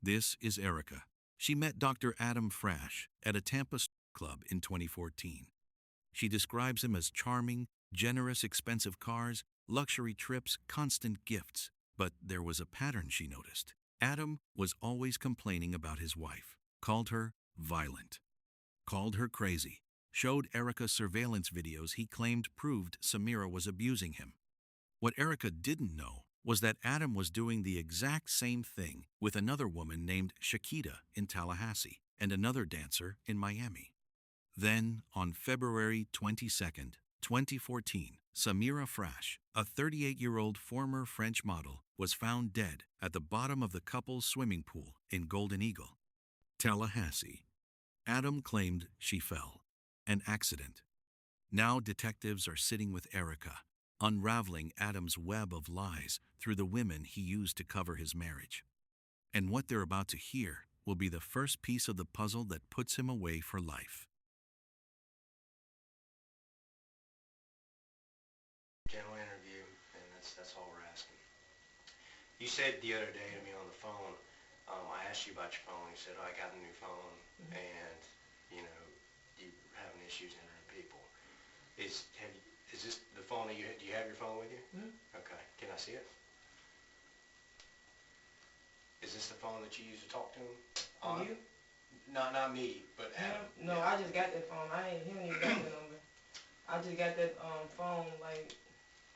This is Erica. She met Dr. Adam Frasch at a Tampa club in 2014. She describes him as charming, generous, expensive cars, luxury trips, constant gifts. But there was a pattern she noticed. Adam was always complaining about his wife, called her violent, called her crazy, showed Erica surveillance videos he claimed proved Samira was abusing him. What Erica didn't know was that Adam was doing the exact same thing with another woman named Shakita in Tallahassee and another dancer in Miami. Then, on February 22nd, 2014, Samira Frasch, a 38-year-old former French model, was found dead at the bottom of the couple's swimming pool in Golden Eagle, Tallahassee. Adam claimed she fell. An accident. Now detectives are sitting with Erica, unraveling Adam's web of lies through the women he used to cover his marriage. And what they're about to hear will be the first piece of the puzzle that puts him away for life. General interview, and that's all we're asking. You said the other day to me on the phone, I asked you about your phone. You said, "Oh, I got a new phone, and you you're having issues entering people." Is this the phone that do you have your phone with you? Okay. Can I see it? Is this the phone that you use to talk to him on? You? Not me, but Adam. No, Yeah. I just got that phone. He don't even got that number. I just got that phone like a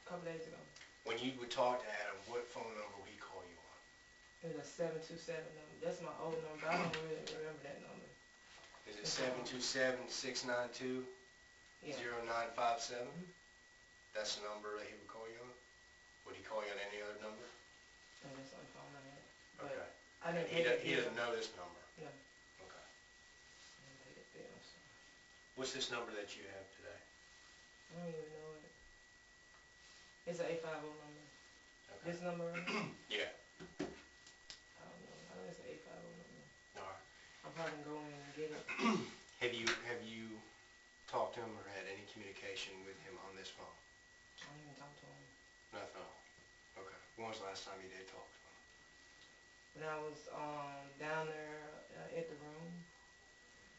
couple days ago. When you would talk to Adam, what phone number would he call you on? It was a 727 number. That's my old number. I don't really remember that number. Is it 727-692-0957? Yeah. That's the number that he would call you on? Would he call you on any other number? And that's the only phone I had. But Okay. I didn't He pay that he bill. doesn't know this number? No, Okay. I didn't pay that bill. So What's this number that you have today? I don't even know it. It's an 850 number. Okay. This number right here? Yeah. I don't know. I know it's an 850 number. All right. I'm probably gonna go in and get it. Have you talked to him or had any communication with him on this phone? I don't even talk to him. Nothing at all? Okay. When was the last time you did talk to him? When I was down there at the room,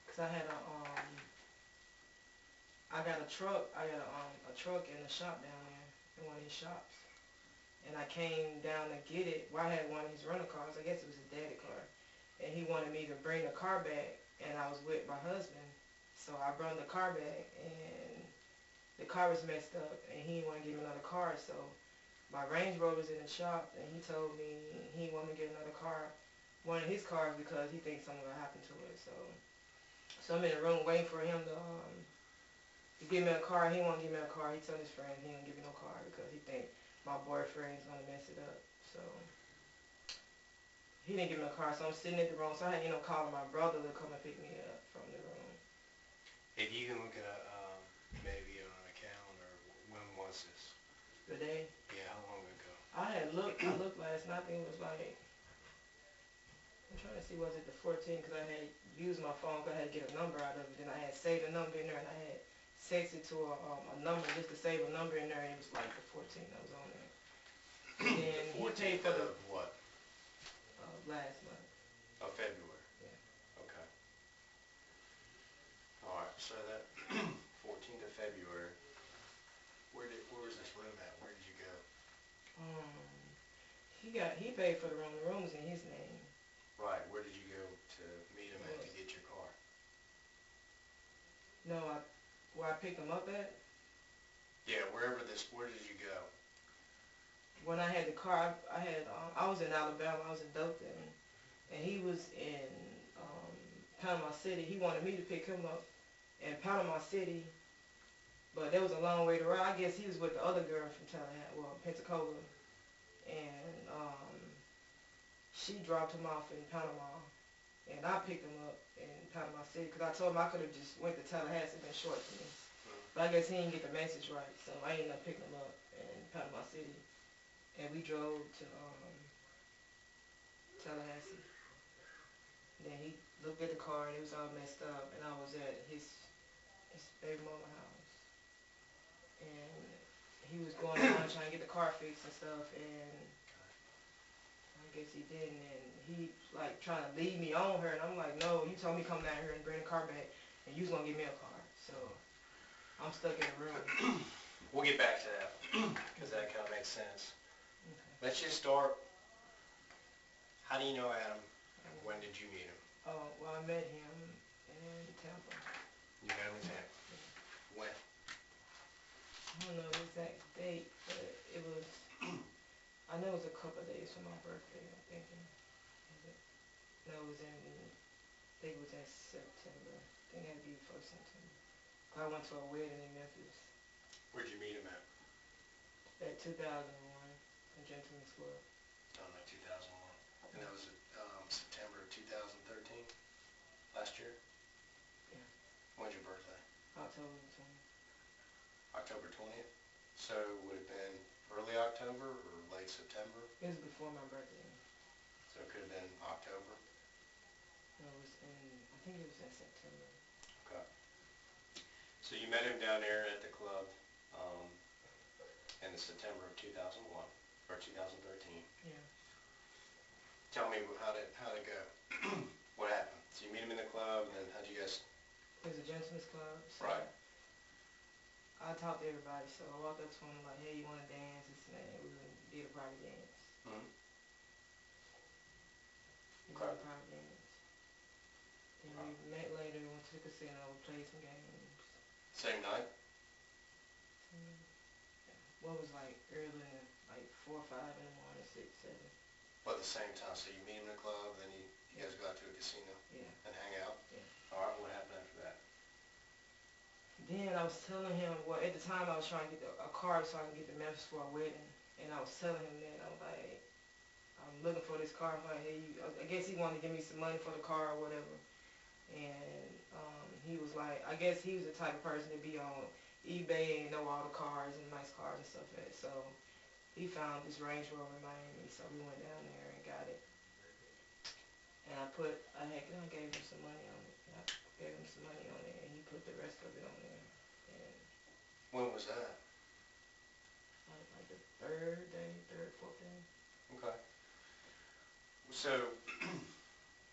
cause I had I got a truck. I got a truck in the shop down there in one of his shops, and I came down to get it. Well, I had one of his rental cars. I guess it was his daddy car, and he wanted me to bring the car back. And I was with my husband, so I brought the car back, and the car was messed up, and he didn't want to give me another car. So my Range Rover's in the shop, and he told me he wanted to get another car, one of his cars, because he thinks something gonna happen to it. So I'm in the room waiting for him to give me a car. He won't give me a car. He told his friend he don't give me no car because he think my boyfriend's gonna mess it up. So he didn't give me a car. So I'm sitting at the room. So I had calling my brother to come and pick me up from the room. If you can look at maybe on an account, or when was this? The day Yeah, how long ago? I looked last night. I think it was like, I'm trying to see, was it the 14th? Because I had used my phone because I had to get a number out of it. Then I had saved a number in there, and I had texted to a number just to save a number in there, and it was like the 14th that was on there. And then The he 14th paid for the of what? last month. Of February? Yeah. Okay. All right, so that 14th of February, where was this room at? Where did you go? He paid for the room. The room was in his name. Right, where did you go to meet him at to get your car? No, where I picked him up at. Yeah, where did you go? When I had the car, I was in Alabama. I was in Dothan, and he was in Panama City. He wanted me to pick him up in Panama City, but there was a long way to ride. I guess he was with the other girl from Tallahassee, well, Pensacola, and she dropped him off in Panama, and I picked him up in Panama City because I told him I could have just went to Tallahassee. It been short to me, but I guess he didn't get the message right, so I ended up picking him up in Panama City, and we drove to Tallahassee. Then he looked at the car and it was all messed up, and I was at his baby mama house, and he was going around trying to get the car fixed and stuff, and I guess he didn't, and he like trying to lead me on her, and I'm like, no, you told me come down here and bring the car back, and you was gonna give me a car, so I'm stuck in the room. We'll get back to that, because that kind of makes sense. Okay. Let's just start. How do you know Adam? When did you meet him? Oh, well, I met him in Tampa. You met him in Tampa. When? I don't know the exact date, but it was, I know it was a couple of days from my birthday, I'm thinking. Was it? No, it was I think it was in September. I think it had to be before September. I went to a wedding in Memphis Where'd you meet him at? at 2001, a Gentleman's Club. Oh, no, 2001. And that was September of 2013? Last year? Yeah. When's your birthday? October 20th. October 20th? So would it have been early October or late September? It was before my birthday. So it could have been October? No, it was I think it was in September. Okay. So you met him down there at the club in the September of 2001, or 2013. Yeah. Tell me how'd it go? What happened? So you meet him in the club, and then how'd you guys... It was a Gentleman's Club. So Right. I talked to everybody, so I walked up to him like, hey, you want to dance? This and that. We did a private dance. Mm-hmm. We Okay. did a private dance. Then we met later, went to the casino, played some games. Same night? What was like early in the, like 4 or 5 in the morning, 6, 7. But at the same time, so you meet him in the club, then you guys go out to a casino Yeah. and hang out? Yeah. All right, what happened after that? Then I was telling him, well, at the time I was trying to get a car so I can get to Memphis for a wedding. And I was telling him that, I was like, I'm looking for this car. I'm like, hey, I guess he wanted to give me some money for the car or whatever. And he was like, I guess he was the type of person to be on eBay and know all the cars and nice cars and stuff like that. So he found this Range Rover in Miami, so we went down there and got it. And I gave him some money on it. I gave him some money on it, and he put the rest of it on there. And When was that? like the third, fourth day. Okay. So,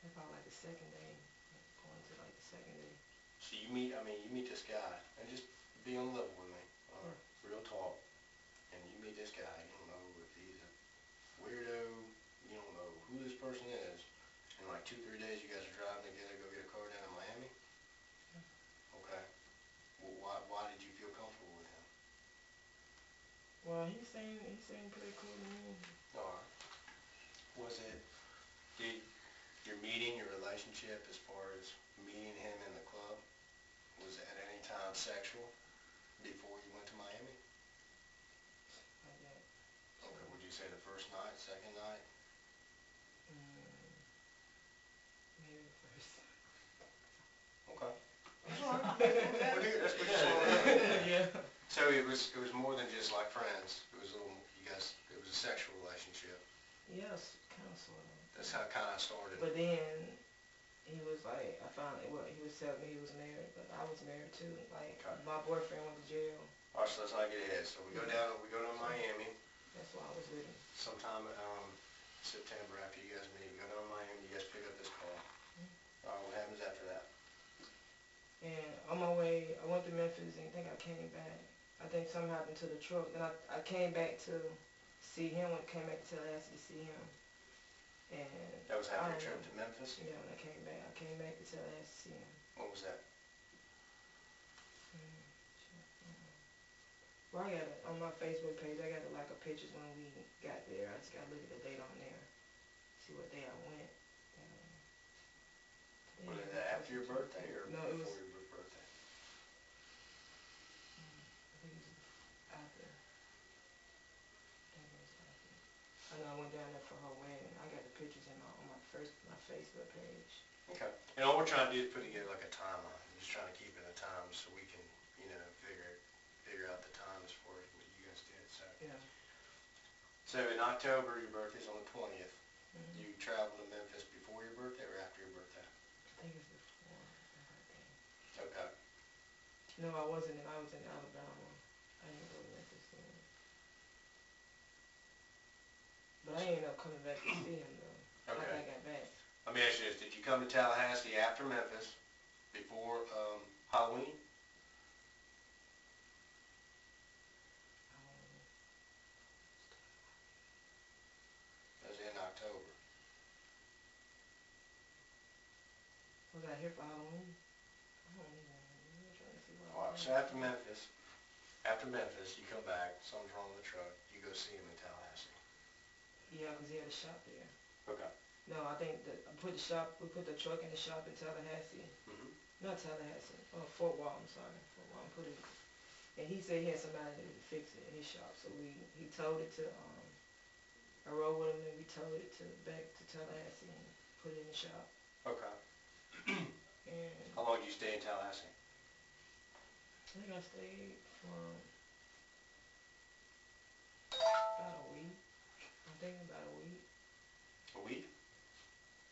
About like the second day, going to like the second day. so you meet this guy, and just be on level with me, real talk, and you meet this guy, you don't know if he's a weirdo, you don't know who this person is, and like 2-3 days you guys are driving together, go get a car down in Miami? Okay. Well, why did you feel comfortable with him? Well, he seemed pretty cool to me. Alright. Was it, did your meeting, your relationship as far as meeting him in the club, was it at any time sexual before you went to Miami? Like that. Okay, would you say the first night, second night? Maybe the first. Okay. That's all right. That's what you said. Yeah. So it was more than just like friends. It was a little, it was a sexual relationship. Yes, kind of, sort of. That's how it kind of started. But then he was like, he was telling me he was married, but I was married too. Like, Okay. my boyfriend went to jail. All right, so let's not get ahead. So we go down to Miami That's why I was with him. sometime September after you guys meet. Go down to Miami, you guys pick up this car. All right, what happens after that? And on my way, I went to Memphis, and I think I came back. I think something happened to the truck. Then I came back to see him, came back to Tallahassee to see him. And That was after your trip to Memphis? yeah, when I came back to Tallahassee to see him. What was that? Well, I got it on my Facebook page. I got a lot of pictures when we got there. I just got to look at the date on there, see what day I went. Was it after your birthday or No, it before was your birthday? I think it was after. I know I went down there for her wedding. I got the pictures on my Facebook page. Okay. And all we're trying to do is put together like a timeline. We're just trying to keep it in a time so we can, figure out the time as far as what you guys did. So. Yeah. So in October, your birthday's on the 20th. Mm-hmm. You traveled to Memphis before your birthday or after your birthday? I think it's before my birthday. Okay. No, I was in Alabama. I didn't go to Memphis then. But But I ended up coming back to see him though. After Okay. I got back. Let me ask you this. Did you come to Tallahassee after Memphis, before Halloween? That was in October. Was I here for Halloween? I don't even know. I'm trying to see what I All right, was so after Memphis, you come back, something's wrong with the truck, you go see him in Tallahassee. Yeah, because he had a shop there. Okay. No, I think that we put the truck in the shop in Tallahassee. Mm-hmm. Not Tallahassee, Fort Walton, sorry. Fort Walton, put it, and he said he had somebody that would fix it in his shop. So he towed it to, I rode with him and we towed it back to Tallahassee and put it in the shop. Okay. And How long did you stay in Tallahassee? I think I stayed for about a week. I'm thinking about a week. A week?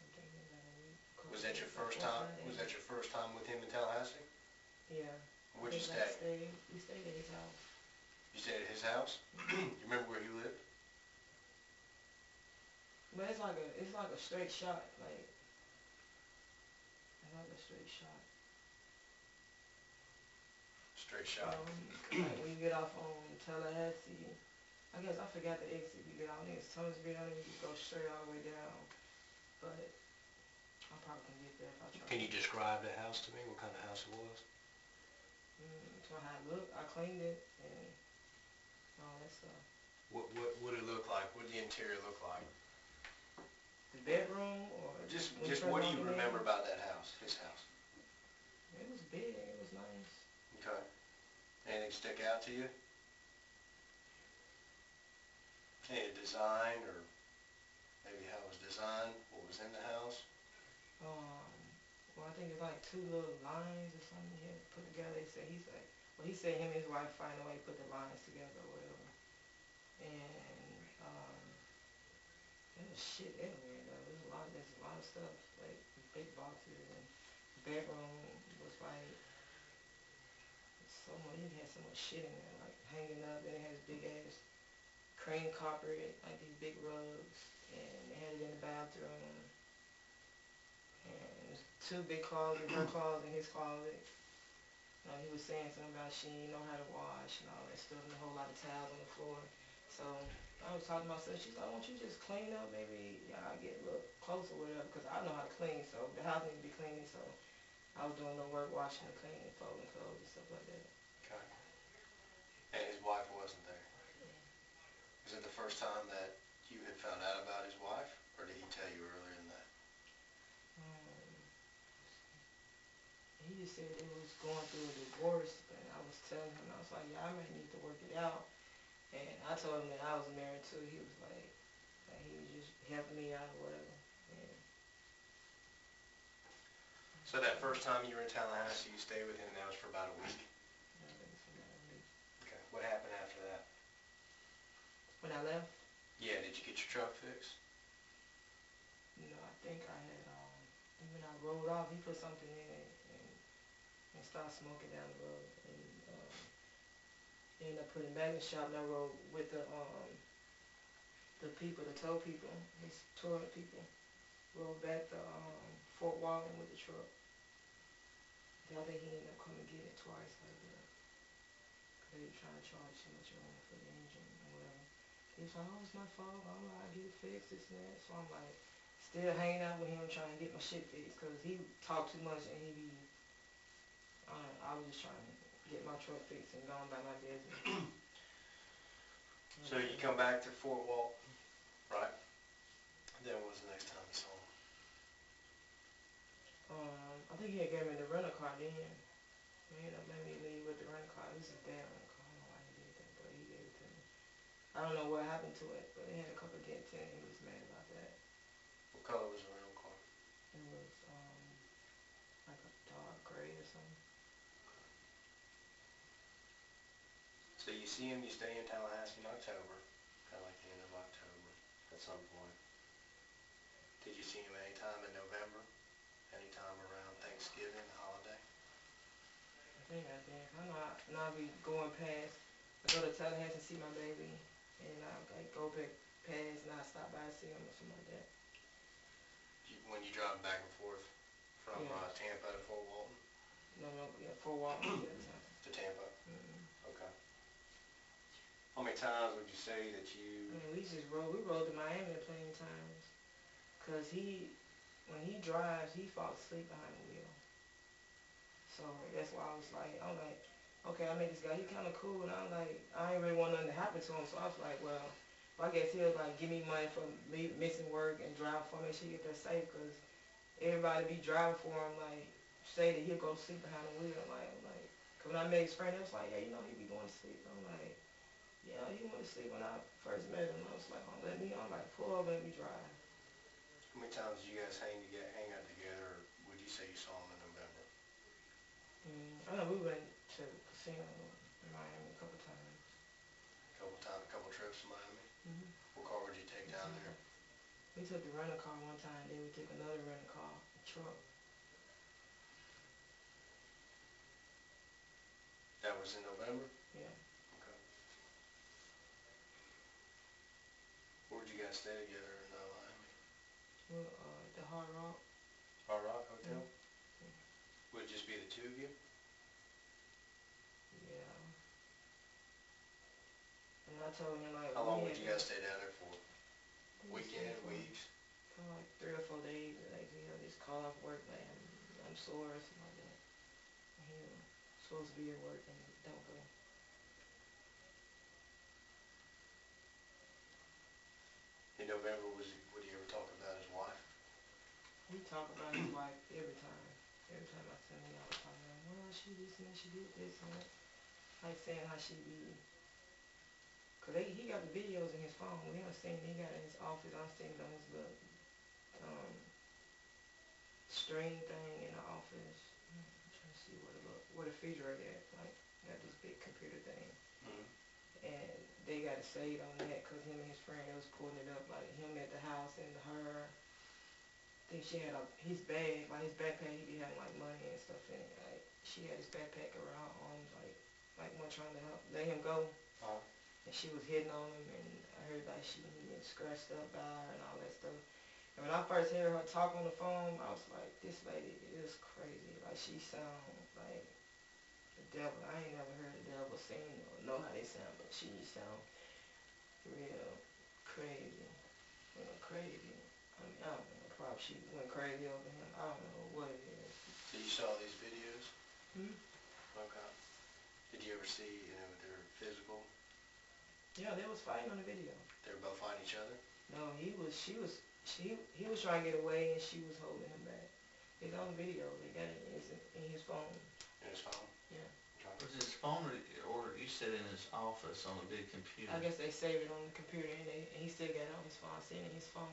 I'm thinking about a week. Was that your About first 4 or time? 5 days. Was that your first time with him in Tallahassee? Yeah. Where'd you I think stay? we stayed at his house. You stayed at his house? You remember where he lived? But it's like a straight shot, like it's like a straight shot. Straight shot. Like when you get off on Tallahassee, I guess I forgot the exit you get on. I think it's Thomasville, and you go straight all the way down. But I probably can get there if I try. Can you describe the house to me? What kind of house it was? So how it looked, I cleaned it and all that stuff. What it look like? What did the interior look like? The bedroom or Just when you first what do walk you in there, remember about that house? His house. it was big. It was nice. Okay. Anything stick out to you? Any design or maybe how it was designed? What was in the house? Well, I think it's like 2 little lines or something he had put together. He said him and his wife find a way to put the lines together or whatever. And there was shit everywhere though. There's a lot of stuff, like big boxes, and the bedroom was like it had so much shit in there, like hanging up, and it has big ass cream carpet, like these big rugs, and they had it in the bathroom. And there's 2 big closets, her closet and his closet. He was saying something about she didn't know how to wash and all that stuff, and a whole lot of towels on the floor. So I was talking to myself. She's like, "Won't you just clean up? Maybe y'all get a little closer, or whatever." Because I know how to clean, so the house needs to be clean. So I was doing no work, washing and cleaning, folding clothes and stuff like that. Okay. And his wife wasn't there. Was it the first time that you had found out about his wife, or did he tell you earlier than that? He just said they was going through a divorce, and I was telling him, I was like, "Yeah, I might need to work it out." And I told him that I was married too. He was like he was just helping me out or whatever. And So that first time you were in Tallahassee, you stayed with him, and that was for about a week? I think it's about a week. Okay. What happened after that? When I left, Yeah, did you get your truck fixed? I think I had when I rolled off, he put something in it and started smoking down the road, and ended up putting it back in the shop. And I rode with the tow people, his touring people, rode back to Fort Walton with the truck. Then I think he ended up coming getting it twice like that. They were trying to charge too much money for the engine or whatever. He was like, "Oh, it's my fault. I'm gonna get it fixed, this and that." So I'm like, still hanging out with him trying to get my shit fixed because he talked too much and I was just trying to get my truck fixed and go on about my business. So you come back to Fort Walton, right? Then what was the next time you saw him? I think he had gave me the rental car then. He ended up letting me leave with the rental car. It was his dad rental car. I don't know why he did that, but he gave it to me. I don't know what happened to it, but it had a couple of dents in it. He was mad about that. What color was the rental car? It was like a dark gray or something. So you see him, you stay in Tallahassee in October, kind of like the end of October at some point. Did you see him anytime in November? Anytime around Thanksgiving, the holiday? I think I did. I know I be going past. I go to Tallahassee and see my baby, and I go back pass and I stop by and see him or something like that. When you drive back and forth from Yeah. Tampa to Fort Walton No, yeah, for a while. Yeah, to Tampa? mm-hmm. Okay. How many times would you say that you? I mean, we rode to Miami plenty of times. Cause when he drives, he falls asleep behind the wheel. So that's why I'm like, okay, I met this guy, he kinda cool, and I'm like, I ain't really want nothing to happen to him, so I was like, well, I guess he'll like give me money for missing work and drive for me, make sure he get there safe, cause everybody be driving for him, like, say that he'll go to sleep behind the wheel, cause when I met his friend, it was like, yeah, you know, he be going to sleep. I'm like, yeah, he went to sleep when I first met him. I was like, oh, I'm like, pull over, let me drive. How many times did you guys hang out together? Or would you say you saw him in November? I know we went to the casino in Miami a couple times. A couple trips to Miami. Mm-hmm. What car would you take down there? We took the rental car one time, then we took another rental car, a truck. That was in November? Yeah. Okay. Where would you guys stay together in Miami? Well, the Hard Rock. Hard Rock Hotel? Mm-hmm. Would it just be the two of you? Yeah. And I told him like, How long would you guys stay down there for? Weekend, weeks? For like 3 or 4 days. Like he'll just call off work, like I'm sore or something like that. And he'll supposed to be at work and don't go. In November, would he ever talk about his wife? He talk about his wife every time. Every time I see him, he always talking about, well, she this and she did this and that. Like saying how she be. Cause he got the videos in his phone. We haven't seen it. He got it in his office. I've seen it on his little string thing in the office. I'm trying to see where the refrigerator at. Like got this big computer thing. Mm-hmm. And they got it saved on that because him and his friend, they was pulling it up, like him at the house and her. I think she had his bag, like his backpack, he be having like money and stuff in it. Like she had his backpack around her arms, like one trying to help let him go. Uh-huh. And she was hitting on him, and I heard like he getting scratched up by her and all that stuff. And when I first heard her talk on the phone, I was like, this lady is crazy. Like she sound like the devil. I ain't never heard the devil sing or know how they sound, but she sound real crazy. Real crazy. I mean, I don't know. Probably she went crazy over him. I don't know what it is. So you saw these videos? Hmm? Okay. Did you ever see, their physical? Yeah, they was fighting on the video. They were both fighting each other? No, he was trying to get away and she was holding him back. It's on video. They got it in his phone. In his phone? Yeah. Okay. Was his phone, or you said in his office on a big computer? I guess they saved it on the computer and he still got it on his phone. I seen it in his phone.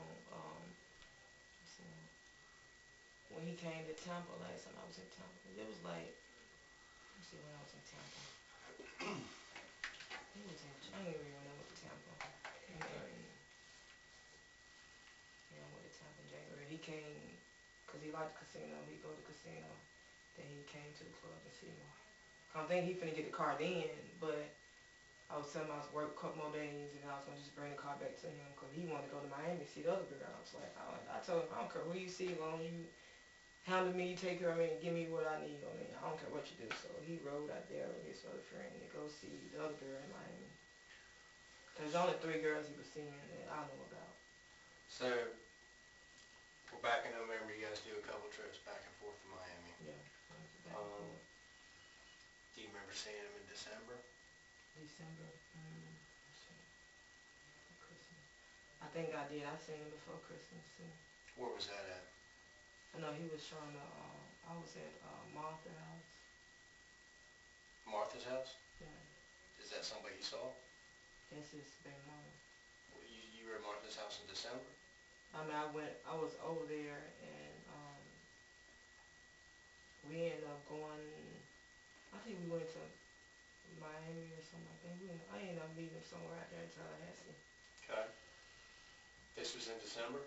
When he came to Tampa last time I was in Tampa. It was like, let me see when I was in Tampa. It was in January when I went to Tampa. And yeah, I went to Tampa in January. He came, because he liked the casino. He go to the casino. Then he came to the club and see me. I think he finna get the car then, but I was telling him I was working a couple more days and I was gonna just bring the car back to him because he wanted to go to Miami to see the other girl. I was like, I told him, I don't care who you see, as long as you handle me, take care of me, and give me what I need. I mean, I don't care what you do. So he rode out there with his other friend to go see the other girl in Miami. There's only 3 girls he was seeing that I know about. So, we're back in November. You guys do a couple trips back and forth to Miami. Yeah, back and forth. Do you remember seeing him in December? December, let's see, Christmas. I think I did. I seen him before Christmas too. Where was that at? I know he was trying to, I was at Martha's house. Martha's house? Yeah, Is that somebody you saw? that's his baby mama. You were at Martha's house in December? I mean, I was over there and we ended up going, I think we went to Miami or something like that. I ended up meeting him somewhere out there in Tallahassee. Okay. This was in December?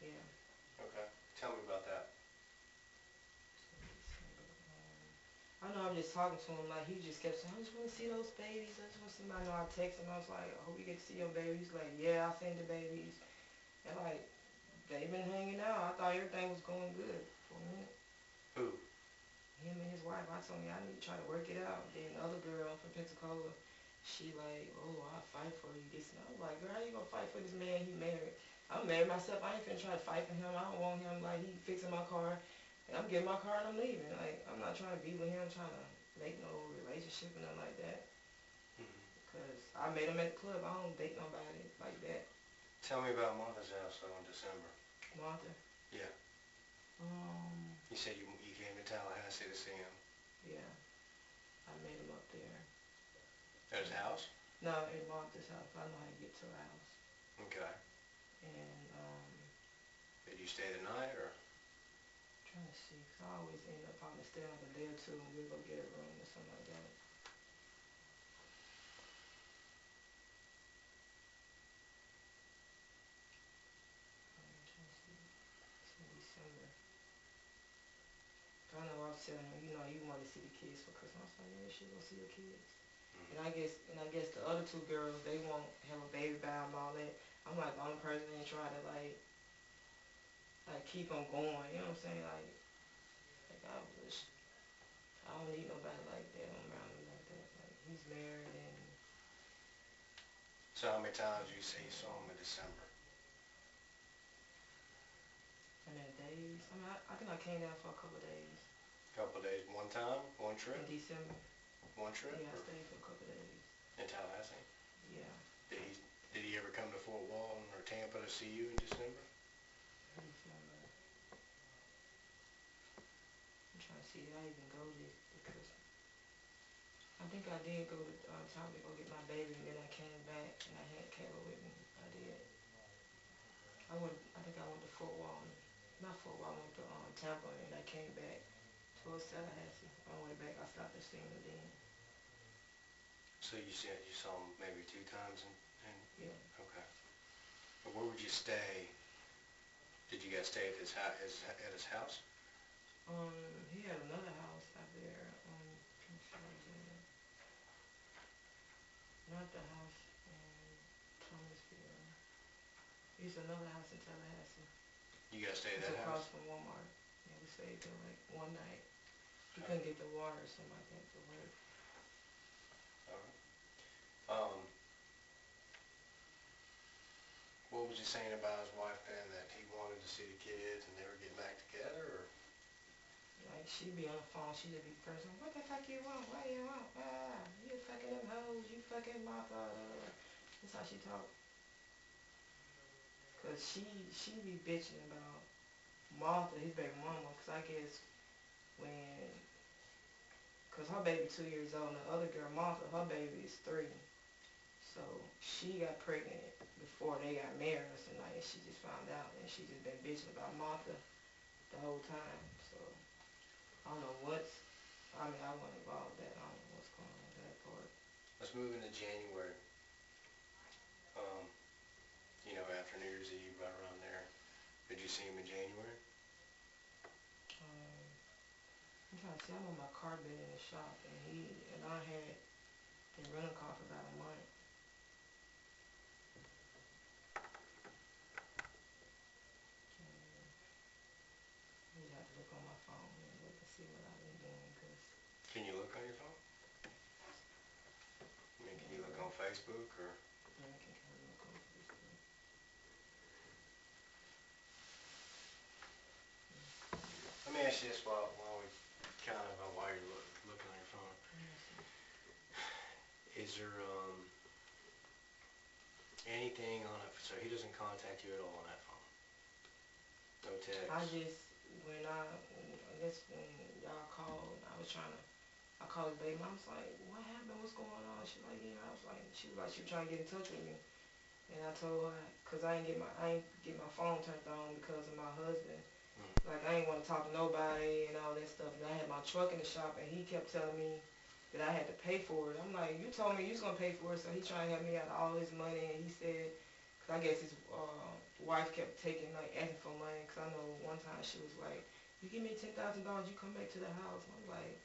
Yeah. Okay. Tell me about that. I know I was just talking to him, like, he just kept saying, I just want to see those babies. I just want to see my, I know I texted him, I was like, I hope you get to see your babies. He's like, yeah, I seen the babies. And, like, they been hanging out. I thought everything was going good for a minute. Who? Him and his wife, I told me I need to try to work it out. Then the other girl from Pensacola, she like, oh, I'll fight for you, this and that. I was like, girl, how you gonna fight for this man? He married. I'm married myself. I ain't finna try to fight for him. I don't want him like he fixing my car. And I'm getting my car and I'm leaving. Like, I'm not trying to be with him, trying to make no relationship or nothing like that. Mm-hmm. Because I met him at the club. I don't date nobody like that. Tell me about Martha's house, though, in December. Martha. Yeah. You said you came to Tallahassee to see him. Yeah. I met him up there. At his house? No, at Martha's house. I know how to get to her house. Okay. And, Did you stay the night, or? trying to see, because I always end up having to stay like a day or two and we'll go get a room or something like that. I'm trying to see. It's in December. I know I was telling him, you know, you want to see the kids for Christmas. I was like, yeah, she gonna see your kids. Mm-hmm. And I guess the other two girls, they won't have a baby by and all that. I'm like the only person that try to like keep them going. You know what I'm saying? Like I don't need nobody like that around me like that. Like he's married and So how many times did you say you saw him in December? then days. I mean, I think I came down for a couple of days Couple of days, one time, one trip, in December. one trip, Yeah, I or stayed for a couple of days. in Tallahassee? Yeah, Did he ever come to Fort Walton or Tampa to see you in December? December. I'm trying to see, did I even go to Christmas? I think I did go to Tampa to go get my baby, and then I came back and I had Kayla with me. I did. I think I went to Fort Walton. Not Fort Walton, I went to Tampa, and I came back towards Tallahassee. On the way back, I stopped at seeing her then. So you said you saw him maybe 2 times, and Yeah. okay. But where would you stay? Did you guys stay at at his house? He had another house out there. Trying to see what it is. Not the house in Thomasville. It's another house in Tallahassee. You guys stay at It's that across house? from Walmart. Yeah, we stayed there like one night. He Okay. couldn't get the water or something like that to work. All right. What was he saying about his wife then, that he wanted to see the kids and they were getting back together, or? Like, she'd be on the phone, she'd be first, what the fuck you want? What do you want? You fucking them hoes, you fucking Martha. That's how she talk. Cause she be bitching about Martha, his baby mama, cause I guess cause her baby 2 years old, and the other girl, Martha, her baby is 3. So she got pregnant before they got married or something like that. She just found out, and she just been bitching about Martha the whole time. So I don't know I wasn't involved with that. I don't know what's going on with that part. Let's move into January. Um, after New Year's Eve, right around there. Did you see him in January? Um, I'm trying to see. I know my car been in the shop, and I had been renting a car for about a month. I just have to look on my phone and look and see what I've been doing, cause Can you look on your phone? I mean, can you look on Facebook, or? I can kind of look on Facebook. Let me ask you this while you're looking on your phone. Is there anything on it? So he doesn't contact you at all on that phone? No text? I guess when y'all called, I called his baby mom. I was like, what happened? What's going on? She was like, she was trying to get in touch with me. And I told her, cause I ain't get my phone turned on because of my husband. Like, I ain't want to talk to nobody and all that stuff. And I had my truck in the shop, and he kept telling me that I had to pay for it. I'm like, you told me you was going to pay for it, so he trying to help me out of all his money. And he said, because I guess his wife kept asking for money, because I know one time she was like, you give me $10,000, you come back to the house. And I'm like,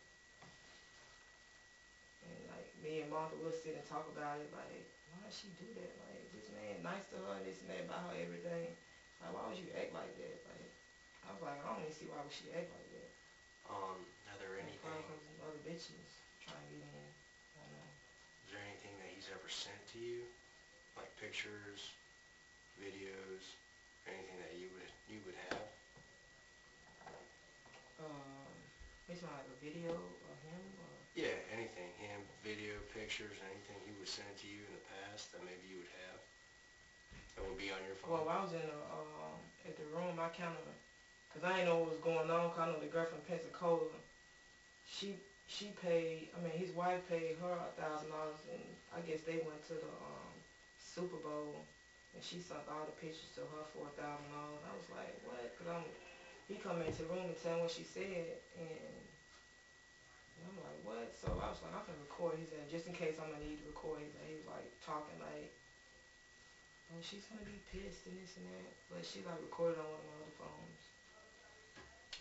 And like me and Martha will sit and talk about it, like, why does she do that? Like, this man nice to her, this and that, buy her everything. Like, why would you act like that? Like, I was like, I don't even see why would she act like that. Are there And probably anything, because some other bitches trying to get in. I don't know. is there anything that he's ever sent to you? Like pictures, videos, anything that you would have? Um, it's not like a video of him or. Yeah, anything. Him, video, pictures, anything he would send to you in the past that maybe you would have that would be on your phone? Well, while I was in the at the room, I kind of, cause I didn't know what was going on. Cause I know the girl from Pensacola, she paid. I mean, his wife paid her $1,000, and I guess they went to the Super Bowl, and she sent all the pictures to her for $1,000. I was like, what? Cause he come into the room and tell me what she said, and I'm like, what? So I was like, I'm gonna record. He said, just in case I'm gonna need to record. He was like talking like, oh, she's gonna be pissed and this and that. But she like recorded on one of my other phones.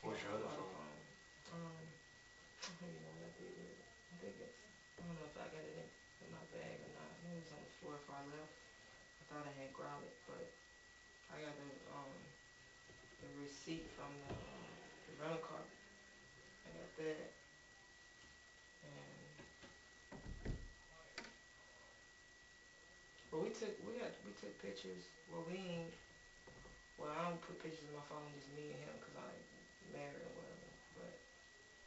What's your other phone? I don't even know what I did with it. I think it's, I don't know if I got it in my bag or not. It was on the floor before I left. I thought I had grabbed it, but I got the receipt from the rental car. I got that. And but we took pictures. Well, we ain't. Well, I don't put pictures in my phone, just me and him, cause I ain't married or whatever. But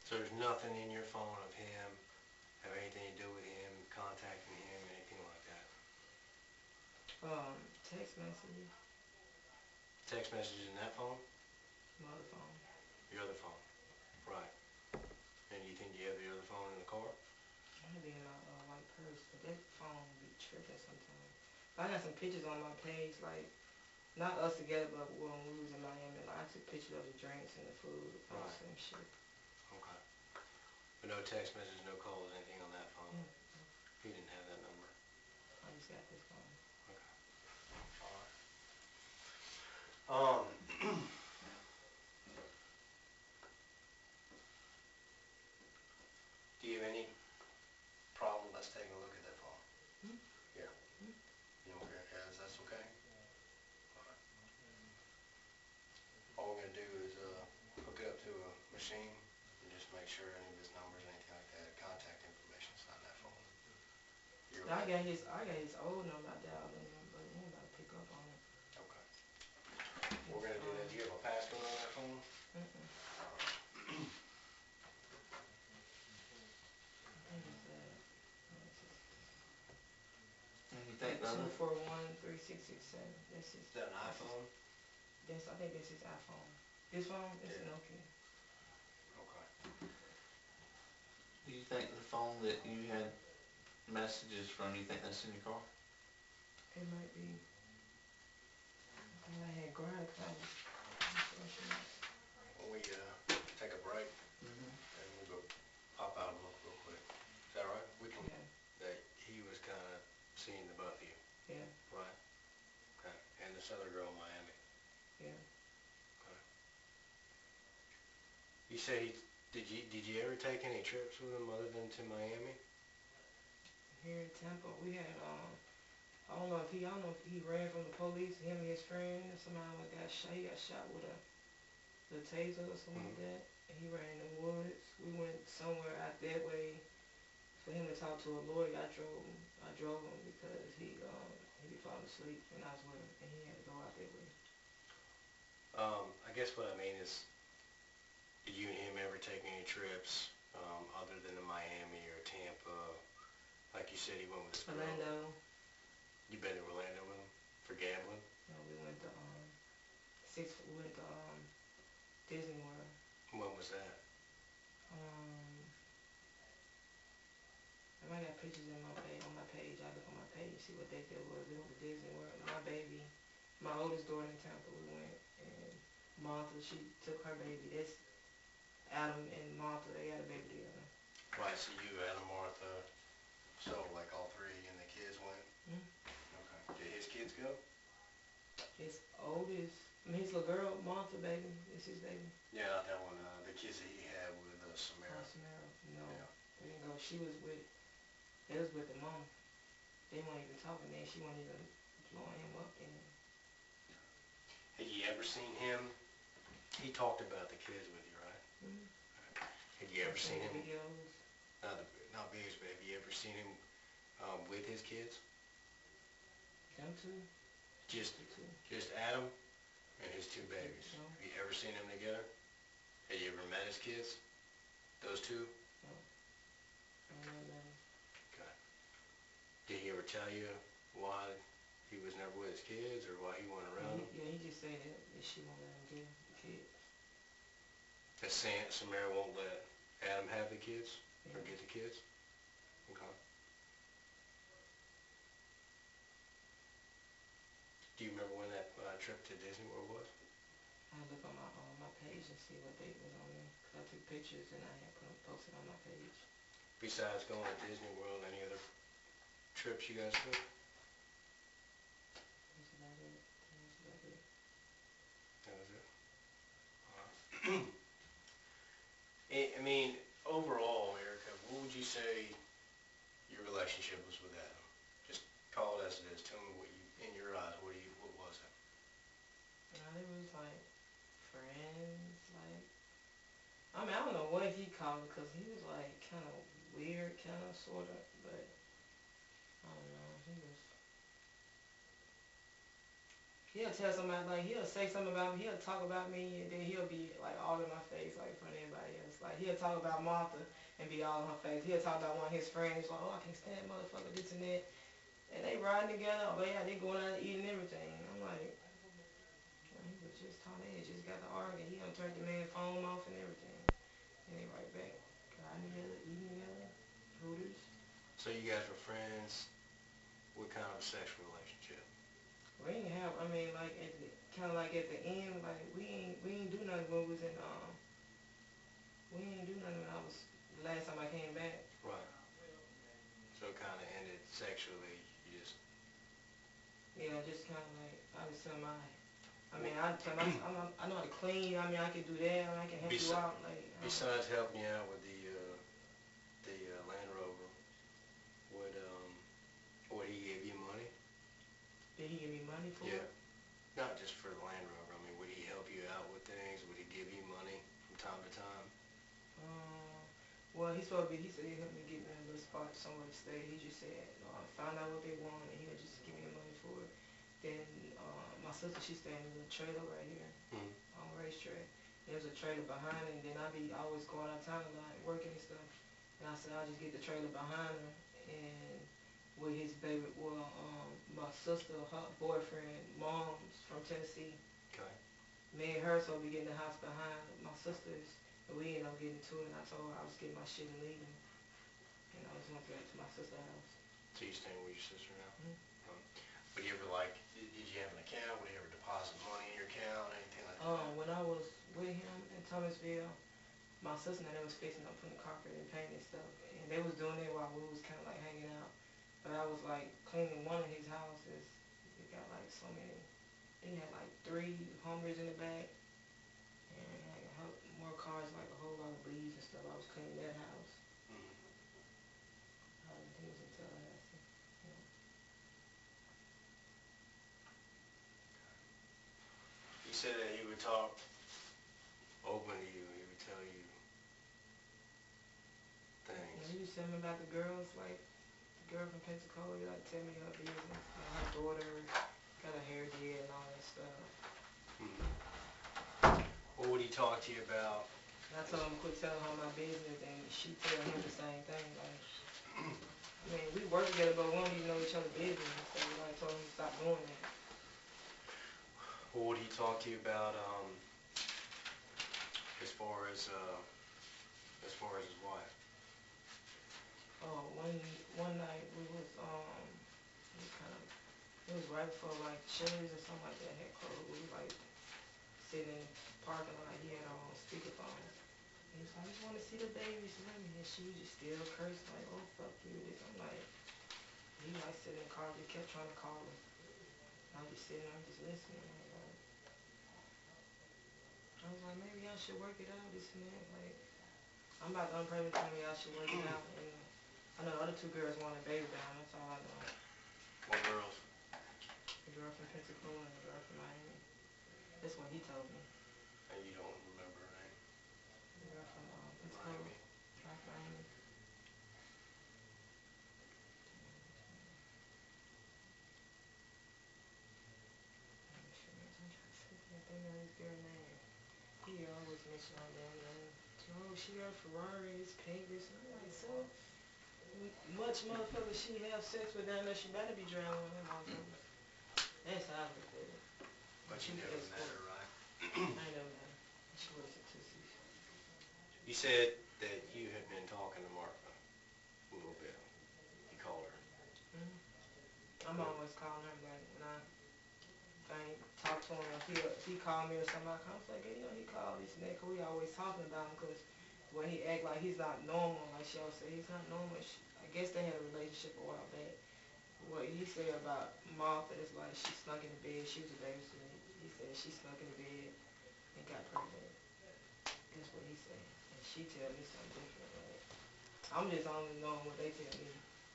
So there's nothing in your phone of him, have anything to do with him, contacting him, anything like that? text messages, Text messages in that phone? my other phone. Your other phone? Right. And you think you have the other phone in the car? Might be in my white purse, but that phone be tripping sometimes. But I got some pictures on my page, like not us together, but when we was in Miami. Like I took pictures of the drinks and the food, all the Right. same shit. Okay. But no text messages, no calls, anything on that phone? Mm, He didn't have that number? I just got this phone. Okay. Alright. Do you have any problem with us taking a look at that phone? Hmm? Yeah. Hmm? You okay? That's okay? Alright. All we're gonna do is, hook it up to a machine and just make sure any of his numbers, anything like that, contact information is not in that phone. You're I okay? got his old number I dialed in there, but anybody pick up on it. Okay. We're gonna do that. Do you have a passcode on that phone? Mm-mm. I think it's And you think the other, 2413667. That's his. Is that an iPhone? I think that's his iPhone. This phone, it's Yeah. an Nokia. Okay. do you think the phone that you had messages from, you think that's in your car? It might be. I thought I had grabbed it. When we, take a break, Mm-hmm. and we'll go pop out and look real quick. Is that right? We can, Yeah, that he was kinda seeing the both of you, yeah, right? Okay. And this other girl in Miami. yeah. Okay. You say, did you ever take any trips with him other than to Miami? Here in Tampa, we had I don't know if he ran from the police. Him and his friend, and somebody got shot. He got shot with the taser or something like that. And he ran in the woods. We went somewhere out that way for him to talk to a lawyer. I drove him because he be falling asleep, and I was with him, and he had to go out that way. I guess what I mean is, did you and him ever take any trips, other than to Miami or Tampa? Like you said, he went with this girl. Orlando. You been to Orlando with him for gambling? You know, we went to Disney World. When was that? I got pictures in on my page. I look on my page, see what date that was. We went to Disney World. My baby, my oldest daughter in Tampa, we went, and Martha, she took her baby. That's Adam and Martha. They had a baby together. Right, so you, Adam, Martha, so like all three and the kids went? Hmm? Okay. Did his kids go? His oldest, his little girl, Martha, baby, is his baby. Yeah, not that one, the kids that he had with Samira. Samara, no, Yeah. we didn't go. She was with It was with the mom. They weren't even talking then. She wasn't even blowing him up then. Had you ever seen him? He talked about the kids with you, right? Mm-hmm. Had you ever seen him? Videos. Not videos, but have you ever seen him with his kids? Them two. Just The two. just Adam and his two babies. No. Have you ever seen them together? Have you ever met his kids? Those two? No. I don't know them. Okay. Did he ever tell you why he was never with his kids or why he wasn't around them? Yeah, he just said that she won't let him get the kids. That Samira won't let Adam have the kids or Yeah. get the kids? Okay. Do you remember when that trip to Disney World was? I look on my page and see what date was on there. Cause I took pictures and I had posted on my page. Besides going to Disney World, any other trips you guys took? That's about it. That's about it. That was it. I mean, overall, Erica, what would you say your relationship was with Adam? Just call it as it is. Tell me what you, in your eyes, what was it? It was like friends, like I mean I don't know what he called it, cause he was like kind of weird, kind of sorta, but I don't know. He'll tell somebody, like, he'll say something about me, he'll talk about me, and then he'll be, like, all in my face, like, in front of everybody else. Like, he'll talk about Martha and be all in her face. He'll talk about one of his friends, like, oh, I can't stand motherfucker, this and that. And they riding together, oh, yeah, they going out eating everything. I'm like, well, he was just talking, they just got to argue. He done turned the man's phone off and everything. And they right back, riding together, eating together, Hooters. So you guys were friends. What kind of sexual relationship? We ain't have, I mean, like, kind of like at the end, like, we ain't do nothing when we was in, we ain't do nothing when I was, the last time I came back. Right. So it kind of ended sexually. You just Yeah, just kind of like, I just tell I mean, I tell my, I know how to clean, I mean, I can do that, I can help you out, like. besides helping you out with the Land Rover, would he give you money? Did he give me money for Yeah. it? Not just for the Land Rover. I mean, would he help you out with things? Would he give you money from time to time? Um, well, he said he'd help me get me a little spot somewhere to stay. He just said, find out what they want, and he'll just give me the money for it. Then, my sister, she stayed in a little trailer right here Mm-hmm. on the racetrack. There's a trailer behind it, and then I be always going out of town a lot, working and stuff. And I said, I'll just get the trailer behind her, and with his baby, well, my sister, her boyfriend, mom's from Tennessee. Okay. Me and her, so we get in the house behind my sister's, and we ended up getting to it, and I told her I was getting my shit and leaving. And I just went back to my sister's house. So you staying with your sister now? Mhm. Would you ever did you have an account? Would you ever deposit money in your account? Anything like that? When I was with him in Thomasville, my sister and they was fixing up putting carpet and paint and stuff, and they was doing it while we was kind of like hanging out. But I was like cleaning one of his houses. He got like so many. He had like 3 Hummers in the back, and like more cars, like a whole lot of leaves and stuff. I was cleaning that house. Mm-hmm. He was in Tallahassee. Yeah. He said that he would talk open to you. He would tell you And things. he was telling me about the girls, like the girl from Pensacola, like tell me her business. Like her daughter got her hair did and all that stuff. Mm-hmm. What would he talk to you about? And I told him to quit telling her my business, and she tell him the same thing. Like, I mean, we work together, but we don't even know each other's business. So I told him to stop doing that. What would he talk to you about as far as his wife? Oh, one night we kind of, it was right before like Chili's or something like that had closed. We was like sitting in the parking lot. He had on speakerphone. He was like, I just want to see the babies, let me. And she was just still cursing like, oh fuck you, this. I'm like, he like sitting in the car, just kept trying to call her. I was just sitting there, I'm just listening. I was like, maybe I should work it out, this and that. Like, I'm about the only person telling me I should work it out. And I know the other two girls wanted baby down. That's all I know. What girls? The girl from Pensacola and the girl from Miami. That's what he told me. And you don't remember her name? The girl from Pensacola. Miami. From Miami. Let me see. I'm trying to see if I think of this girl's name. He always mention her damn name. Oh, she got a Ferrari. It's pink. This. I'm like, so much motherfuckers she have sex with down there, she better be drowning with them motherfuckers. That's how I look at it. But you never met her, right? I know that. She works at Tootsie's. You said that you had been talking to Martha a little bit. You called her. I'm always calling her, like, when I ain't talk to him, or he called me or something, I was like, hey, you know, he called this and that, 'cause we always talking about him, 'cause when he act like he's not normal, like she always say, he's not normal. I guess they had a relationship a while back. What he said about Martha is like she snuck in the bed, she was a babysitter. He said she snuck in the bed and got pregnant. That's what he said. And she tell me something different. Like, I'm just only knowing what they tell me.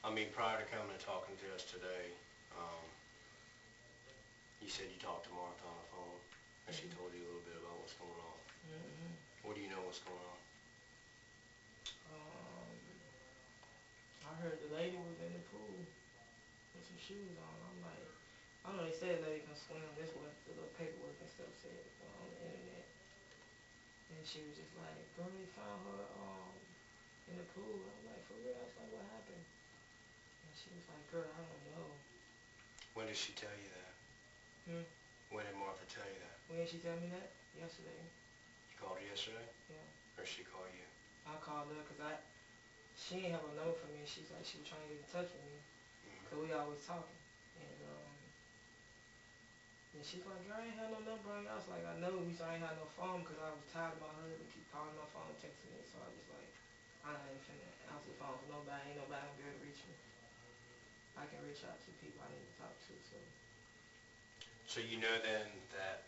I mean, prior to coming and talking to us today, you said you talked to Martha on the phone, and she told you a little bit about what's going on. What do you know what's going on? I heard the lady was in the pool with some shoes on. I'm like, I know they said the lady can swim. That's what the little paperwork and stuff said on the internet. And she was just like, girl, they found her in the pool. I'm like, for real? I was like, what happened? And she was like, girl, I don't know. When did she tell you that? When did Martha tell you that? When did she tell me that? Yesterday. You called her yesterday? Yeah. Or she called you? I called her because she didn't have a number for me. She's like, she was trying to get in touch with me. Because we always talking. And she's like, girl, I ain't have no number on you. I was like, I know. So I ain't had no phone because I was tired of my husband keep calling my phone, texting me. So I was like, I'm not even finna answer the phone for nobody. Ain't nobody gonna be able to reach me. I can reach out to people I need to talk to. So you know then that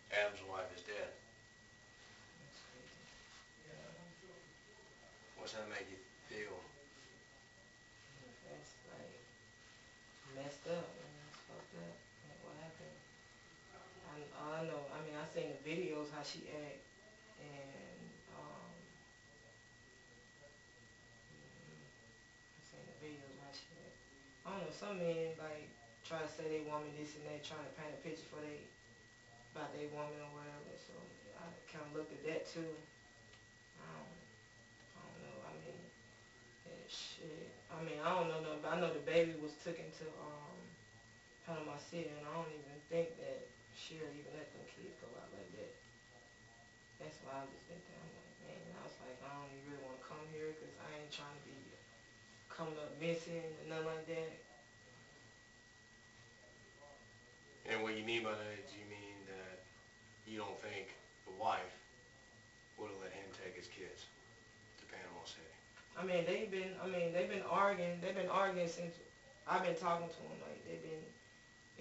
Adam's wife is dead. That's crazy. Yeah. What's that make you feel? That's like messed up. It's fucked up. Like, what happened? All I know, I mean, I seen the videos how she act, and I seen the videos how she act. I don't know. Some men like try to say they want me this and that, trying to paint a picture for they about they woman or whatever. So I kind of looked at that too. I don't know. I mean, shit. I mean, I don't know nothing, but I know the baby was taken to Panama City, and I don't even think that she'll even let them kids go out like that. That's why I just been there. I'm like, man, I was like, I don't even really want to come here because I ain't trying to be coming up missing or nothing like that. And what you mean by that is you mean that you don't think the wife would have let him take his kids to Panama City? I mean, they've been arguing. They've been arguing since I've been talking to them. Like, they've been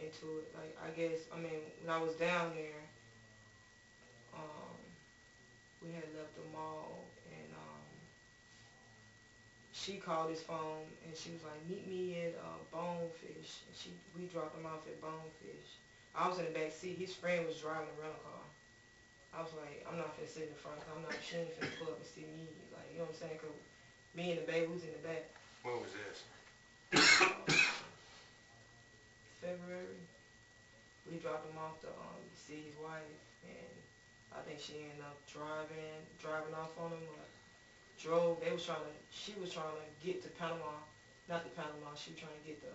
into it. Like, I guess, I mean, when I was down there, we had left the mall, and she called his phone, and she was like, meet me at Bonefish. And we dropped him off at Bonefish. I was in the back seat. His friend was driving the rental car. I was like, I'm not finna sit in the front, cause she ain't finna pull up and see me. Like, you know what I'm saying? Cause me and the baby was in the back. When was this? February. We dropped him off to see his wife, and I think she ended up driving off on him. Drove. She was trying to get to Panama, not to Panama. She was trying to get to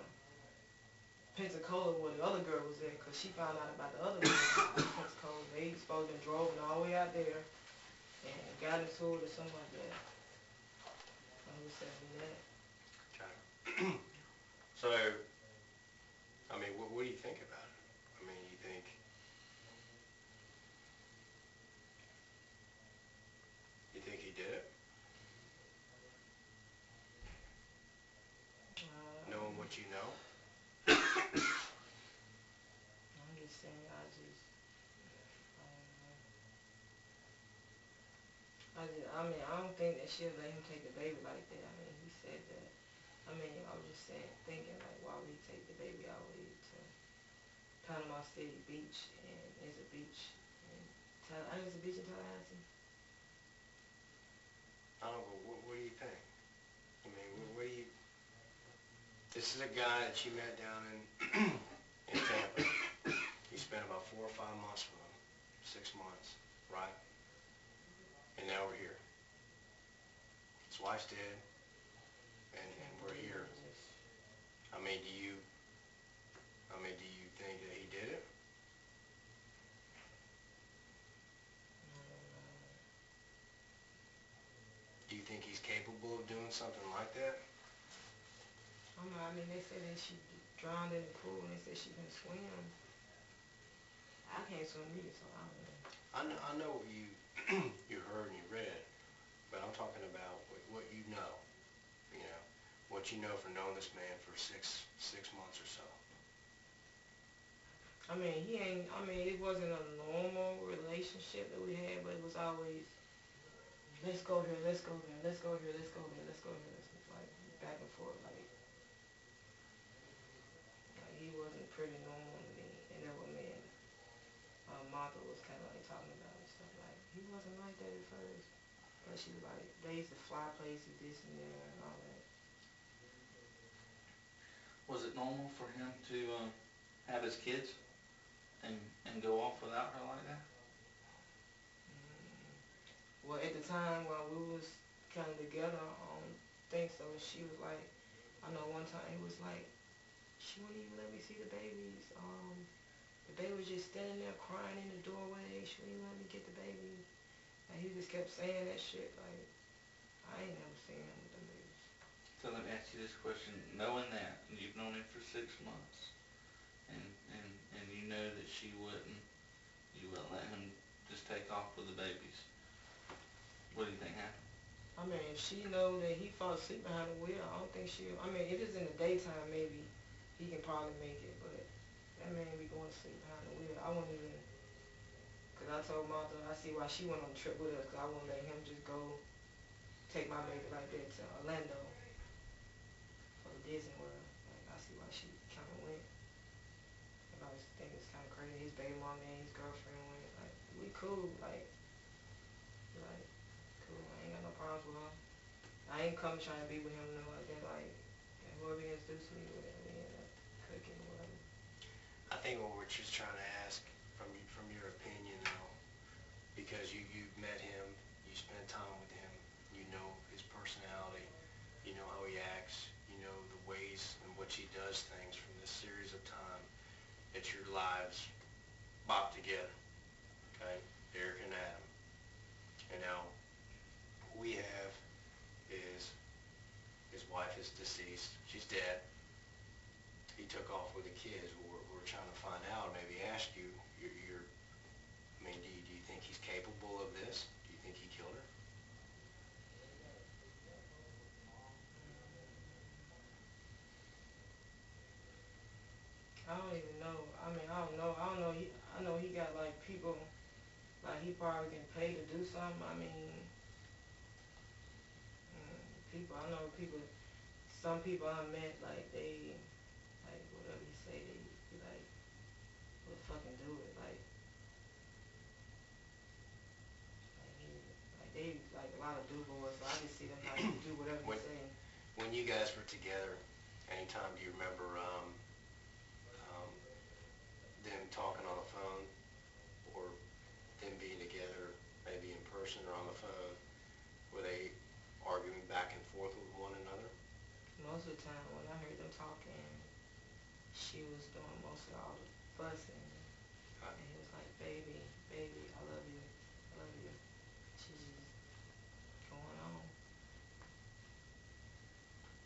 Pensacola where the other girl was at, cause she found out about the other girl in Pensacola. They supposed to have drove all the way out there and got into it or something like that. I was telling me that. Okay. So, I mean, what do you think about it? I mean, you think he did it? Knowing what you know? I'm just saying, I I don't think that she'll let him take the baby like that. I mean, he said that. I mean, I was just saying, thinking like, why would he take the baby all the way to Panama City Beach, and there's a beach in I think it's a beach in Tallahassee. I don't know, what do you think? I mean, what do you, this is a guy that you met down in Tampa. You spent about 4 or 5 months with him, 6 months, right? And now we're here. His wife's dead, and we're here. I mean, do you think that he did it? Do you think he's capable of doing something like that? I mean, they said that she drowned in the pool, and they said she couldn't swim. I can't swim either, so I don't know. I know what you you heard and you read, but I'm talking about what you know. You know, what you know from knowing this man for six months or so. I mean, it wasn't a normal relationship that we had, but it was always, let's go here, let's go there, let's go here, let's go there, let's go here. Let's, like, back and forth, like he wasn't pretty normal to me, and that what me and Martha was kind of like talking about and stuff. Like, he wasn't like that at first, but she was like, they used to fly places, this and that, and all that. Was it normal for him to have his kids and go off without her like that? Well, at the time while we was kind of together, I don't think so. She was like, I know one time he was like, she wouldn't even let me see the babies. The baby was just standing there crying in the doorway. She wouldn't even let me get the baby. And he just kept saying that shit. Like, I ain't never seen him with them babies. So let me ask you this question. Knowing that, and you've known him for 6 months, and you know that you wouldn't let him just take off with the babies, what do you think happened? I mean, if she know that he fall asleep behind the wheel, I don't think she'll. I mean, if it's in the daytime, maybe he can probably make it. But that man be going to sleep behind the wheel. I wouldn't even. Because I told Martha, I see why she went on the trip with us, because I wouldn't let him just go take my baby like that to Orlando for the Disney World. Like, I see why she kind of went. And I was thinking it's kind of crazy. His baby mama and his girlfriend went. Like, we cool. Like, cool. I ain't got no problems with her. I ain't come trying to be with him no like that. Like, whoever he introduced me with, we end up cooking or whatever. I think what we're just trying to ask from your opinion, though, because you've met him, you spent time with him, you know his personality, you know how he acts, you know the ways in which he does things from this series of time that your lives bopped together, okay, Eric and Adam. And now we have is his wife is deceased, she's dead. He took off with the kids. We're trying to find out, maybe ask you, I mean, do you think he's capable of this? Do you think he killed her? I don't even know. I mean, I don't know. I know he got like people, like he probably getting paid to do something. I mean, people. I know people. Some people I met, like they, like whatever you say, they be like, we'll fucking do it. Like he, like they, like a lot of do boys. So I just see them like do whatever you When say. when you guys were together, anytime do you remember them talking on the phone or them being together, maybe in person or on the phone? Were they arguing back and forth with one another? Most of the time when I heard them talking, she was doing most of all the fussing. Uh, And he was like, baby, baby, I love you, I love you. She's just going on.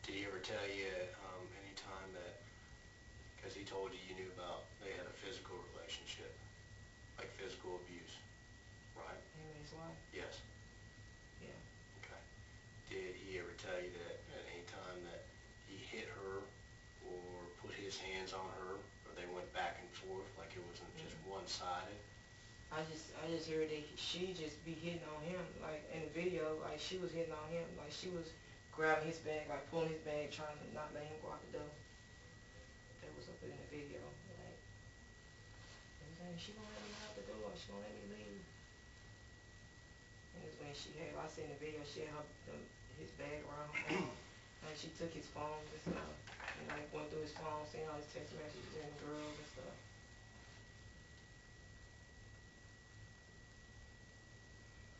Did he ever tell you any time that, because he told you you knew about, they had a physical relationship, like physical abuse, right? Him and his wife, Yes. yeah. Okay. Did he ever tell you that at any time that he hit her or put his hands on her, or they went back and forth, like it wasn't just one-sided? I just heard that she just be hitting on him. Like in the video, video, like, she was hitting on him. Like, she was grabbing his bag, like, pulling his bag, trying to not let him go out the door. That was up in the video. Like, they was saying, she gonna let me out the door. She gonna let me leave. And it's when she had, I seen the video, she had his bag around her arm. Like, she took his phone and stuff. And, like, went through his phone, seeing all his text messages and girls and stuff.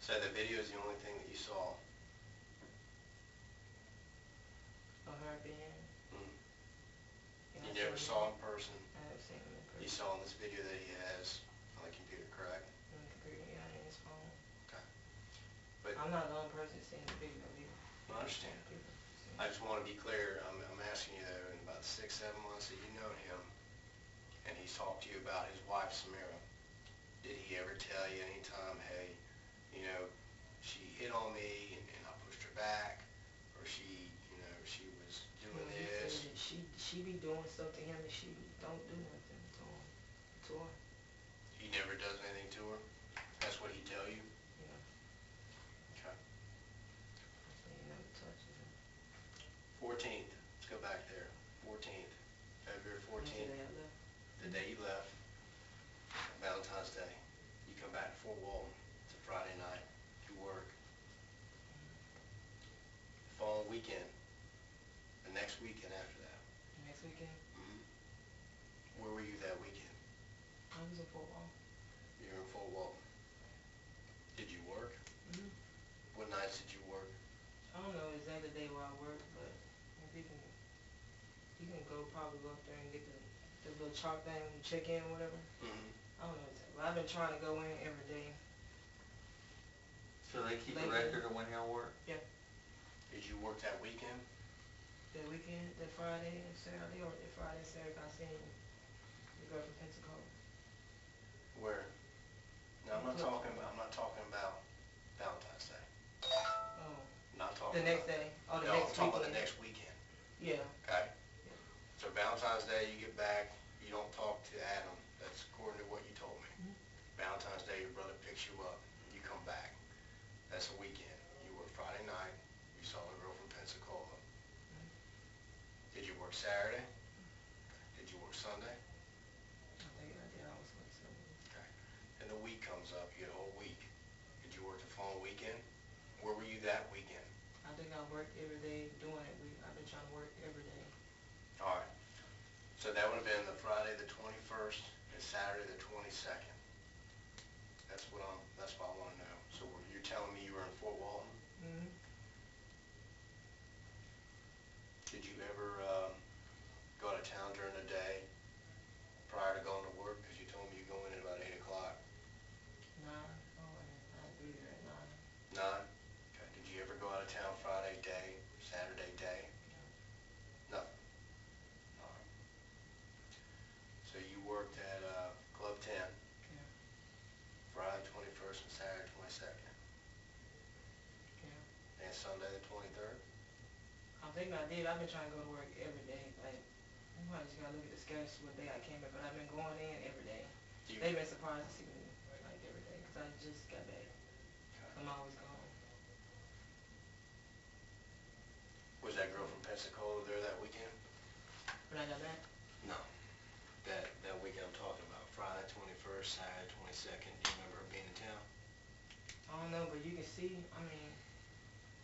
So the video is the only thing that you saw? Of her being. You never saw in person? I haven't seen him in person. You saw in this video that he has on the computer, correct? On the computer, yeah, in his phone. Okay. But I'm not the only person that's seen the video either. I understand. People seen I just want to be clear, I'm asking you though, in about 6-7 months that you've known him, and he's talked to you about his wife, Samira, did he ever tell you anytime, hey, you know, she hit on me and I pushed her back, or she, you know, she was doing He this? said that she be doing stuff to him and she don't do nothing to her. He never does anything to her? That's what he tell you? Yeah. Okay. So he never touches her. 14th, let's go back there. 14th, February 14th, Yesterday I left. the day you left, Valentine's Day. You come back to Fort Walton. It's a Friday night. You work. Following weekend, the next weekend after that. Next weekend, Where were you that weekend? I was in Fort Walton. You were in Fort Walton. Did you work? What nights did you work? I don't know exactly the day where I work, but if you can go probably go up there and get the little chalk thing when you check in or whatever. I don't know exactly. But I've been trying to go in every day. So they keep a Lately. record of when y'all work? Did you work that weekend? That weekend, that Friday and Saturday, or that Friday and Saturday, I seen the girl from Pensacola. Where? No, I'm not talking about Valentine's Day. Oh, Not talking the next about, day. Oh, the no, I'm next talking about weekend. the next weekend. Yeah. Okay? Yeah. So Valentine's Day, you get back, you don't talk to Adam. That's according to what you told me. Valentine's Day, your brother picks you up. You come back. That's a weekend. You work Friday night. You saw the girl from Pensacola. Did you work Saturday? Did you work Sunday? I think I did. I was going to say. Okay. And the week comes up. You get a whole week. Did you work the following weekend? Where were you that weekend? I think I worked every day doing it. I've been trying to work every day. All right. So that would have been the Friday the 21st and Saturday the 22nd. That's what I want to know. So you're telling me you were in Fort Walton? Did you ever go out of town during the day prior to going to work? Because you told me you go in at about 8 o'clock. 9. Oh, I'd be there at 9. 9? Okay. Did you ever go out of town Friday day, Saturday day? No. Nothing. All right. So you worked at Club 10 Yeah. Friday 21st and Saturday 22nd. Yeah. And Sunday the 23rd? I think I did. I've been trying to go to work every day. Like, you might just gotta look at the schedule, see what day I came in, but I've been going in every day. Do you, They've been surprised to see me, like, every day, because I just got back. I'm always gone. was that girl from Pensacola there that weekend? When I got back, No. That weekend I'm talking about, Friday 21st, Saturday 22nd. Do you remember her being in town? I don't know, but you can see, I mean,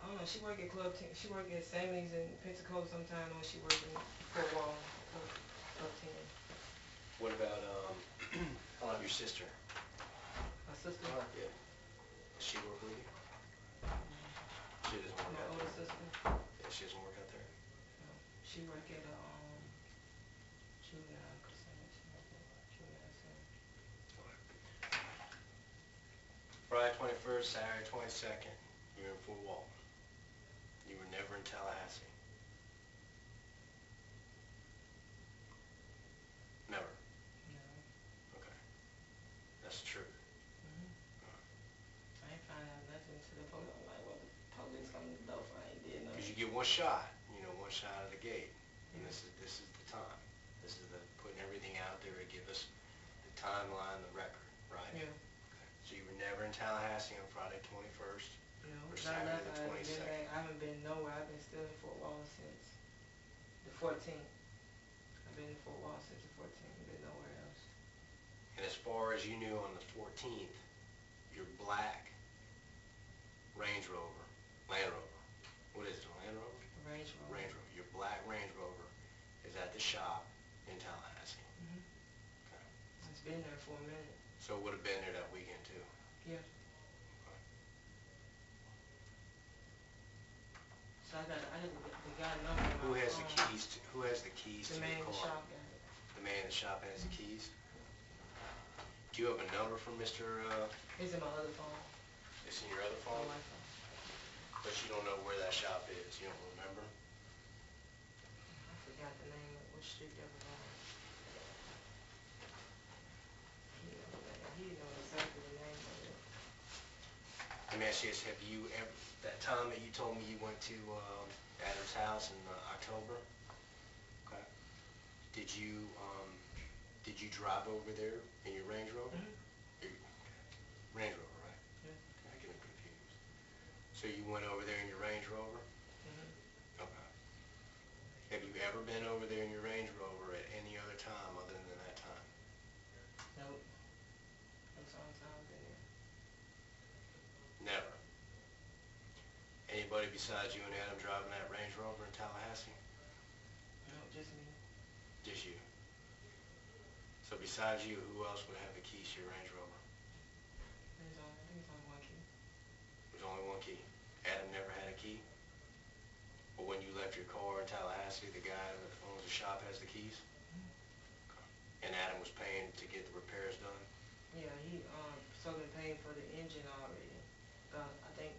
I don't know, she work at Club 10, she work at Sammy's in Pensacola sometime, or she work in Fort Walton, Club 10. What about how about your sister? My sister, Yeah. Does she work with you? She doesn't work my out older there. sister, Yeah, she doesn't work out there. she work at a, juvenile center, she work at juvenile center. Friday 21st, Saturday 22nd. You were in Fort Walton. You were never in Tallahassee. Never. No. Okay. That's the truth. I ain't find out nothing to the police. I'm like, well, the police come to the door, I ain't did nothing. Because you get one shot, one shot at the gate. And this is the time. This is the putting everything out there to give us the timeline, the record, right? Yeah. So you were never in Tallahassee on Friday 21st No, or I Saturday left, 14th. I've been in Fort Walton since the 14th. I've been nowhere else. And as far as you knew on the 14th, your black Range Rover, Land Rover, what is it, a Land Rover? Range Rover. Range Rover. Your black Range Rover is at the shop in Tallahassee. Mhm. Okay. It's been there for a minute. So it would have been there that weekend too? Yeah. Okay. So I got the guy number on Who my has the phone. keys to, who has the keys The to man the in the car? shop got it. The man in the shop has the keys? Do you have a number for Mr. It's in my other phone. It's in your other My phone? wife's phone. But you don't know where that shop is, you don't remember? I forgot the name of which street that was on. He knows exactly the name of it. Let me ask you this, have you ever, that time that you told me you went to Adam's house in October, okay, did you drive over there in your Range Rover? Mhm. Your Range Rover, right? Yeah. Okay, I get confused. So you went over there in your Range Rover? Mhm. Okay. Have you ever been over there in your Range Rover at any other time other than that time? Nope. That's the only time I've been there. Never. Anybody besides you and Adam driving that Range Rover in Tallahassee? No, just me. Just you. So besides you, who else would have the keys to your Range Rover? I think it's only one key. There's only one key. Adam never had a key? But when you left your car in Tallahassee, the guy that owns the shop has the keys? And Adam was paying to get the repairs done? Yeah, he been paying for the engine already. I think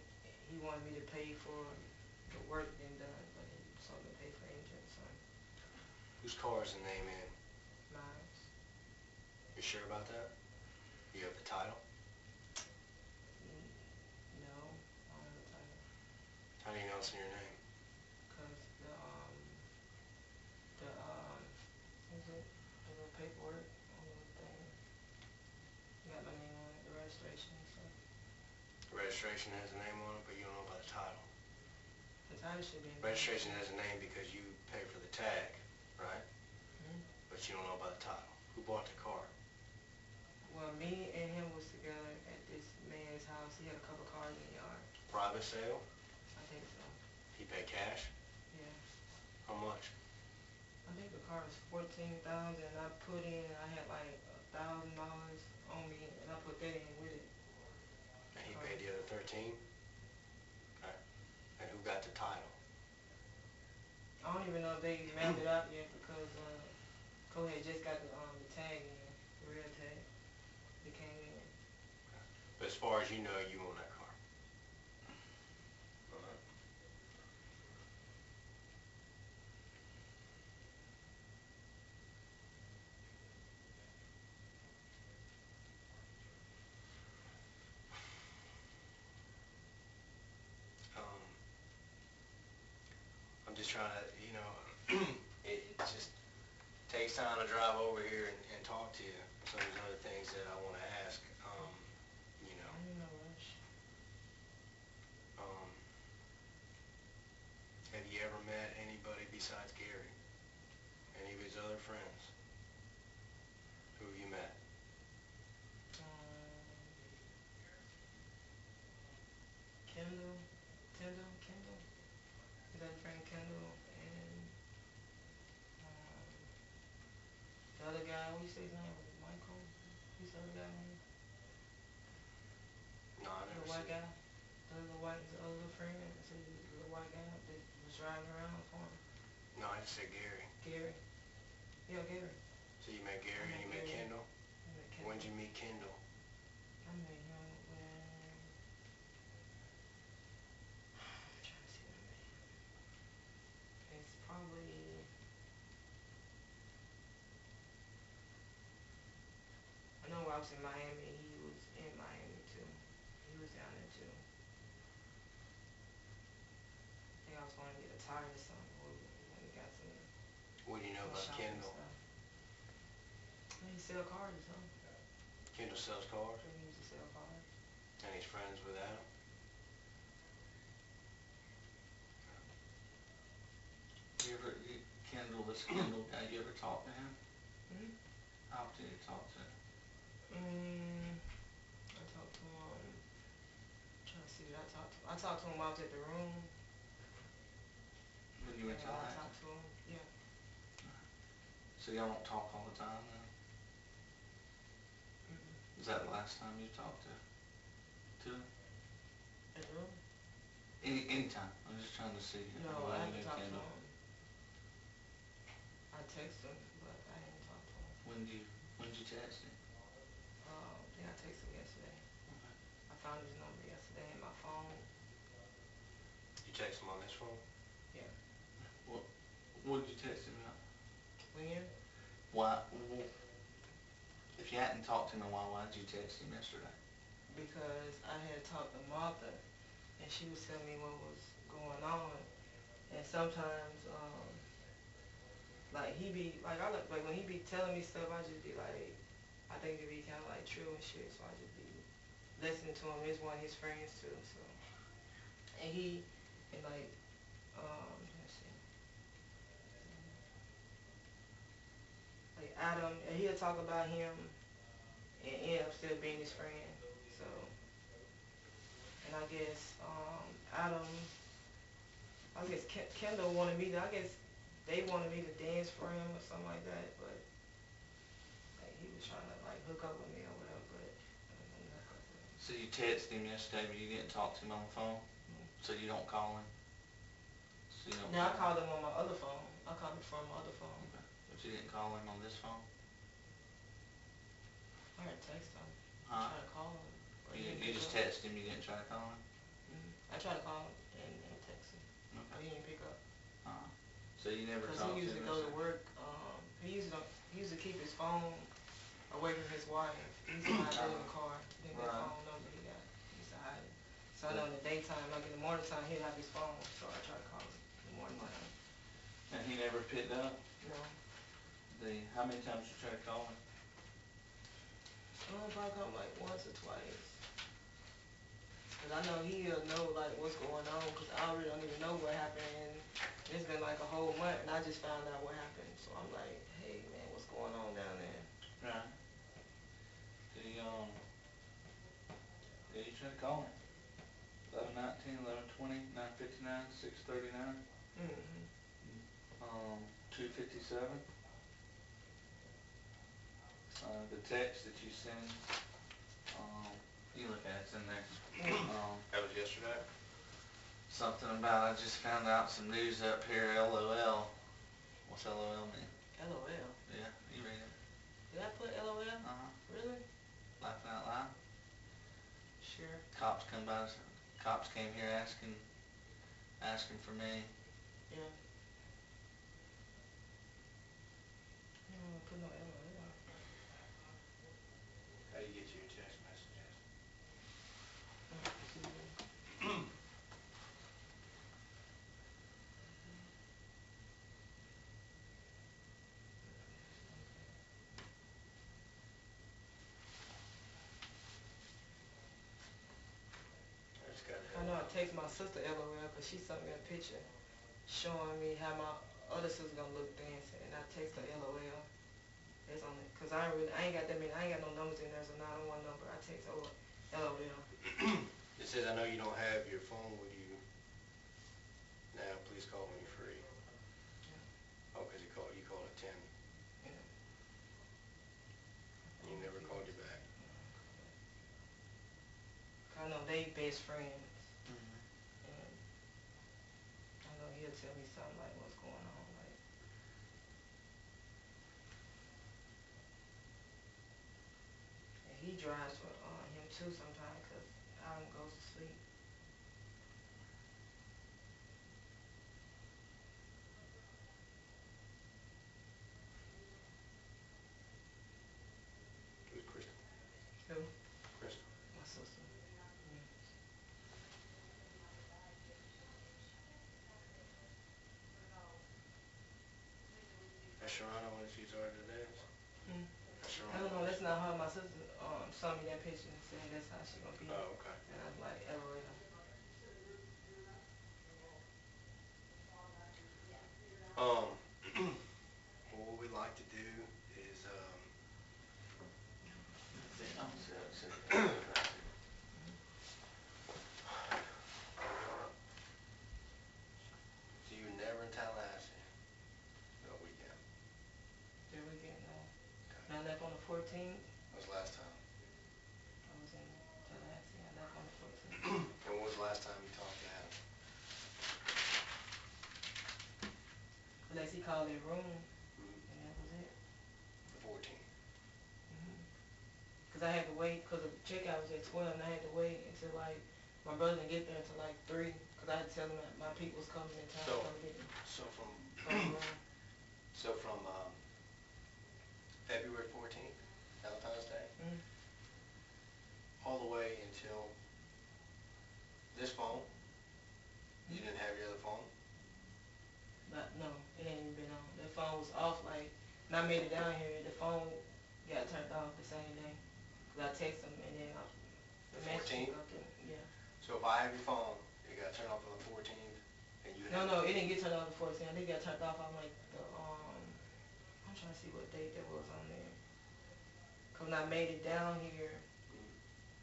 he wanted me to pay for the work being done, but he been pay for the engine, so Whose car is the name in? mine. You sure about that? You have the title? No, I don't have a title. How do you know it's in your name? Cause what's it? The little paperwork on the thing. Got my name on it, the registration and stuff. The registration has a name on it, but you don't know about the title. The title should be in Registration has a name because you pay for the tag, right? Mhm. But you don't know about the title. Who bought the car? Well, me and him was together at this man's house. He had a couple cars in the yard. Private sale? I think so. He paid cash? Yeah. How much? I think the car was 14,000, and I put in. I had like $1,000 on me, and I put that in with it. And he paid the other 13? Okay. And who got the title? I don't even know if they mailed it out yet because Cole had just got the tag in, the real tag. It came in. But as far as you know, you own that car. All right. I'm just trying to, it just takes time to drive over here and talk to you. So there's other things that I want to ask. I'm in no rush. Um, have you ever met anybody besides Gary? Any of his other friends? Who have you met? Um, Kendall. His other friend Kendall, and um, the other guy. What you say his name was? Michael. Who's the other guy name? No, I The never white seen. guy. The other friend. I said the white guy that was driving around for him. No, I just said Gary. Gary. Yeah, Gary. So you met Gary and you met Gary. Kendall? I met Kendall. When'd you meet Kendall? I met him when I'm trying to see when I met him. It's probably I know I was in Miami. He was in Miami too. He was down there too. I think I was going to get a tire or something when we got What do you know some about shopping Kendall? stuff. He sell cars or something. Kendall sells cars? I think he used to sell cars. And he's friends with Adam? Kendall this Kendall guy, you ever talk to him? Hmm? How often do you talk to him? I talked to him. Trying to see what I talked to. I talked to him while I was at the room. When you were And I talking? talked to him. Yeah. So y'all don't talk all the time now? Is that the last time you talked to him? At the room? Anytime. I'm just trying to see. No, how I long haven't you talked to Kendall. him. I texted him, but I haven't talked to him. When did you text him? I think I texted him yesterday. Okay. I found his number yesterday in my phone. You text him on this phone? Yeah. What did you text him about? When? Why? If you hadn't talked to him in a while, why did you text him yesterday? Because I had talked to Martha, and she was telling me what was going on. And sometimes, like he be like like when he be telling me stuff, I just be like, I think it be kind of like true and shit. So I just be listening to him. It's one of his friends too. So and he and like let's see, like Adam, and he'll talk about him and end up still being his friend. So and I guess Adam. I guess Kendall wanted me to, I guess they wanted me to dance for him or something like that, but like he was trying to like hook up with me or whatever, but I didn't hook up with him. So you texted him yesterday, but you didn't talk to him on the phone? So you don't call him? So you don't Now I call called him on my other phone. I called him from my other phone. Okay. But you didn't call him on this phone? I had text him. Huh? I tried to call him. But he You, didn't you pick just up. texted him, you didn't try to call him? I tried to call him and text him, but Okay. he didn't pick up. So you never Cause talked he to used him to go to yesterday? work. He used to keep his phone away from his wife. He used to hide it in the car. Then that Right. phone number he got, he used to hide it. So I know in the daytime, like in the morning time, he'd have his phone. So I try to call him in the morning time. And he never picked up? No. How many times you tried to call him? Probably call him like once or twice. Cause I know he'll know like what's going on. Cause I already don't even know what happened. And it's been like a whole month, and I just found out what happened. So I'm like, hey man, what's going on down there? Right. You tried to call him. 11:19, 11:20, 9:59, 6:39, Mm-hmm. 2:57. The text that you send, you look at it's in there. That was yesterday? Something about I just found out some news up here. LOL. What's LOL mean? LOL. Yeah, you read it. Did I put LOL? Really? Laughing out loud. Sure. Cops come by. Cops came here asking for me. Yeah. No, I put no LOL. How do you get your text messages? I just got I know I hell. text my sister LOL because she sent me a picture showing me how my other sister gonna look dancing, and I text her LOL. That's on it, cause I ain't got that many, I ain't got no numbers in there, so 901 number. I text her LOL. It says, I know you don't have your phone with you now. Please call when you're free. Yeah. Oh, because you called at 10, Yeah. and you never called you back. I know they best friends, Mm-hmm. and I know he'll tell me something like what's going on, like. And he drives for him too sometimes, cause Adam goes to sleep. Who's Crystal? Who? Crystal. My sister. Yeah. Has Sharana when she's already to dance? Has I Sharana don't know, when that's not her. My sister saw me that picture and said that's how she gonna be. Oh, okay. And I was like, LOL. Um, called that room, Mhm. and that was it. The 14th. Because I had to wait, because the checkout was at 12, and I had to wait until, like, my brother didn't get there until, like, 3, because I had to tell him that my people was coming in town to come get me So from the from room. so from February 14th, Valentine's Day, Mm-hmm. all the way until this phone, you didn't have your other phone? But no, it ain't even been on. The phone was off, like, when I made it down here, the phone got turned off the same day. Because I texted him, and then the The message 14th? up there, yeah. So if I have your phone, it got turned off on the 14th, and you No, have no, it didn't get turned off the 14th. I think it got turned off on, like, I'm trying to see what date that was on there. Because when I made it down here,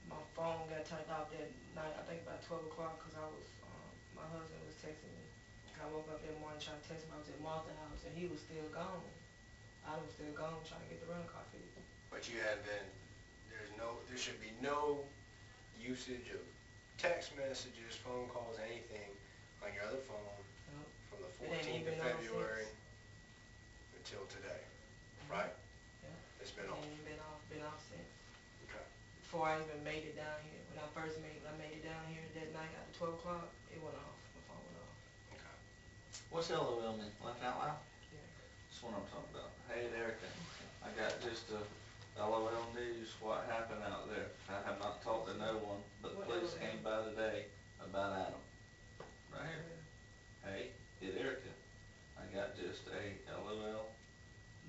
my phone got turned off that night, I think about 12 o'clock, because my husband was texting me. I woke up that morning trying to text him. I was at Martha's house, and he was still gone. I was still gone trying to get the rental car fixed. But you have been, there should be no usage of text messages, phone calls, anything on your other phone Nope. from the It ain't 14th even of on February since. until today, right? Yeah. It's It been off. ain't even been off since. Okay. Before I even made it down here. When I made it down here that night after 12 o'clock, it went off. My phone went off. Okay. What's LOL mean? Laugh out loud? Yeah. That's what I'm talking about. Hey, Erica, I got just a LOL news. What happened out there? I have not talked to no one, but the What police LOL? came by today about Adam. Right here. Hey, it's Erica. I got just a LOL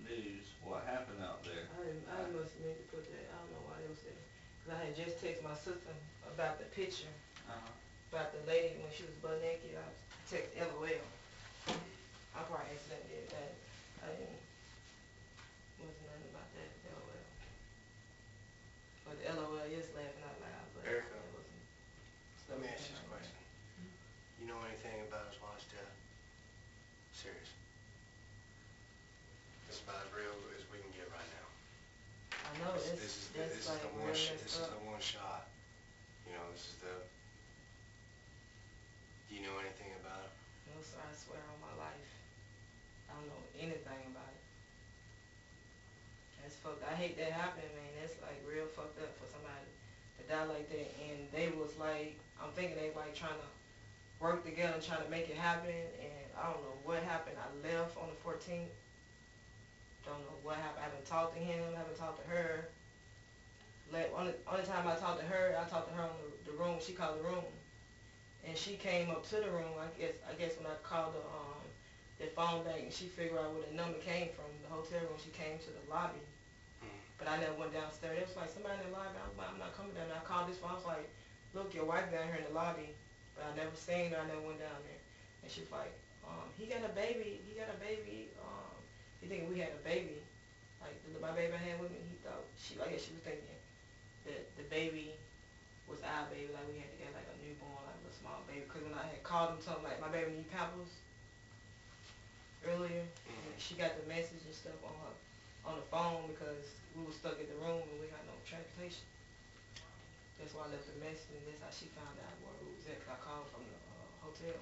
news. What happened out there? I must have meant to put that. I don't know why they was there. Because I had just texted my sister about the picture, Uh-huh. about the lady when she was butt naked. I text LOL. I probably accidentally did that. I didn't, wasn't nothing about that, LOL. But the LOL is laughing out loud, but Erica, that wasn't. let me ask you this question. You know anything about his wife's death? Serious. This is about as real as we can get right now. I know, This that's is like the real one. messed This is up. the one shot. You know, this is the. Do you know anything about it? No, sir, I swear on my life. I don't know anything about it. That's fucked. I hate that happening, man. That's like real fucked up for somebody to die like that. And they was like, I'm thinking they like trying to work together, trying to make it happen. And I don't know what happened. I left on the 14th. Don't know what happened. I haven't talked to him. I haven't talked to her. Only time I talked to her on the room. She called the room, and she came up to the room. I guess when I called the phone back, and she figured out where the number came from, the hotel room. She came to the lobby, but I never went downstairs. It was like somebody in the lobby. I was like, I'm not coming down there. I called this phone. I was like, look, your wife down here in the lobby, but I never seen her. I never went down there. And she was like, he got a baby. He got a baby. He thinking we had a baby. Like my baby I had with me. I guess she was thinking that the baby was our baby. Like we had to get like a newborn, like a small baby. Because when I had called him, told him like my baby need pampers earlier, and she got the message and stuff on the phone because we were stuck in the room and we had no transportation. That's why I left the message, and that's how she found out where we was at. Cause I called from the hotel.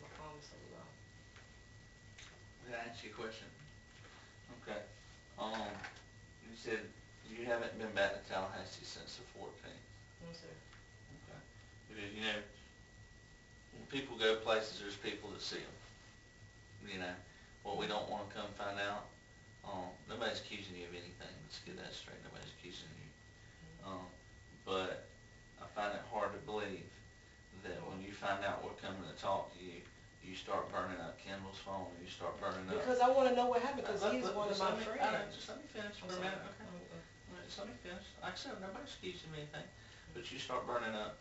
My phone was so low. Did I answer your question? Okay. You said you haven't been back to Tallahassee since the 14th. No, sir. Okay. Because, you know, when people go places, there's people that see them. You know, what we don't want to come find out, nobody's accusing you of anything. Let's get that straight. Nobody's accusing you. But I find it hard to believe that when you find out we're coming to talk to you, you start burning up Kendall's phone, and you start burning up. Because I want to know what happened, because he's one of my friends. Just let me finish for a minute, okay? Just let me finish. Like I said, nobody's accusing me of anything. But you start burning up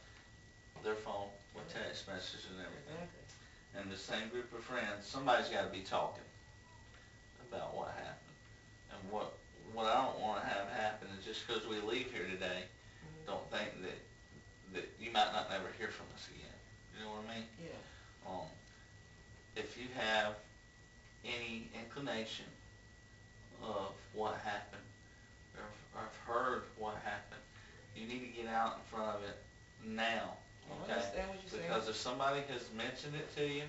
their phone with text messages and everything. Exactly. And the same group of friends, somebody's got to be talking about what happened. And what I don't want to have happen is just because we leave here today, don't think that you might not never hear from us again. You know what I mean? Yeah. If you have any inclination of what happened, or have heard what happened, you need to get out in front of it now, I okay? understand what you're saying. Because if somebody has mentioned it to you,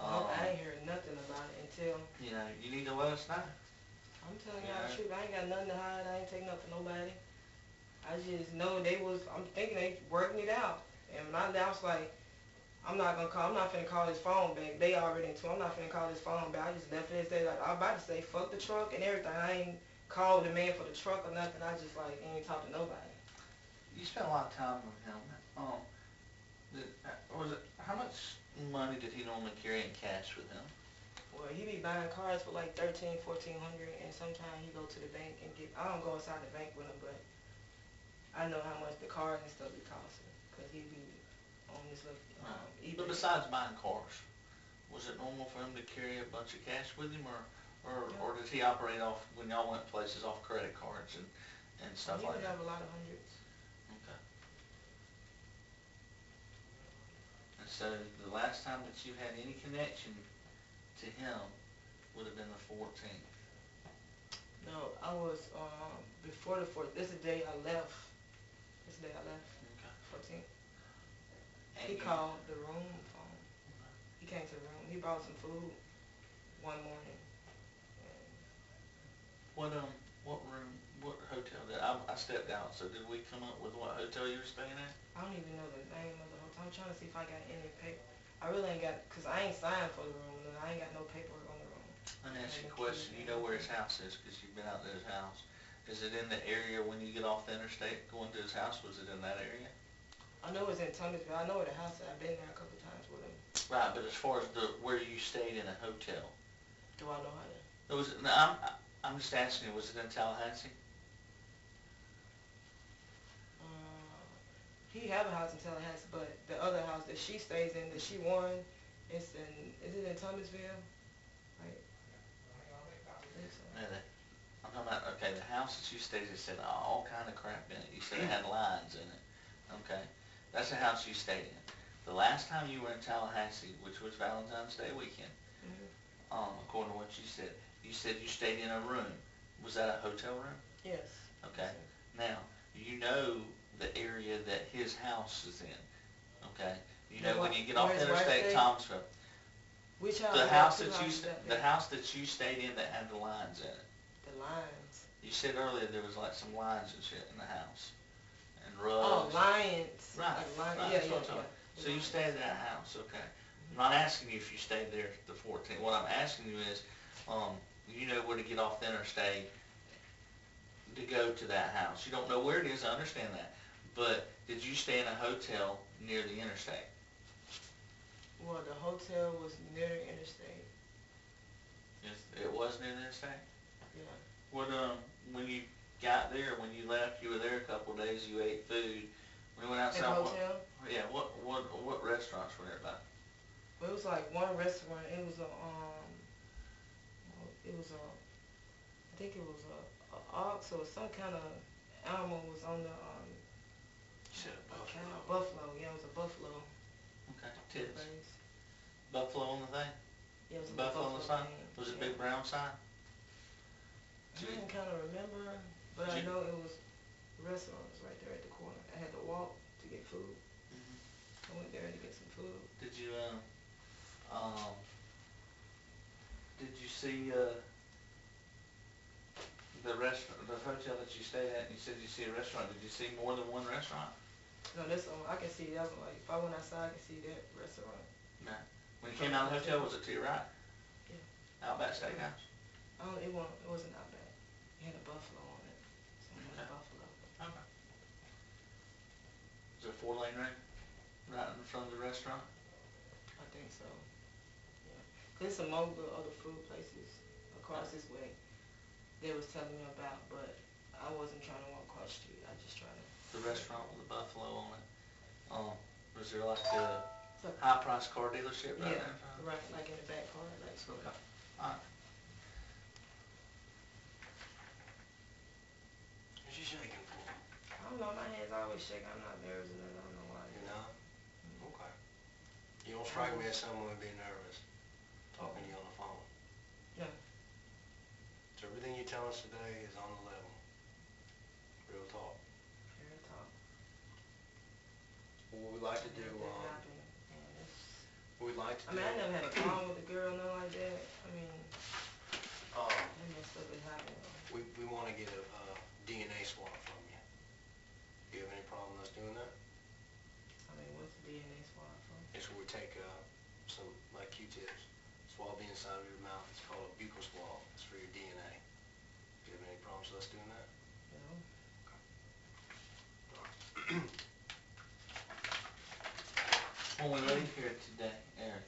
I ain't heard nothing about it until, You know, you need to let us know. I'm telling y'all Yeah. the truth, I ain't got nothing to hide, I ain't take nothing from nobody. I just know I'm thinking they working it out. And my doubt's like, I'm not finna call his phone back. They already into it. I'm not finna call his phone back. I just left it and said, like, I was about to say, fuck the truck and everything. I ain't called the man for the truck or nothing. I just, like, ain't talked to nobody. You spent a lot of time with him. How much money did he normally carry in cash with him? Well, he be buying cars for like 1,400, and sometimes he go to the bank and I don't go inside the bank with him, but I know how much the cars and stuff be costing, because he be on this little eBay. But besides buying cars, was it normal for him to carry a bunch of cash with him, or did he operate off, when y'all went places, off credit cards and stuff He like would that? have a lot of hundreds. Okay. And so the last time that you had any connection to him would have been the 14th. No, I was, before the 4th, this is the day I left. Okay. 14th. And He you- called the room phone. He came to the room. He brought some food one morning. And What room, what hotel I stepped out, so did we come up with what hotel you were staying at? I don't even know the name of the hotel. I'm trying to see if I got any paper. I really ain't got, because I ain't signed for the room, and I ain't got no paperwork on the room. Let me ask you a question. You know where his house is, because you've been out to his house. Is it in the area when you get off the interstate going to his house? Was it in that area? I know it's in Thomasville. I know where the house is. I've been there a couple times with him. Right, but as far as where you stayed in a hotel, Do I know how to? no, I'm just asking you, was it in Tallahassee? He have a house in Tallahassee, but the other house that she stays in, that she won, is it in Thomasville? Right. I think so. No, I'm talking about, okay, the house that you stayed in said all kind of crap in it. You said it had lines in it. Okay, that's the house you stayed in. The last time you were in Tallahassee, which was Valentine's Day weekend, according to what you said you stayed in a room. Was that a hotel room? Yes. Okay. Yes, Now, you know the area that his house is in. Okay. You The know when what- you get off where his wife Interstate stayed? Thomasville. Which house? The I got house two that you houses up the there. house that you stayed in that had the lines in it. The lines. You said earlier there was like some lines and shit in the house. And Oh, rugs. Lions. Right, Like Lions. right, Yeah, that's yeah, what I'm yeah. talking about. The So you Lions. stayed at that house, okay. I'm not asking you if you stayed there the 14th. What I'm asking you is, you know where to get off the interstate to go to that house. You don't know where it is, I understand that. But did you stay in a hotel near the interstate? Well, the hotel was near the interstate. Yes, it was near the interstate? Yeah. What, when you got there, when you left, you were there a couple of days, you ate food. We went In outside. the hotel? Yeah, what restaurants were nearby? Well, it was like one restaurant. It was I think it was a ox or some kind of animal was on the You said a a cow, buffalo. buffalo. Yeah, it was a buffalo. Okay, tits. Place. Buffalo on the thing? Yeah, it was a Buffalo on the sign? thing. Was it Yeah. big brown sign? I didn't kind of remember, but I Did you- know it was the restaurant was right there at the corner. I had to walk to get food. I went there to get some food. Did you, did you see, the restaurant, the hotel that you stayed at, and you said you see a restaurant, did you see more than one restaurant? No, this one I can see that one. Like if I went outside, I can see that restaurant. No. When you came out of the hotel, was it to your right? Yeah. Outback Steakhouse? It wasn't out bad. It had a buffalo on it. Something Okay. like buffalo. Okay. Is there a 4-lane road right in front of the restaurant? I think so. Yeah. 'Cause there's some more other food places across this way they was telling me about, but I wasn't trying to walk across the street. I just tried to. The restaurant with the buffalo on it. Was there like a Look. high-priced car dealership right Yeah, there? right, like in the back part, like so. Okay. Alright. What you shaking for? I don't know, my hands always shake. I'm not nervous and I don't know why. You know? Okay. You don't strike me as someone who'd be nervous talking to you on the phone. Yeah. So everything you tell us today is on the level. Real talk. Real talk. What we'd like to do, That happened, and it's what we'd like like to I do. mean, I never had a problem with the girl, nothing like that. I mean, Um, that messed up it happened. we want to get a DNA swab from you. Do you have any problem with us doing that? I mean, what's the DNA swab for? It's where we take some, like Q-tips, swab the inside of your mouth. It's called a buccal swab. It's for your DNA. Do you have any problems with us doing that? No. When we leave here today, Eric,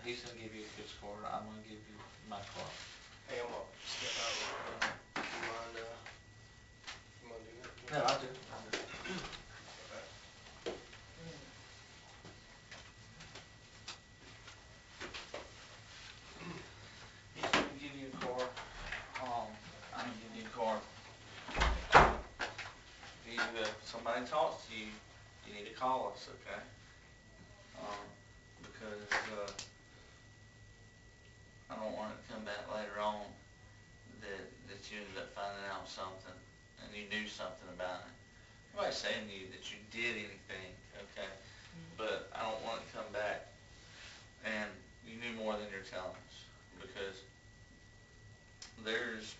he's gonna give you a gift card, I'm gonna give you my card. Hey, I'm gonna step out real quick. You mind doing that? No, I do. He's gonna give you a card, I'm gonna give you a card. If somebody talks to you, you need to call us, okay? Because, I don't want it to come back later on that you ended up finding out something and you knew something about it. Nobody's saying to you that you did anything, okay? But I don't want it to come back and you knew more than you're telling us, because there's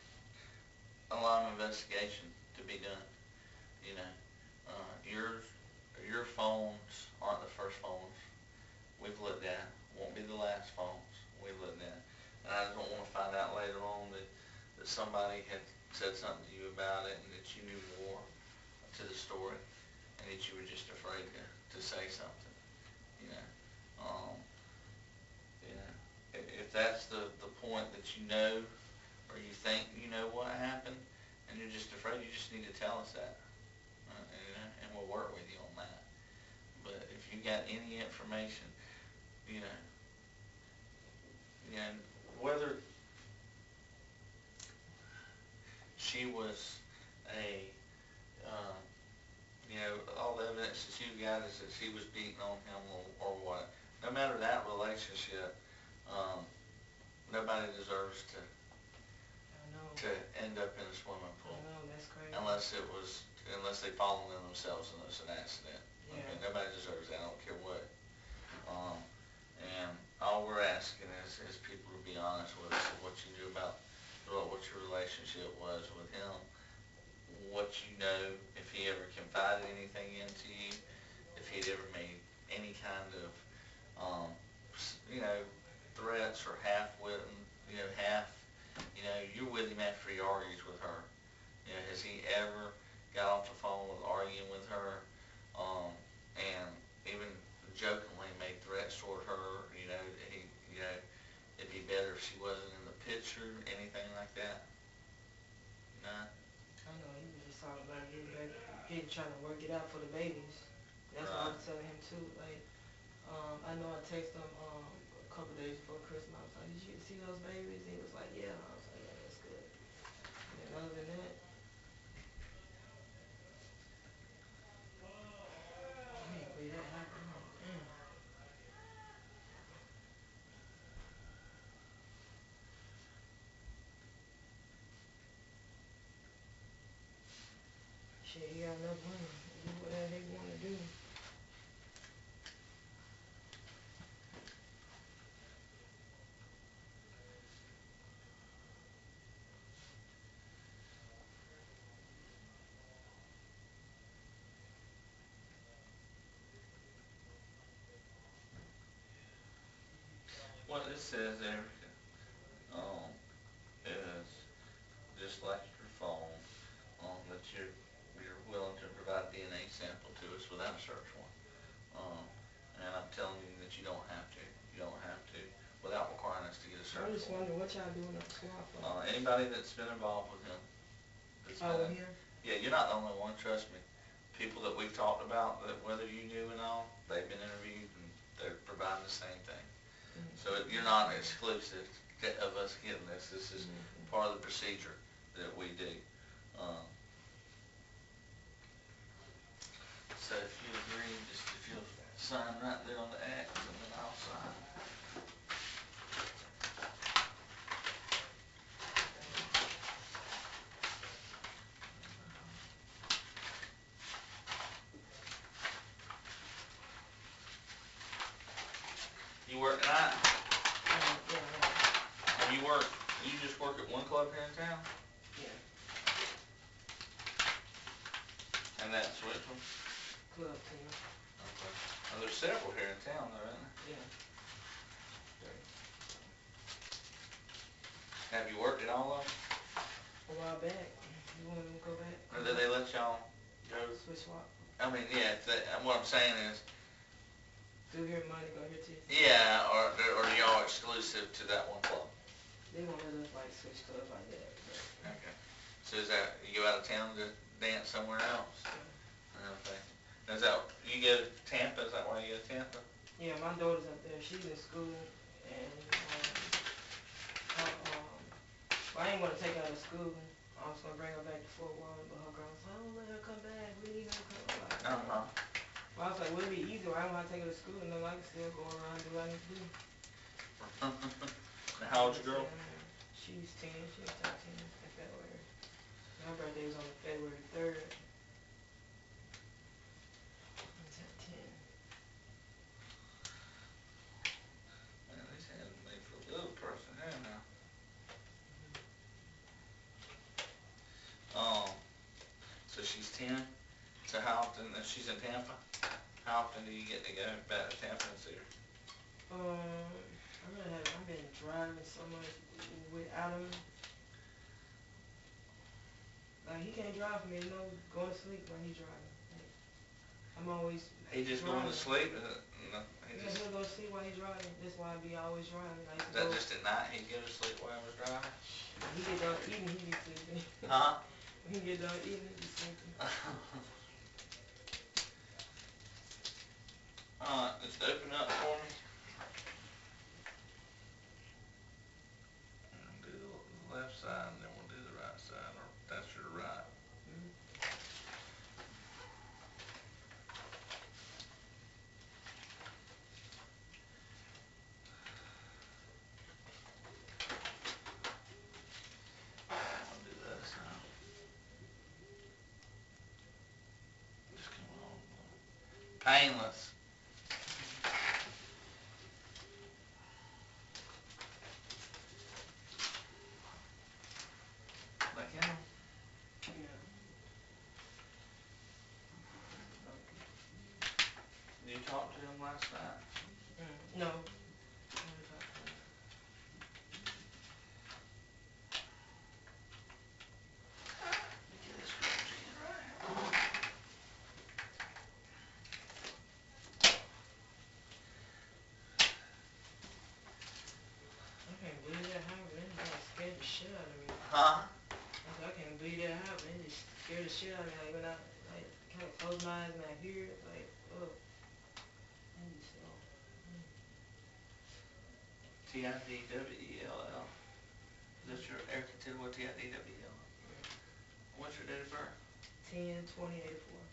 a lot of investigation to be done, you know. Your phones aren't the first phones we've looked at, won't be the last phones we've looked at. And I just don't want to find out later on that somebody had said something to you about it and that you knew more to the story and that you were just afraid to say something, you know. If that's the point that you know or you think you know what happened and you're just afraid, you just need to tell us that, and we'll work with you on that. But if you got any information, you know, whether she was a, all the evidence that you got is that she was beating on him or what, no matter that relationship, nobody deserves to I know. end up in a swimming pool. I know, that's crazy. Unless they fallen in themselves and it's an accident. Yeah. Okay, nobody deserves that, I don't care what. And all we're asking is people to be honest with us, what you knew about what your relationship was with him, what you know, if he ever confided anything into you, if he'd ever made any kind of, threats or you're with him after he argues with her. Has he ever got off the phone arguing with her, and even jokingly made threats toward her, it'd be better if she wasn't in the picture, anything like that? None? I know, he was just talking about trying to work it out for the babies. That's what I was telling him too. Like, I know I texted him a couple days before Christmas. I was like, did you see those babies? And he was like, yeah. I was like, yeah, that's good. And then other than that, I can't believe that happened. Mm. Shit, he got enough money to do whatever he want to do. What this says, Erica, is just like your phone, that you're willing to provide DNA sample to us without a search warrant. And I'm telling you that you don't have to. You don't have to, without requiring us to get a search I'm just warrant. wondering what y'all doing at the swap for. Anybody that's been involved with him. Here? Yeah, you're not the only one, trust me. People that we've talked about, that whether you knew and all, they've been interviewed and they're providing the same thing. So you're not exclusive of us getting this. This is part of the procedure that we do. So if you agree, just if you'll sign right there on the act, and then I'll sign. You work tonight? Yeah. And you just work at one club here in town? Yeah. And that's which one? Club team. Okay. Well, there's several here in town though, isn't there? Yeah. Have you worked at all of them? A while back. You want to go back? Or did they let y'all go? Switch swap. I mean, yeah, what I'm saying is, Do here money, go here too. yeah, or are y'all exclusive to that one club? They won't let us like switch clubs like that. But, Okay. So is that, you go out of town to dance somewhere else? Okay. Is that, you go to Tampa, is that why you go to Tampa? yeah, my daughter's up there. She's in school, and well, I ain't want to take her out of school. I was gonna bring her back to Fort Walton, but her girl was like, "Oh, let her come back. We need her to come back." Uh-huh. Well, I was like, "Would it be easier? I don't want to take her to school, and then I can still go around and do what I need to do." Now, how old's your girl? She's 10. She's 13 in February. My birthday was on February 3rd. She's at 10. Man, these hands made for a little person here now. So she's 10. So how often, if she's in Tampa, how often do you get to go back to Tampa and see her? I've been driving so much with Adam. Like, he can't drive for me, going to sleep when he's driving. Like, I'm always He just going to sleep? No, he yeah, just, he'll go to sleep while he's driving. That's why I be always driving. I used to that go, just at night he'd go to sleep while he was driving? when he get done eating, he be sleeping. Huh? When he get done eating, he be sleeping. Alright, just open up for me. And do the left side and then we'll do the right side, or that's your right. I'll do the other side. Just come on. Painless. Like him? Yeah. Did you talk to him last night? No. Get this garbage can right. I can't believe that happened. That just scared the shit out of me. Huh? I can't believe that happened. It just scared the shit out of me. Like, when I kind of close my eyes and I hear it, like, ugh. I just, T-I-D-W-E-L-L. Is that your air contender? What T-I-D-W-E-L-L? What's your date of birth? 10/20/84.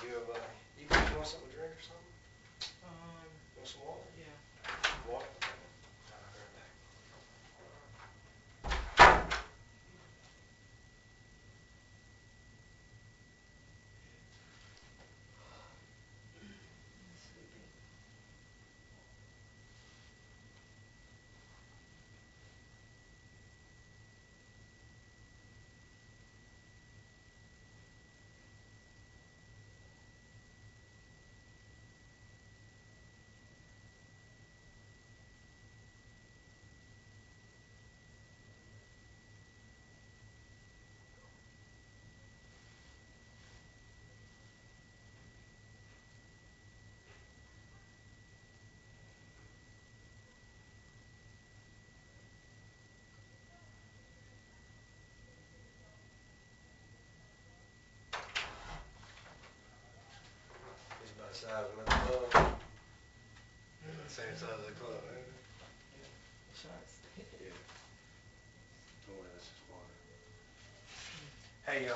You want something to drink or something? You want some water? Yeah. Water? I'm sleepy. He's about the size of another club. About the same size as the club, ain't it? Yeah. The shots. Yeah. Don't worry, that's just water. Hey,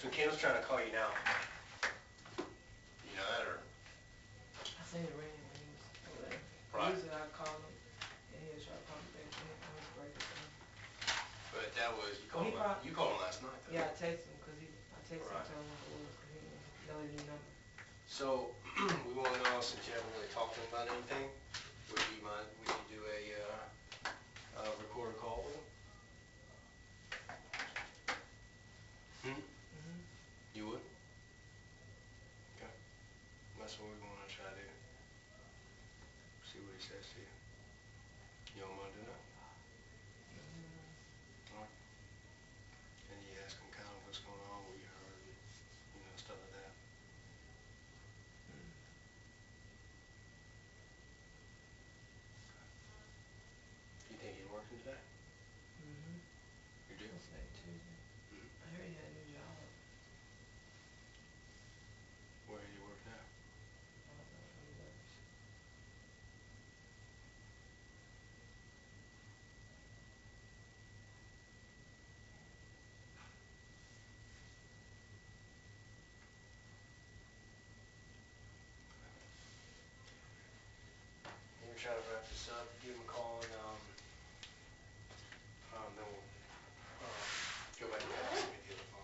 so Kim's trying to call you now. You know that, or? I seen the ring when he was over there. Right. Usually I call him and he'll try to call me back when he on his break or something. But that was, Well, he probably- you called him last night, though. Yeah, I texted him because I texted Right. him telling him who it was because he didn't know the new number. So, we want to know, since you haven't really talked to him about anything, would you do a recorded call with him? You would? Okay. That's what we want to try to do. See what he says to you. You don't mind doing that? Alright. And you ask him kind of what's going on, what you heard, stuff like that. You think he's working today? You do? What's that, Tuesday? I heard he had a new job. Where do you work now? I don't know where he works. We're trying to wrap this up, give him a call, and then we'll go back to the house and get the other phone.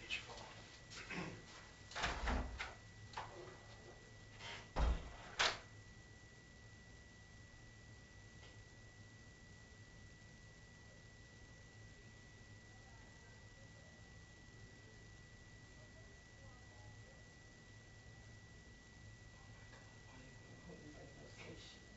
Get your phone. Who do you think will say shit?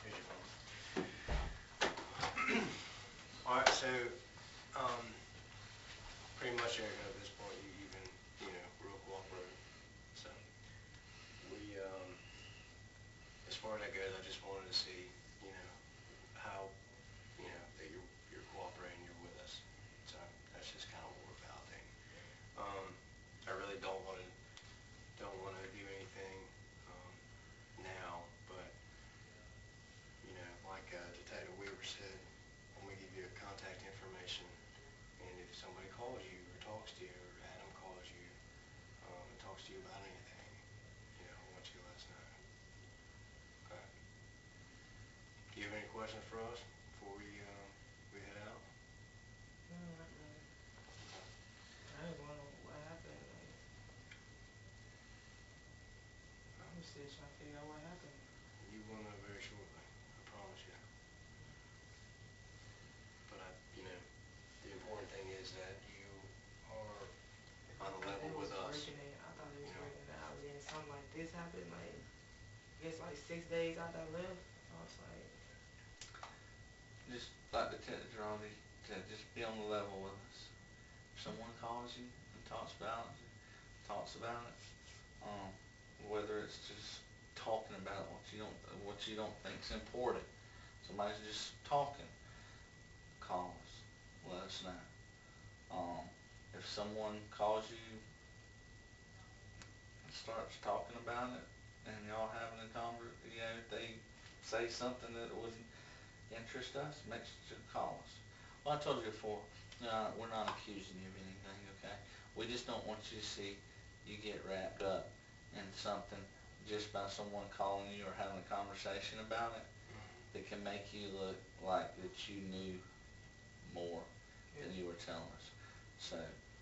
Here's your phone. Alright, so, pretty much Eric, at this point, you've been, real cooperative. So, as far as that goes, I just wanted to see, how, that you're cooperating, you're with calls you or talks to you, or Adam calls you and talks to you about anything, I want you to let us know. Okay. Do you have any questions for us before we head out? No, not really. I just want to know what happened. Like, I'm still trying to figure out what happened. You will know very shortly, I promise you. But the important thing is that you are on the level with us. I thought it was working out. Then something like this happened. Like, I guess like 6 days after I left. I was like, Just like the draw to just be on the level with us. If someone calls you and talks about it, whether it's just talking about what you don't think's important. Somebody's just talking. Call us. Let us know. If someone calls you and starts talking about it, and y'all having a conversation, if they say something that would interest us, make sure to call us. Well, I told you before, we're not accusing you of anything, okay? We just don't want you to see you get wrapped up in something just by someone calling you or having a conversation about it that can make you look like that you knew more than you were telling us. So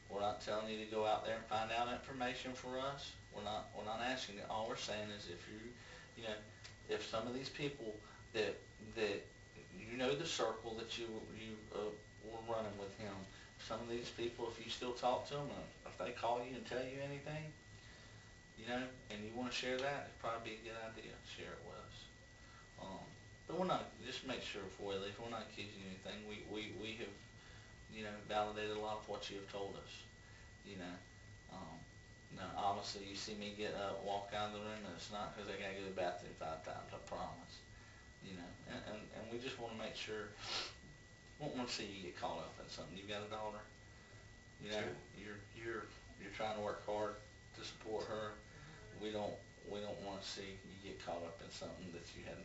we're not telling you to go out there and find out information for us. We're not asking you. All we're saying is if some of these people that the circle that you were running with him, some of these people, if you still talk to them, if they call you and tell you anything, and you want to share that, it'd probably be a good idea to share it with us. But we're not, just make sure before we leave, we're not accusing you of anything. We have, validated a lot of what you have told us. Now obviously you see me get up, walk out of the room, and it's not because I gotta go to the bathroom 5 times, I promise. And we just want to make sure, we don't want to see you get caught up in something. You've got a daughter, Sure. you're trying to work hard to support her. We don't want to see you get caught up in something that you had,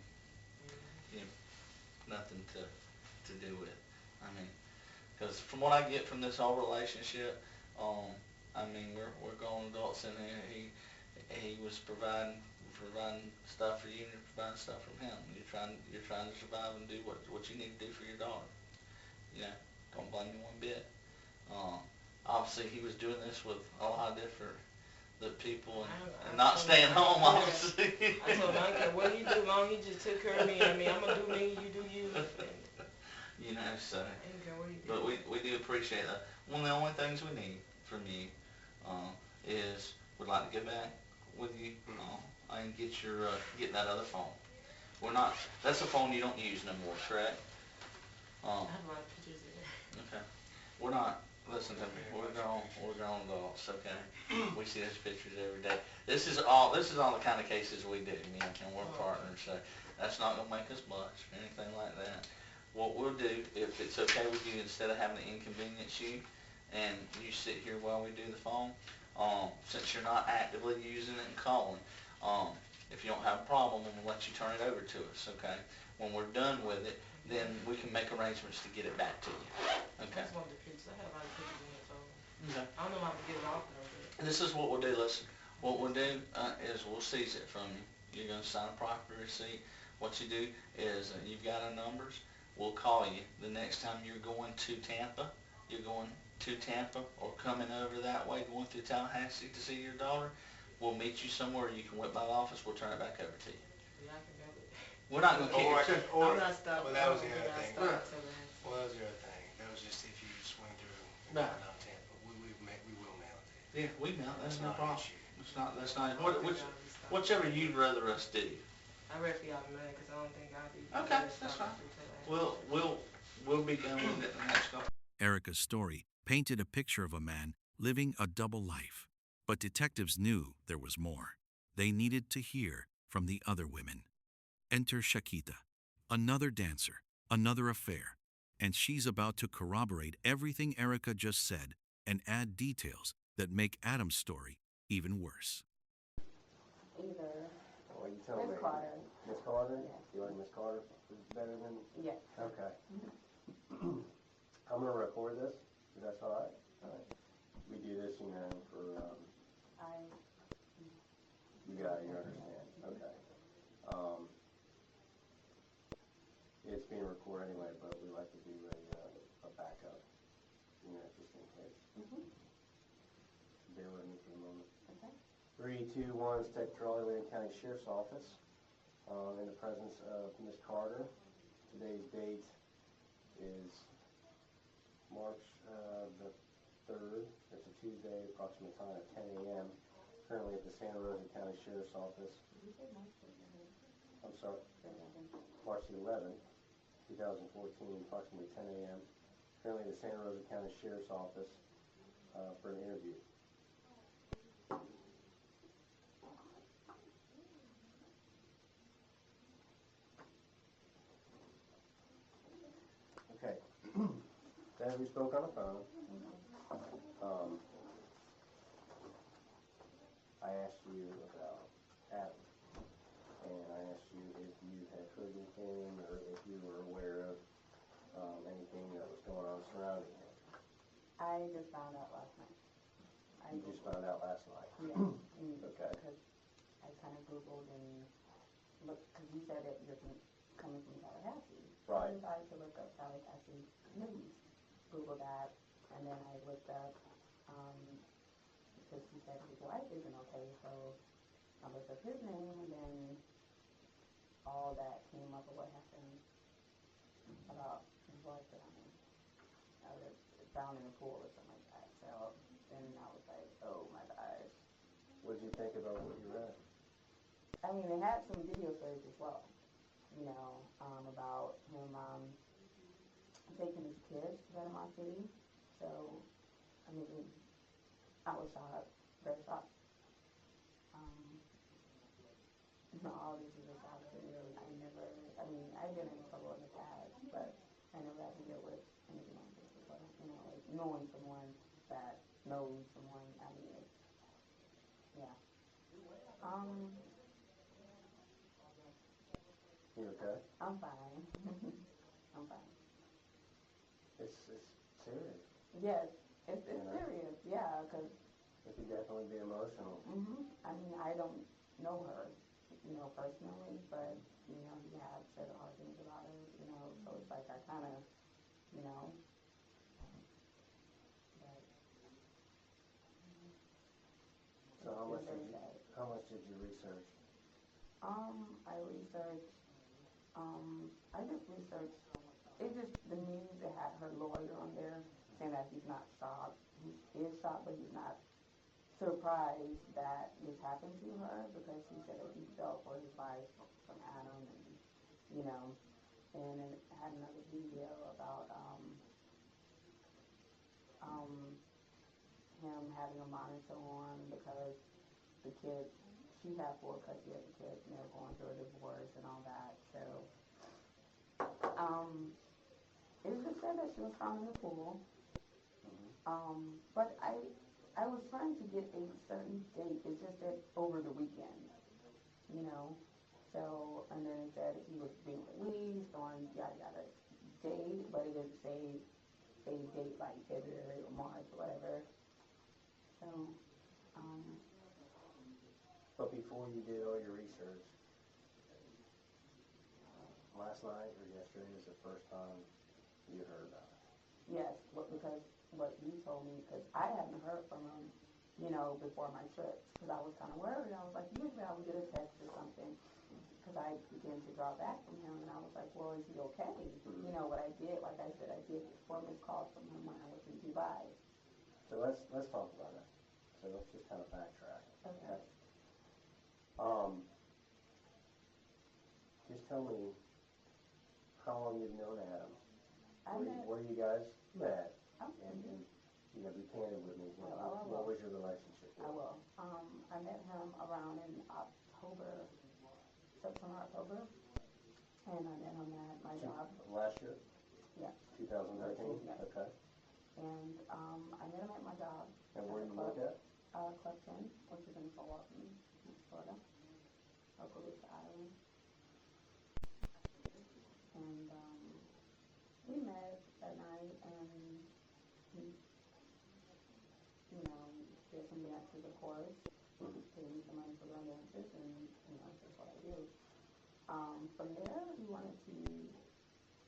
nothing to do with. I mean, because from what I get from this whole relationship, we're grown adults in here. He was providing stuff for you, and you're providing stuff from him. You're trying to survive and do what you need to do for your daughter. Don't blame me one bit. Obviously he was doing this with a lot of different people and not staying home, obviously. I told him, I don't care what he do, long he just took care of me. I'm gonna do me, you do you. So. I didn't care what he did. But we do appreciate that. One of the only things we need from you is we'd like to get back with you and get get that other phone. That's a phone you don't use no more, correct? I have a lot of pictures in there. Okay. We're not, listen to me, we're grown adults, okay? We see those pictures every day. This is all the kind of cases we do, and we're partners, so that's not gonna make us blush or anything like that. What we'll do, if it's okay with you, instead of having to inconvenience you and you sit here while we do the phone, since you're not actively using it and calling, if you don't have a problem, we'll let you turn it over to us, okay? When we're done with it, then we can make arrangements to get it back to you, okay? I just want the pictures. I have a lot of pictures in the phone. Okay. I don't know how to get it off there. This is what we'll do, listen. What we'll do is we'll seize it from you. You're going to sign a property receipt. What you do is you've got our numbers. We'll call you the next time you're going to Tampa. You're going to Tampa or coming over that way, going through Tallahassee to see your daughter. We'll meet you somewhere. You can whip by the office. We'll turn it back over to you. Yeah, I can have it. We're not going to keep it. I'm not stopping. Well, that was the other thing. Well, Well, that was the other thing. That was just if you swing through and Right. go down Tampa. We will mail it to you. Yeah, we mail. That's no not an problem. issue. That's not. Whichever you'd rather us do. I'd rather for y'all to mail because I don't think I'll be. Okay, that's fine. We'll be done with it in the next couple. Erica's story painted a picture of a man living a double life, but detectives knew there was more. They needed to hear from the other women. Enter Shakita, another dancer, another affair, and she's about to corroborate everything Erica just said and add details that make Adam's story even worse. Either Well, you tell me. Miss Carter. Miss Carter? Yes. You like Miss Carter better than? Yes. Okay. I'm gonna record this, if that's all right. report anyway, but we like to do a backup, you know, just in case. Bear with me for a moment. Okay. 3, 2, 1, step to Raleigh County Sheriff's Office in the presence of Ms. Carter. Today's date is March the 3rd. It's a Tuesday, approximate time at 10 a.m. Currently at the Santa Rosa County Sheriff's Office. Did you say March 11th? I'm sorry, The 11th. March the 11th, 2014, approximately 10 a.m. Currently at the Santa Rosa County Sheriff's Office for an interview. Okay. As we spoke on the phone, I asked you about Adam, and I asked you if you had heard anything or if you were aware of anything that was going on surrounding him. I just found out last night. You just found out last night? Yeah. Okay. Because I kind of Googled and looked, because you said that you're coming from Tallahassee. Right. I decided to look up Tallahassee news. Google that, and then I looked up, because he said his wife isn't okay, so I looked up his name, and then all that came up of what happened about his wife drowning. Drowned in a pool or something like that. So then I was like, oh my gosh. What did you think about what you read? I mean, it had some video footage as well, you know, about him taking his kids to Panama City. So, I mean, I was shocked, very shocked. All this is a shock to me. I've been in trouble in the past, but I never had to deal with anything like this before. You know, like knowing someone that knows someone. I mean, yeah. You okay? I'm fine. I'm fine. It's serious. Yes, it's You know? serious. Yeah, because It could definitely be emotional. I mean, I don't know her, you know, personally, but you know, he has said a lot of things about her, you know, so it's like I kind of, you know, but So how it's very sad. much did you research? I researched, I just researched, it just, the news that had her lawyer on there saying that he's not shocked. He is shocked, but he's not surprised that this happened to her because he said that he felt for his life from Adam, and, you know, and it had another video about, him having a monitor on because the kids, she had full custody of the kids and they were going through a divorce and all that. So, it just said that she was found in the pool. But I was trying to get a certain date. It just said over the weekend, you know. So, and then it said he was being released on yada yada date, but it didn't say a date like February or March or whatever. So, But before you did all your research, last night or yesterday was the first time you heard about it. yes, because what you told me, because I hadn't heard from him, you know, before my trip, because I was kind of worried. I was like, usually I would get a text or something, because I began to draw back from him, and I was like, well, is he okay? You know, what I did, like I said, I did get 4 missed calls from him when I was in Dubai. So let's talk about that. So let's just kind of backtrack. Okay. Just tell me how long you've known Adam, where you guys met, and you know, be candid with me. What was your relationship I with? will. I met him around in September, October, and I met him at my job. Last year? Yeah. 2013? Yes. Okay. And I met him at my job. And where do you work at? Club 10, which is in Fort Walton, Florida, locally to Ireland. And we met that night, and he, you know, did some dances, of course, gave me some money for run dances, and, you know, that's what I do. From there, he wanted to,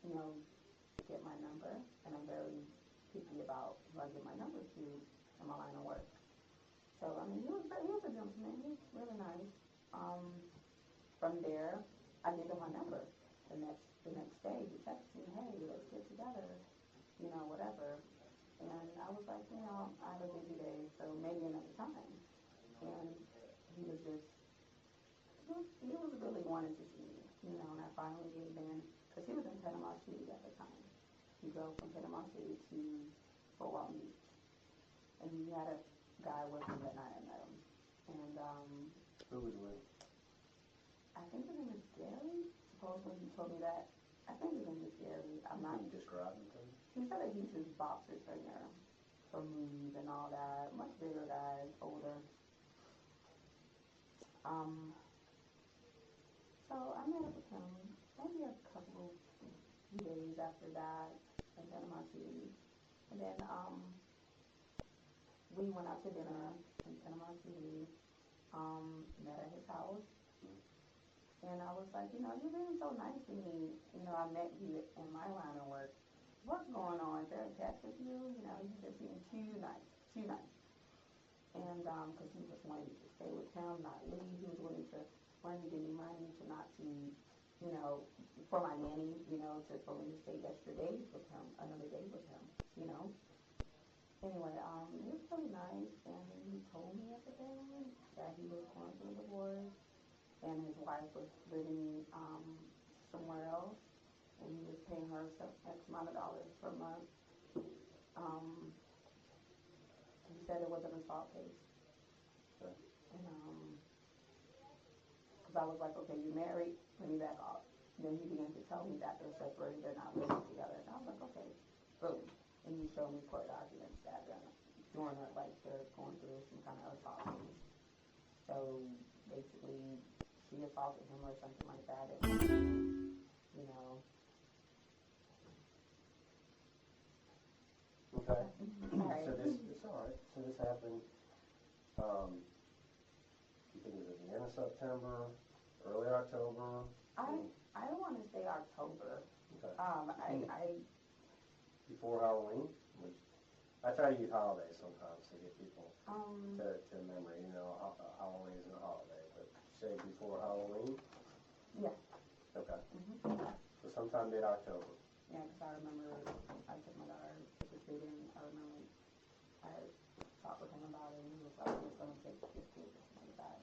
you know, gentleman. He was really nice. From there, I gave him my number. The next day, he texted me, hey, let's get together, whatever. And I was like, I have a busy day, so maybe another time. And he was just, he was really wanting to see me, and I finally gave in, because he was in Panama City at the time. He drove from Panama City to Fort Walton Beach. And he had a guy with him that night I met him. And Who was with? I think his name is Gary. Supposedly he told me that. I think his name is Gary. I'm not. Can you describe him to me? He said that he's his boxer trainer from movies and all that. Much bigger guy, older. So I met up with him maybe a couple days after that in Panama City. And then we went out to dinner in Panama City, met at his house. And I was like, you're being so nice to me. I met you in my line of work. What's going on? Is there a catch with you? You just being too nice, too nice. And because he just wanted me to stay with him, not leave. He was willing to give me money to not to, for my nanny, for me to stay extra days with him, another day with him. Anyway, it was really nice, and he told me at the time that he was going through a divorce, and his wife was living somewhere else, and he was paying her some X amount of dollars per month. He said it was an assault case. Okay. And because I was like, okay, you're married, let me back off. Then he began to tell me that they're separated, they're not living together. And I was like, okay, boom. And he showed me court documents that during her, like, they're going through some kind of assault case. So basically, she assaulted him or something like that. And, Okay. Right. So it's all right. So this happened. You think it was at the end of September, early October? I don't want to say October. Okay. Before Halloween? I try to use holidays sometimes to get people to memory. Halloween isn't a holiday, but say before Halloween? Yeah. Okay. Mm-hmm. So sometime mid-October. Yeah, because I remember I took my daughter to the shooting. I remember I talked with him about it, and he was like, he was going to take 15 or something like that.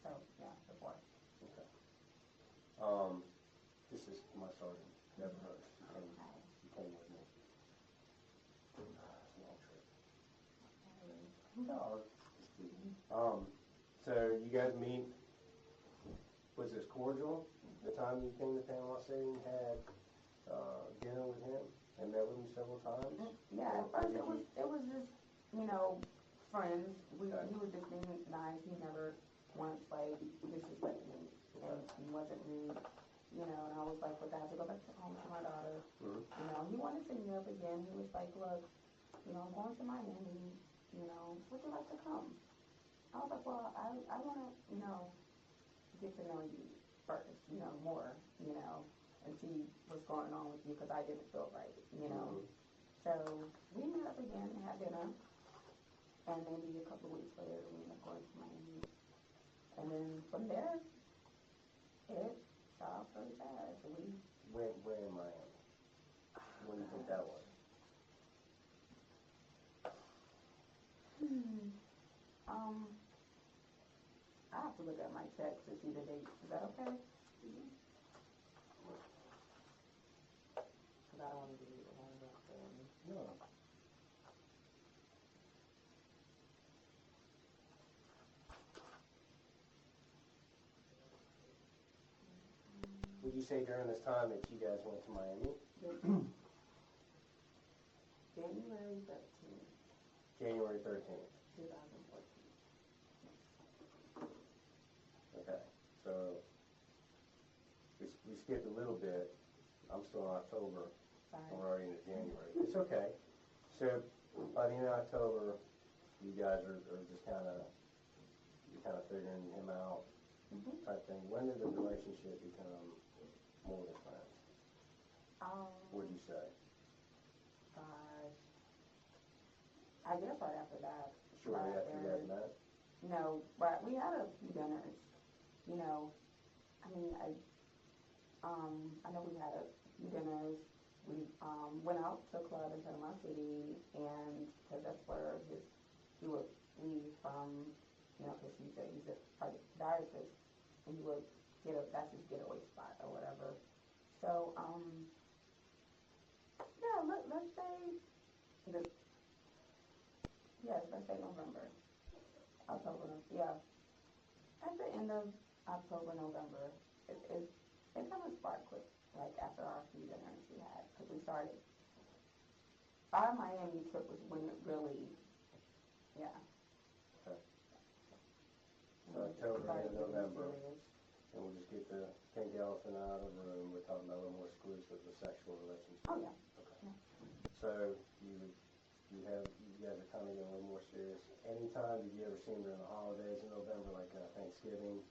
So, yeah, before. Okay. This is my sergeant, Deborah Hirsch. She came with me. It's a long trip. No, just kidding. So you guys meet, was this cordial? The time you came to Panama City and had dinner with him and met with him several times? Yeah, at first it was just, friends. He was just being nice. He never once, disrespected me. And he wasn't rude. And I was like, I have to go back to home to my daughter. Mm-hmm. He wanted to meet up again. He was like, look, I'm going to Miami. Would you like to come? I was like, well, I want to, get to know you first, more, and see what's going on with you because I didn't feel right, Mm-hmm. So we met up again, had dinner, and maybe a couple of weeks later we ended up going to Miami. And then from there, it shot off really fast. Where in Miami? When do you think that was? I have to look at my text to see the date. Is that okay? Because I don't want to give you the wrong answer. No. Would you say during this time that you guys went to Miami? January 13th, January 13th. 2014. Okay. So we skipped a little bit. I'm still in October. Sorry. We're already into January. It's okay. So by the end of October, you guys are just kind of figuring him out type thing. When did the relationship become more than friends? What'd you say? Gosh. I guess right after that. Shortly after you guys met? No, but we had a few dinners. You know, I mean, I know we had a few dinners. We went out to a club in Panama City, and because that's where he would leave from, you know, because he's a podiatrist, and he would that's his getaway spot or whatever. So, yeah, let's say, the, yes, let's say November, October, yeah, at the end of October, November, it kind of sparked quick, like after our few dinners we had, because we started. Our Miami trip was when it really, yeah. Okay. So October and November, Serious. and we'll just get the pink elephant out of the room. We're talking about a little more exclusive, the sexual relationship. Oh yeah. Okay. Yeah. So you guys are kind of getting a little more serious. Anytime did you ever see him during the holidays in November, like Thanksgiving,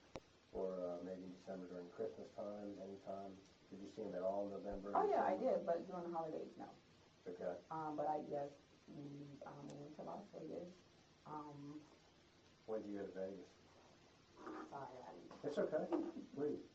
or maybe in December during Christmas time? Anytime did you see him at all in November? Oh yeah, I December? did, but during the holidays, no. Okay. But I yes, we went to Las Vegas. When did you go to Vegas? Sorry, It's okay. Please.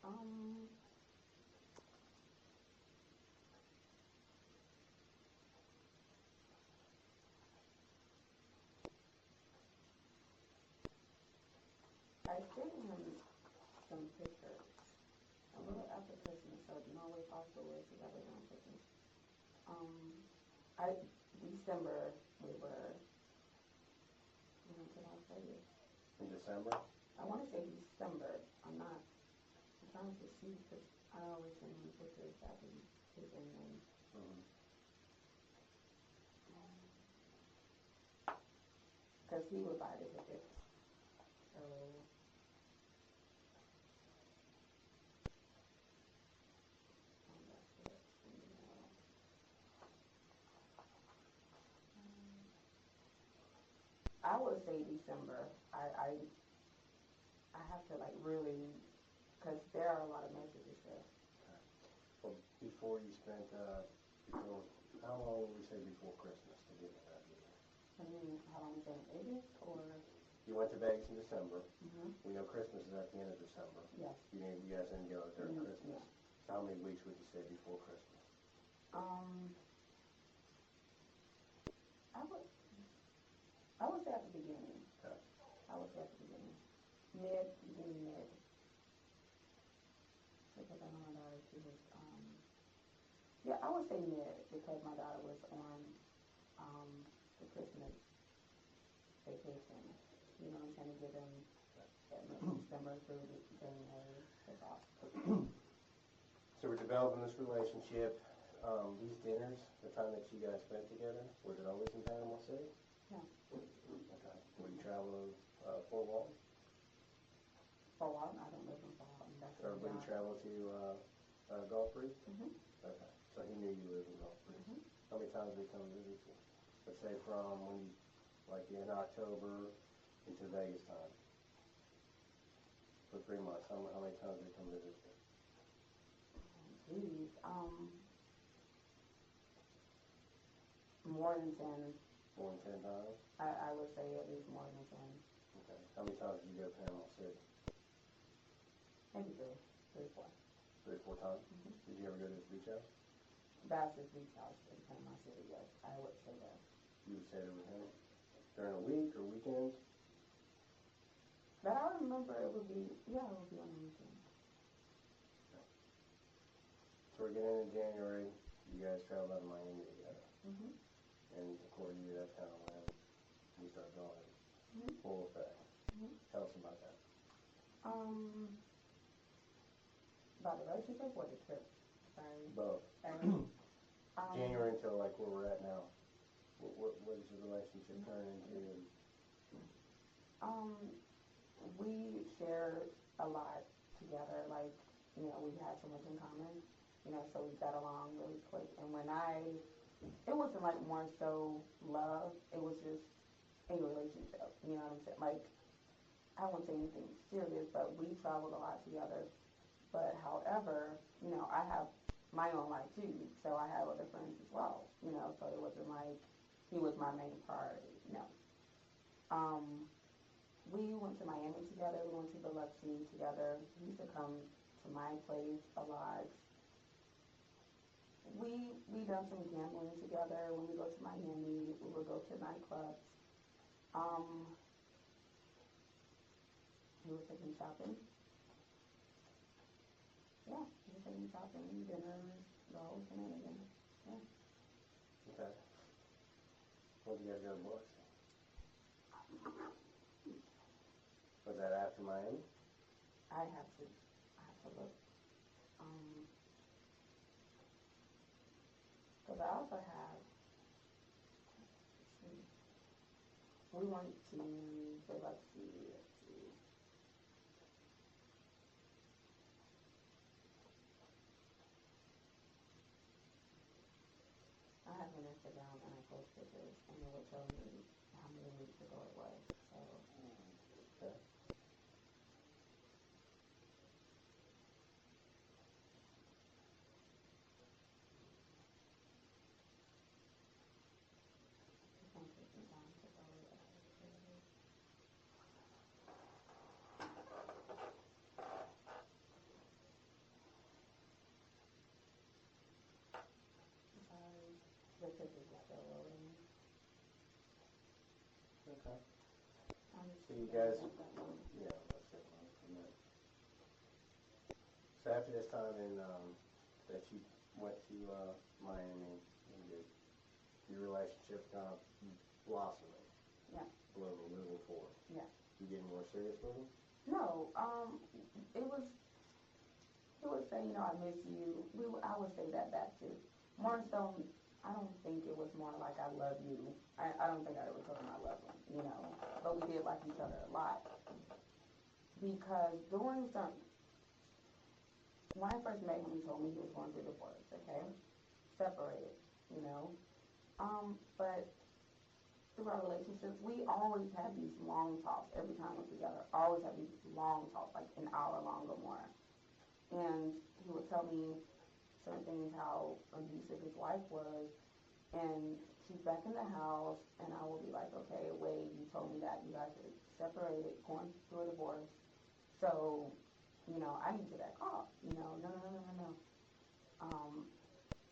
um, I sent him some pictures a little after Christmas, so Norway also was together around Christmas. I December we went to Las Vegas. In December? I want to say December. I'm trying to see because I always send him pictures after his and Mm-hmm. because he would buy the tickets. So that's it. I would say December. I have to like really, because there are a lot of messages there. Well, before you spent, how long would we say before Christmas to get to that meeting? I mean, how long is that in Vegas or? You went to Vegas in December. Mm-hmm. We know Christmas is at the end of December. Yes. You guys didn't go during Christmas. Yeah. So how many weeks would you say before Christmas? I would say at the beginning. Okay. I would say at the beginning. Beginning mid. Because I know my daughter, she was, yeah, I would say mid because my daughter was on, the Christmas vacation. You know, I'm trying to give them that December through January. That's all. So we're developing this relationship. These dinners, the time that you guys spent together, was it always in Panama City? No. Okay. Would you travel Fort Walton? For a while, I don't live in Fort Walton. That's Or would you travel to Gulf Breeze? Mm-hmm. Okay. So he knew you lived in Gulf Breeze. Mm-hmm. How many times did he come visit you? Let's say from when you, like in October into Vegas time. For 3 months, how many times did he come visit you? Geez, more than 10. More than 10 times? I would say at least more than 10. Okay. How many times did you go to Panama City? Maybe three, four. 3 or 4 times? Mm-hmm. Did you ever go to his beach house? That's his beach house in Panama City, yes. I would say that. You would say it with him? During a week or weekends? But I remember it would be on the weekend. So we're getting into January. You guys traveled out of Miami together. Mm-hmm. And according to you, that's kind of when you started going Mm-hmm. full effect. Mm-hmm. Tell us about that. About the relationship or the trip? Sorry. Both. Um, January until like where we're at now. What does your relationship turn into? We shared a lot together, like, you know, we had so much in common, you know, so we got along really quick. And it wasn't like more so love, it was just a relationship, you know what I'm saying? Like, I won't say anything serious, but we traveled a lot together. But however, you know, I have my own life too, so I have other friends as well, you know, so it wasn't like he was my main priority, no. Um, we went to Miami together, we went to Biloxi together, he used to come to my place a lot. We done some gambling together. When we go to Miami, we would go to nightclubs. Um, he would take me shopping. Yeah, he would take me shopping, dinner, the whole shenanigans. Yeah. Okay. When did you guys go to Biloxi? Was that after Miami? I have to look. Because I also have, let's see, we went to Biloxi, let's see. I have an Instagram and I post pictures and it would tell me how many weeks ago it was. So, Okay. it's going to take some time to go back. Sorry, the pictures are still loading. Okay. I'm just So you guys, gonna let that one. yeah, let's get one from there. So after this time that you went to Miami, your relationship kind of blossoming, Yeah. blooming, moving forward. Yeah. You getting more serious with him? No, it was, he would say, you know, I miss you. I would say that back too. More so, I don't think it was more like I love you. I don't think I ever told him I love him, you know. But we did like each other a lot. Because when I first met him, he told me he was going through divorce, okay? Separated, you know. But through our relationships, we always had these long talks every time we're together. Always had these long talks, like an hour long or more. And he would tell me certain things, how abusive his wife was, and she's back in the house, and I will be like, okay, wait, you told me that you guys are separated, going through a divorce, so, you know, I need to back off, you know, no.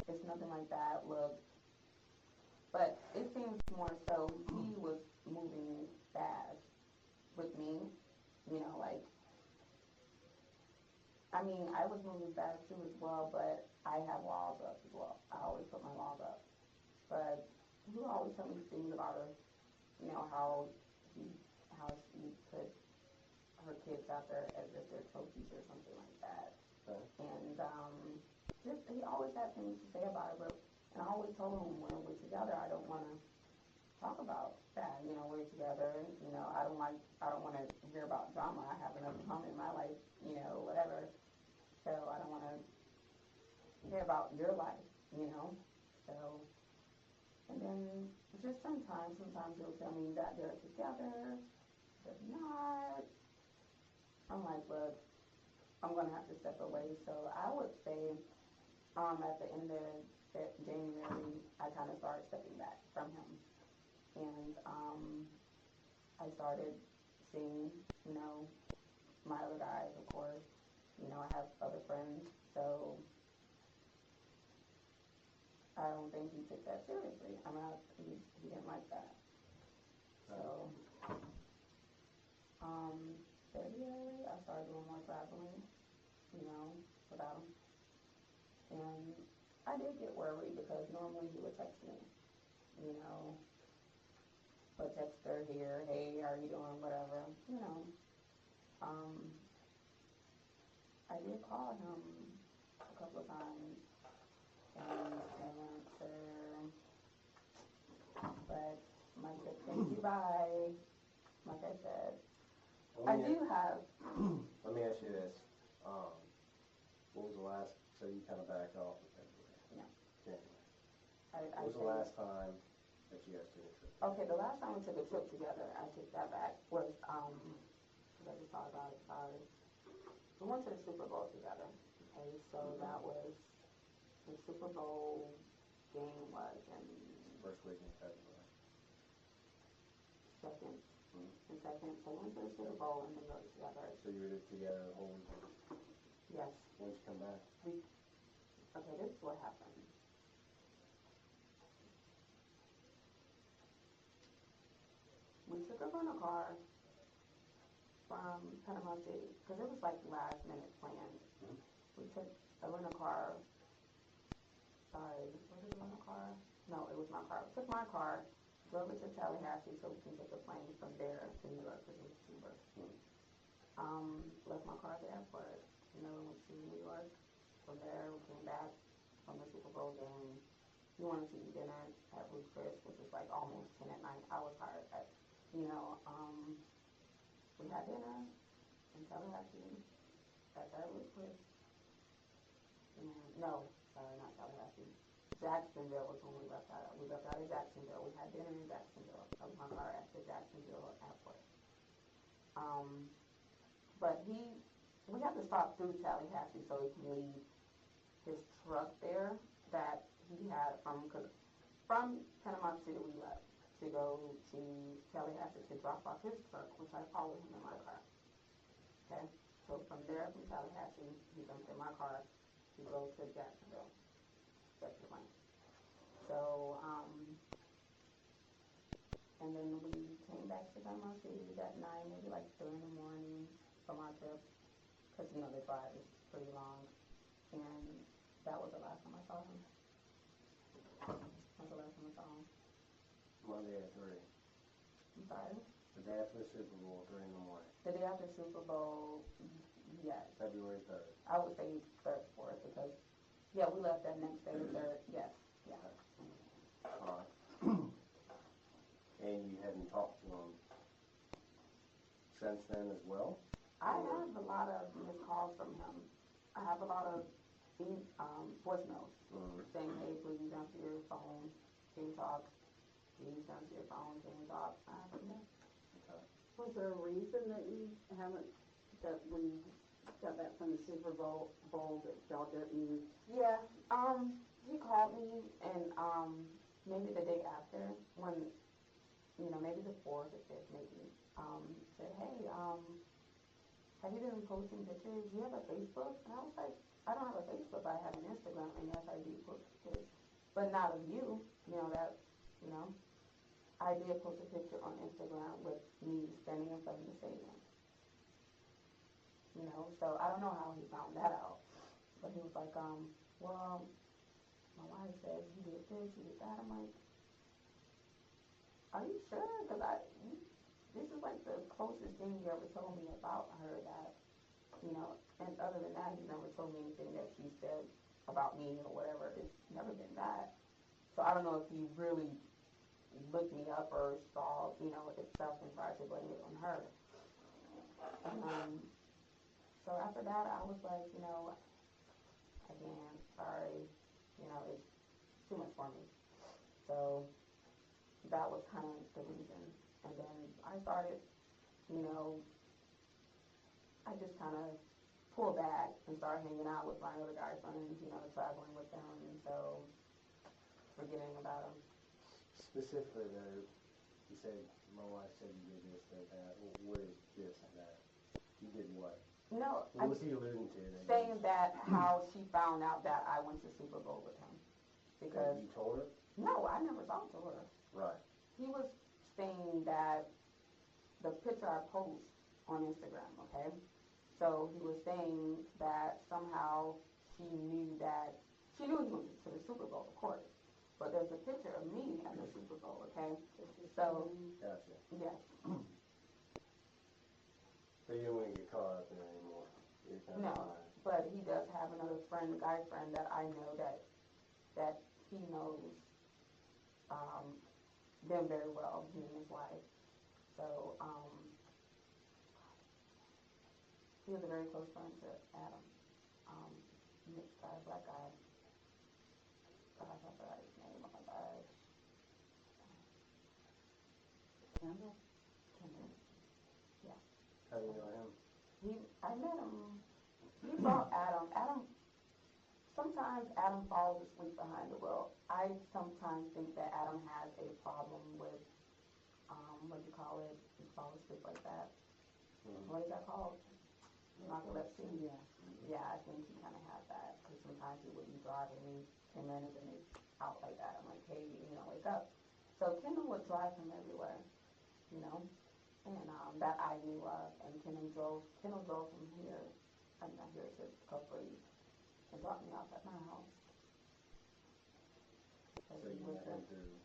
It's nothing like that, look, but it seems more so he was moving fast with me, you know, like, I mean, I was moving fast too as well, but I have walls up as well. I always put my walls up. But he would always tell me things about her, you know, he, how she put her kids out there as if they're trophies or something like that. Okay. And just he always had things to say about her, but and I always told him when we're together, I don't want to talk about that. You know, we're together. You know, I don't want to hear about drama. I have enough drama in my life. You know, whatever. So I don't want to hear about your life. You know, so. And then just sometimes he'll tell me that they're together, they're not. I'm like, look, I'm gonna have to step away. So I would say, at the end of January, I kind of started stepping back from him, and I started seeing, you know, my other guys, of course. You know, I have other friends, so I don't think he took that seriously. I mean, he didn't like that. So, February, I started doing more traveling, you know, without him. And I did get worried because normally he would text me, you know, but text her here, hey, how are you doing, whatever, you know. Um, I did call him a couple of times and no answer. Mike said, thank you, bye. Like I said, Let I me, do have, let me ask you this. What was the last, so you kind of backed off of February? Yeah. January. I What was the say- last time that you guys took a trip? Okay, the last time we took a trip together, I take that back, was, because I just thought about it, sorry. We went to the Super Bowl together, okay, so that was, the Super Bowl game was in First week in February. second, so we went to the Super Bowl and then go together, So you were together the whole weekend? yes. When'd you come back? Okay, this is what happened. We took a rental car from Panama City, because it was like last minute planned. Mhm. We took a rental car, sorry, was it a rental car? No, it was my car. We took my car, drove it to Tallahassee so we can take a plane from there to New York, because it was cheaper. Left my car at the airport, we went to New York. From there, we came back from the Super Bowl game. We wanted to eat dinner at Ruth Chris, which is like almost 10 at night. I was tired. We had dinner in Tallahassee at that Ruth Chris. No, sorry, not Tallahassee. Jacksonville was when we left out. We left out of Jacksonville. We had dinner in Jacksonville. That was my car at the Jacksonville airport. But we had to stop through Tallahassee so he can leave his truck there that he had from Panama City we left to go to Tallahassee to drop off his truck, which I followed him in my car. Okay? So from there, from Tallahassee, he jumped in my car to go to Jacksonville. That's the plan. So, and then we came back to Panama City that night, maybe like 3 in the morning from our trip, because, the drive is pretty long. And that was the last time I saw him. That was the last time I saw him. Monday at 3. I'm sorry? The day after the Super Bowl, 3 in the morning. The day after Super Bowl, yes. February 3rd. I would say 3rd, 4th, because, yeah, we left that next day, 3rd, yes, yeah. And you hadn't talked to him since then as well? I have a lot of missed calls from him. I have a lot of voicemails saying, hey, please answer your phone, can you talk? Please answer your phone, can you talk? I have them. Okay. Was there a reason that you haven't, that when you got back from the Super Bowl that y'all didn't? Yeah, he called me and maybe the day after when, maybe the 4th or 5th maybe, said, hey, have you been posting pictures? Do you have a Facebook? And I was like, I don't have a Facebook, but I have an Instagram, and yes, I do post pictures, but not of you, I did post a picture on Instagram with me standing in front of the stadium, so I don't know how he found that out, but he was like, well, my wife said you did this, you did that. I'm like, are you sure? Because this is like the closest thing you ever told me about her that, and other than that, he's never told me anything that she said about me or whatever. It's never been that. So I don't know if he really looked me up or saw, itself and tried to blame it on her. So after that, I was like, again, sorry, it's too much for me. So that was kind of the reason. And then I started, I just kind of pulled back and started hanging out with my other guy friends, traveling with them, and so forgetting about him. Specifically, though, you said, my wife said you did this and that. What is this and that? You did what? No, What was he alluding to? saying that how she found out that I went to Super Bowl with him. Because you told her? no, I never talked to her. Right. He was saying that the picture I post on Instagram, okay? So he was saying that somehow she knew he went to the Super Bowl, of course. But there's a picture of me at the Super Bowl, okay? So, Gotcha. yes. So you don't want to get caught up in it anymore? You're kind of No, fine. but he does have another friend, guy friend, that I know that he knows them very well, he and his wife. So, he was a very close friend to Adam. Mixed guy, black guy. Gosh, I forgot his name. Oh my gosh. Kendall? Kendall. Yeah. How do you know him? I met him. He brought Adam. Sometimes Adam falls asleep behind the wheel. I sometimes think that Adam has a problem with, what do you call it? He falls asleep like that. What is that called? Narcolepsy. Yeah. Yeah, I think he kind of has that, because sometimes he would be driving me 10 minutes and he's out like that. I'm like, hey, wake up. So Kendall would drive him everywhere, and that I knew of. And Kendall drove from here, I'm not here to Capri, and dropped me off at my house. So you met him through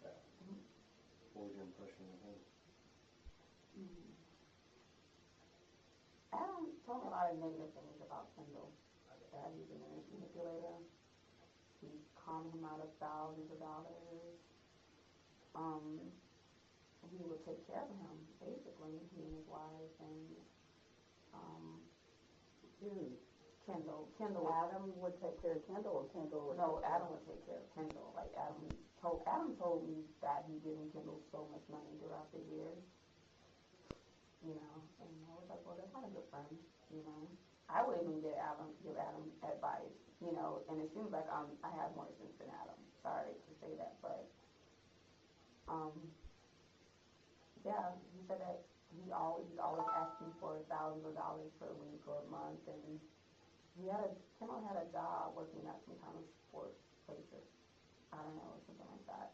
that. Mhm. What was your impression of him? Adam told me a lot of negative things about Kendall. That he's a manipulator. He conned him out of thousands of dollars. He would take care of him, basically, he and his wife, and Dude, Kendall. Adam would take care of Kendall, or Kendall would No, take care Adam of would take care of Kendall. Like Adam told me that he given Kendall so much money throughout the years. And I was like, well, that's not a good friend. I would even give Adam advice. And it seems like I have more sense than Adam. Sorry to say that, but yeah, he said that he's always asking for thousands of dollars per week or a month, and Kendall had a job working at some kind of sports places. I don't know, something like that.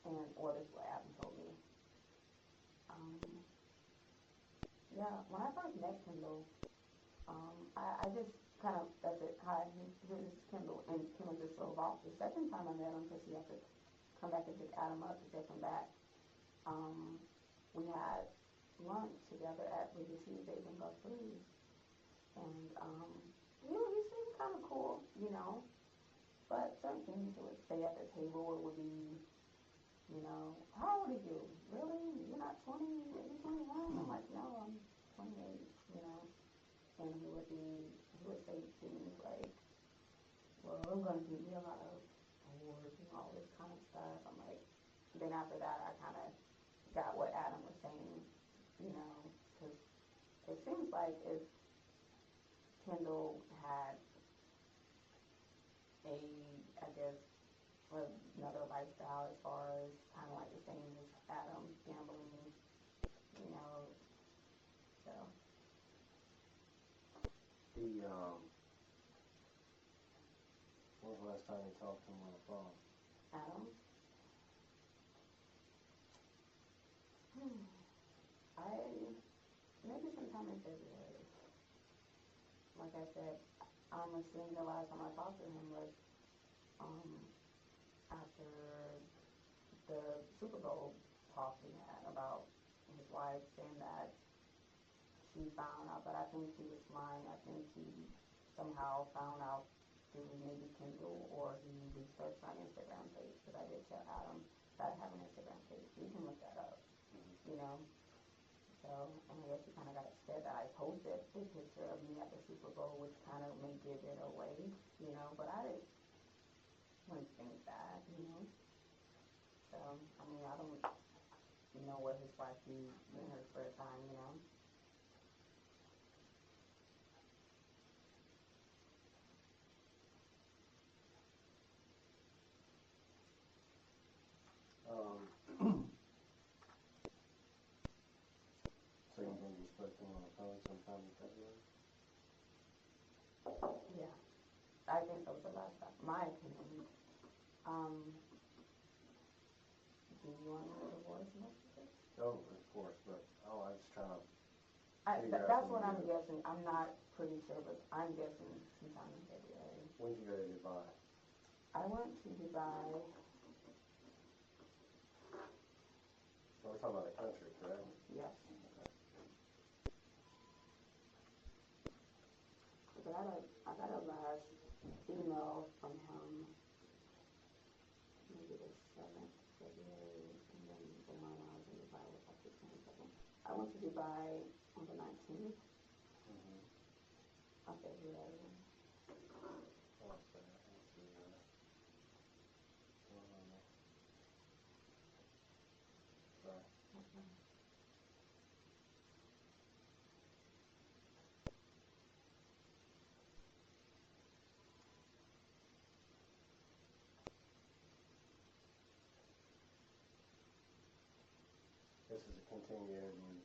Or this is what Adam told me. Yeah, when I first met Kendall, I just kind of, that's it, hi, here's Kendall, and Kendall just drove off. The second time I met him, because he had to come back and pick Adam up to take him back, we had lunch together at Ruby Tuesdays in Buffalo, and he seemed kind of cool, but certain things he would say at the table would be, how old are you? Really? You're not 20? Are you 21? I'm like, no, I'm 28, and he would say things like, well, I'm going to give you a lot of awards and all this kind of stuff. I'm like, then after that, I kind of got what Adam was saying, because it seems like if Kendall had I guess, another lifestyle as far as kind of like the same as Adam, gambling, so. When was the last time you talked to him on the phone? Adam? Maybe sometime in February. Like I said, I'm assuming the last time I talked to him was after the Super Bowl talk we had about his wife saying that she found out, but I think he was lying. I think he somehow found out through maybe Kindle, or he researched my Instagram page, because I did tell Adam that I have an Instagram page. You can look that up, So, and I guess he kind of got upset that I posted a picture of me at the Super Bowl, which kind of may give it away, but I wouldn't think that. So, I don't know what his wife do in her spare time. So you think you spoke to him on the phone sometime in February? Yeah, I think that was the last time. My opinion. Do you want to know the voice messages? Oh, of course, but I was just trying to That's what I'm guessing. I'm not pretty sure, but I'm guessing sometime in February. When did you go to Dubai? I went to Dubai. So we're talking about the country, correct? Yes. I got a last email from him, maybe the 7th, I went to Dubai on the 19th Mm-hmm. of February. One second, let's see, sorry. Okay. This is a continued interview.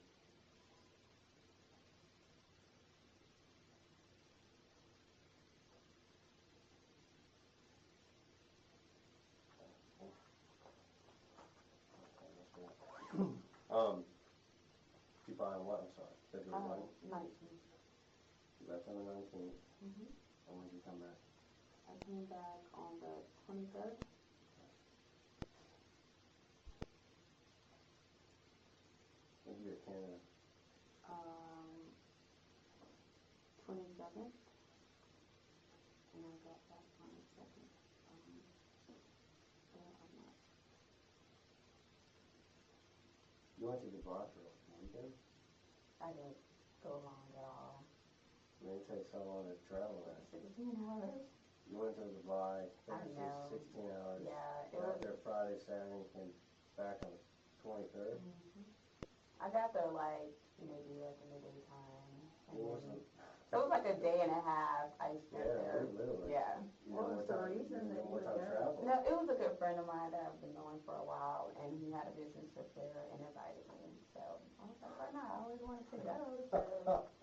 Dubai on what, I'm sorry, February 19th. You left on the 19th, Mm-hmm. and when did you come back? I came back on the 23rd. When did you get to Canada? 27th. And I got back on the 2nd. I'm not. You went to Dubai for a weekend? I didn't go long at all. I mean, it takes so long to travel there. 16 hours. You went to Dubai, I it know. was 16 hours. Yeah, it Got was. there Friday, Saturday, and back on the 23rd. Mm-hmm. I got there like maybe like in the daytime. What was it? It was like a day and a half I spent there. Literally. Yeah. What was the reason that you were there? travel? No, it was a good friend of mine that I've been knowing for a while, and he had a business trip there and invited me. So I was like, why not? I always wanted to go.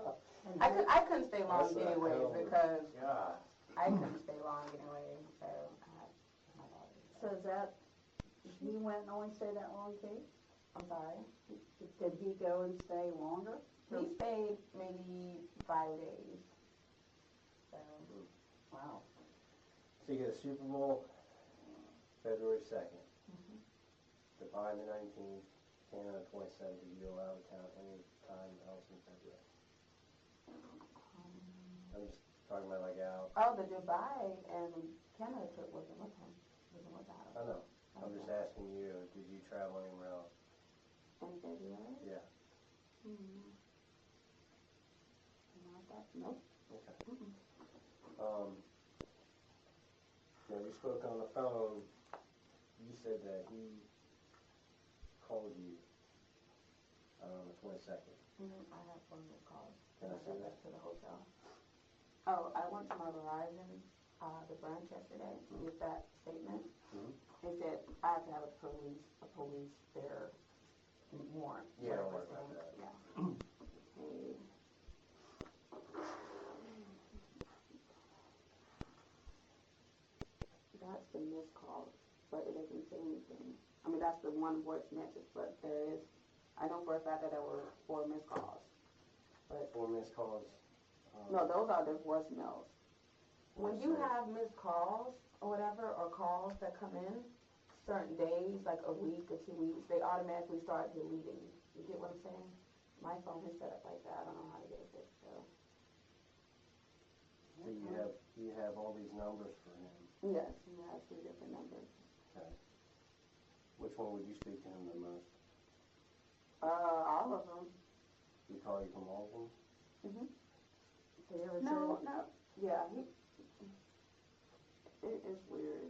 So. I couldn't stay long That's a anyways hell of a- because God. I couldn't stay long anyway. So I had my daughter. So is that, he went and only stayed that long too? I'm sorry. Did he go and stay longer? He stayed maybe 5 days. So. Wow. So you get a Super Bowl February 2nd, Mm-hmm. Dubai the 19th, Canada 27th. Did you go out of town any time else in February? I'm just talking about like out. Oh, the Dubai and Canada trip wasn't with him. Wasn't with Adam. I know. I'm just asking you, did you travel anywhere else? In February? Yeah. Mm-hmm. Not that. Nope. Okay. Mm-mm. When you spoke on the phone, you said that he called you on the 22nd. Mm-hmm. I have one more call. Can I see got that? back to the hotel. Oh, I went to my Verizon, the branch yesterday to get that statement. Mm-hmm. They said I have to have a police there warrant. Yeah, don't whatever worry about it's that. named. Yeah. Hey. That's the missed call, but it doesn't say anything. I mean, that's the one voice message, but there is, I know for a fact that there were 4 missed calls. But 4 missed calls. no, those are the voicemails. When you Voicemail. have missed calls or whatever, or calls that come in, certain days, like a week or 2 weeks, they automatically start deleting. You get what I'm saying? My phone is set up like that. I don't know how to get it fixed, so. So you have all these numbers for him. Yes, he has 3 different numbers. Okay. Which one would you speak to him the most? All of them. He call you from all of them? Mm-hmm. Did he ever No, say, no. Yeah, it is weird.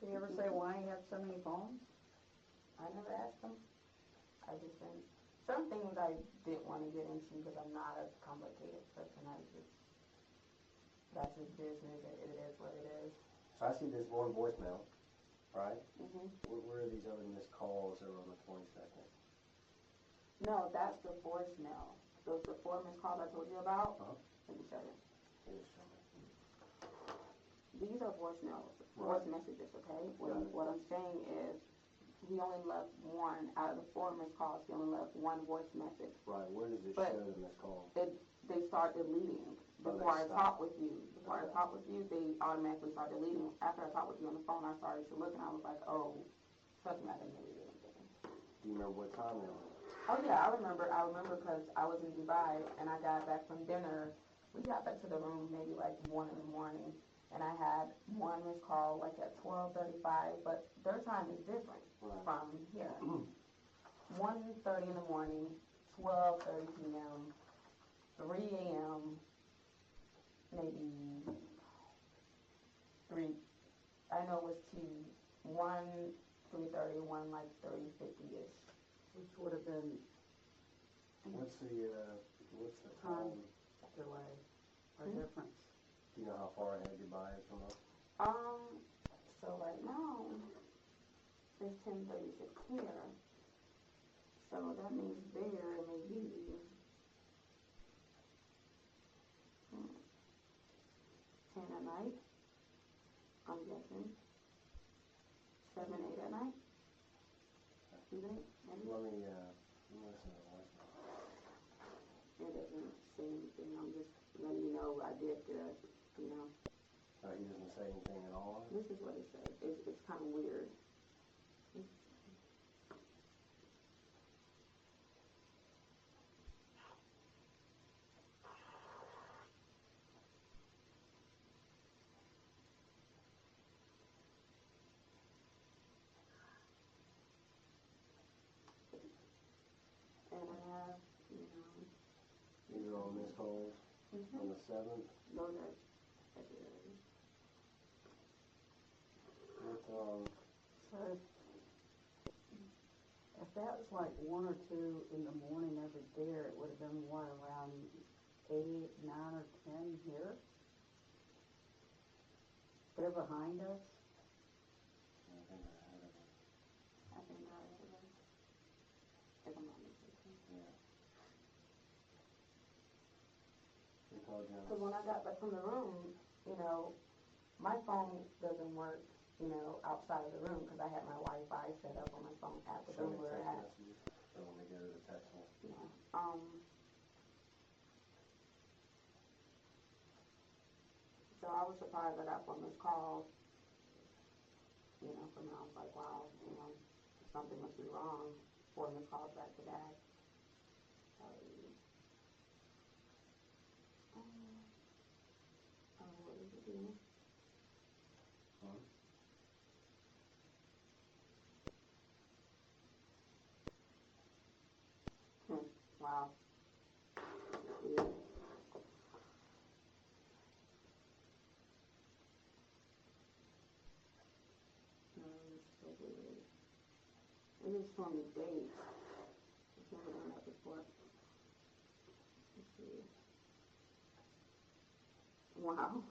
did he ever say why he had so many phones? I never asked him. I just didn't. Some things I didn't want to get into because I'm not a complicated person. That's his business. It is what it is. So I see this one voicemail, right? Mm-hmm. Where are these other missed calls that are on the 22nd? No, that's the voicemail. Those the 4 missed calls I told you about. Uh-huh. Let me show you. It is showing. These are voicemails, Right. voice messages, okay? Got it. What I'm saying is he only left 1 out of the 4 missed calls. He only left 1 voice message. Right, where does it But- show the missed call? They start deleting. Oh, Before they I stop. talk with you, they automatically start deleting. After I talk with you on the phone, I started to look and I was like, oh, trust me, I didn't delete anything. Do you remember what time they were? Oh yeah, I remember because I was in Dubai and I got back from dinner. We got back to the room maybe like 1 in the morning, and I had 1 missed call like at 12:35, but their time is different Right. from here. 1:30 in the morning, 12:30 p.m., 3 a.m., maybe 3, I know it was 2, 1, 3:30, 1 like 3:50-ish. Which would have been What's the time time? delay or Hmm? difference. Do you know how far ahead your buy is from us? So right now, it's 10:36 here. So that means there it may be 10 at night, I'm guessing. 7, 8 at night. You think? Maybe? Let me listen to the voicemail. It doesn't say anything. I'm just letting you know I did good, you know. He doesn't say anything at all? This is what it says. It's kind of weird. And I have, These are all missed calls on the 7th. those are February. So if that was like 1 or 2 in the morning over there, it would have been what, around 8, 9, or 10 here? They're behind us. I think I had it. I think that was it. If I'm not mistaken. Yeah. They called you on Because when I got back from the room, my phone doesn't work, outside of the room because I had my Wi-Fi set up on my phone at the Send room me we're text at. messages. So when they go to the text one. Yeah. So I was surprised I got one missed call, from her. I was like, wow, something must be wrong. 4 missed calls back to back. What is it doing? Huh? Wow. Weird. It's so weird. It is showing me dates. I've never done that before. Let's see. Wow.